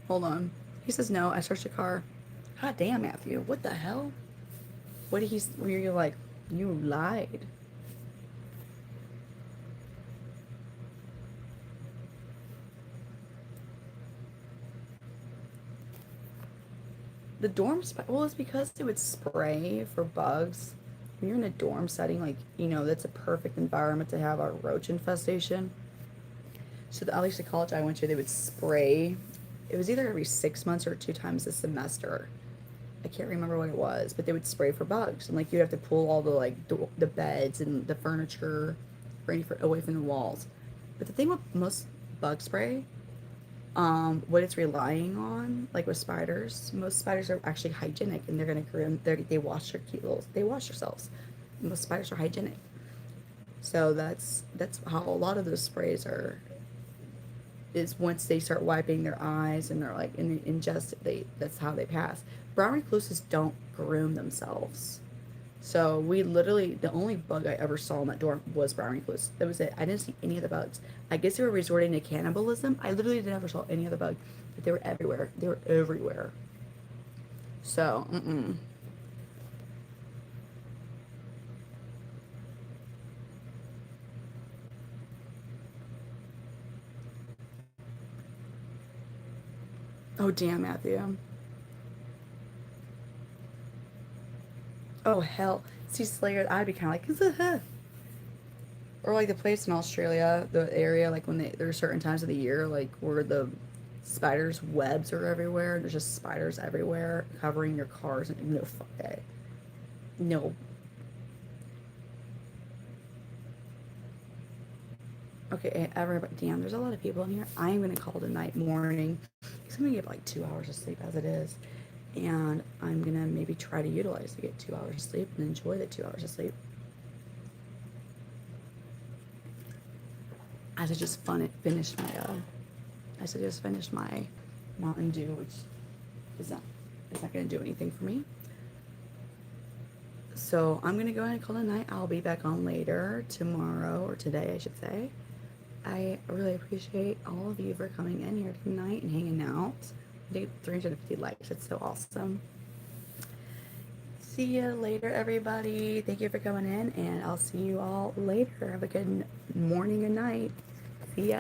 Hold on. He says no. I searched the car. God damn, Matthew. What the hell? What did where you're like, you lied. The dorm well, it's because they would spray for bugs. When you're in a dorm setting, that's a perfect environment to have a roach infestation. So at least the college I went to, they would spray. It was either every 6 months or 2 times a semester. I can't remember what it was, but they would spray for bugs, and like you'd have to pull all the like the beds and the furniture away from the walls. But the thing with most bug spray, what it's relying on, like with spiders, most spiders are actually hygienic and they're gonna groom. They wash their cute little. They wash themselves. Most spiders are hygienic, so that's how a lot of those sprays are. Is once they start wiping their eyes and they're like ingest it, that's how they pass. Brown recluses don't groom themselves. So we literally, the only bug I ever saw in that door was brown recluse. That was it. I didn't see any of the bugs. I guess they were resorting to cannibalism. I literally never saw any of the bugs, but they were everywhere. They were everywhere. So, Oh, damn, Matthew. Oh, hell. See, Slayer, I'd be kind of like, or like the place in Australia, the area, like when there are certain times of the year, like where the spiders' webs are everywhere. There's just spiders everywhere covering your cars. And no, fuck that. No. Okay, everybody, damn, there's a lot of people in here. I am going to call tonight morning because I'm going to get like 2 hours of sleep as it is. And I'm going to maybe try to utilize to get 2 hours of sleep and enjoy the 2 hours of sleep. As I just finished my Mountain Dew, which is not going to do anything for me. So I'm going to go ahead and call it a night. I'll be back on later, tomorrow, or today, I should say. I really appreciate all of you for coming in here tonight and hanging out. I did 350 likes. It's so awesome. See you later, everybody. Thank you for coming in, and I'll see you all later. Have a good morning and night. See ya.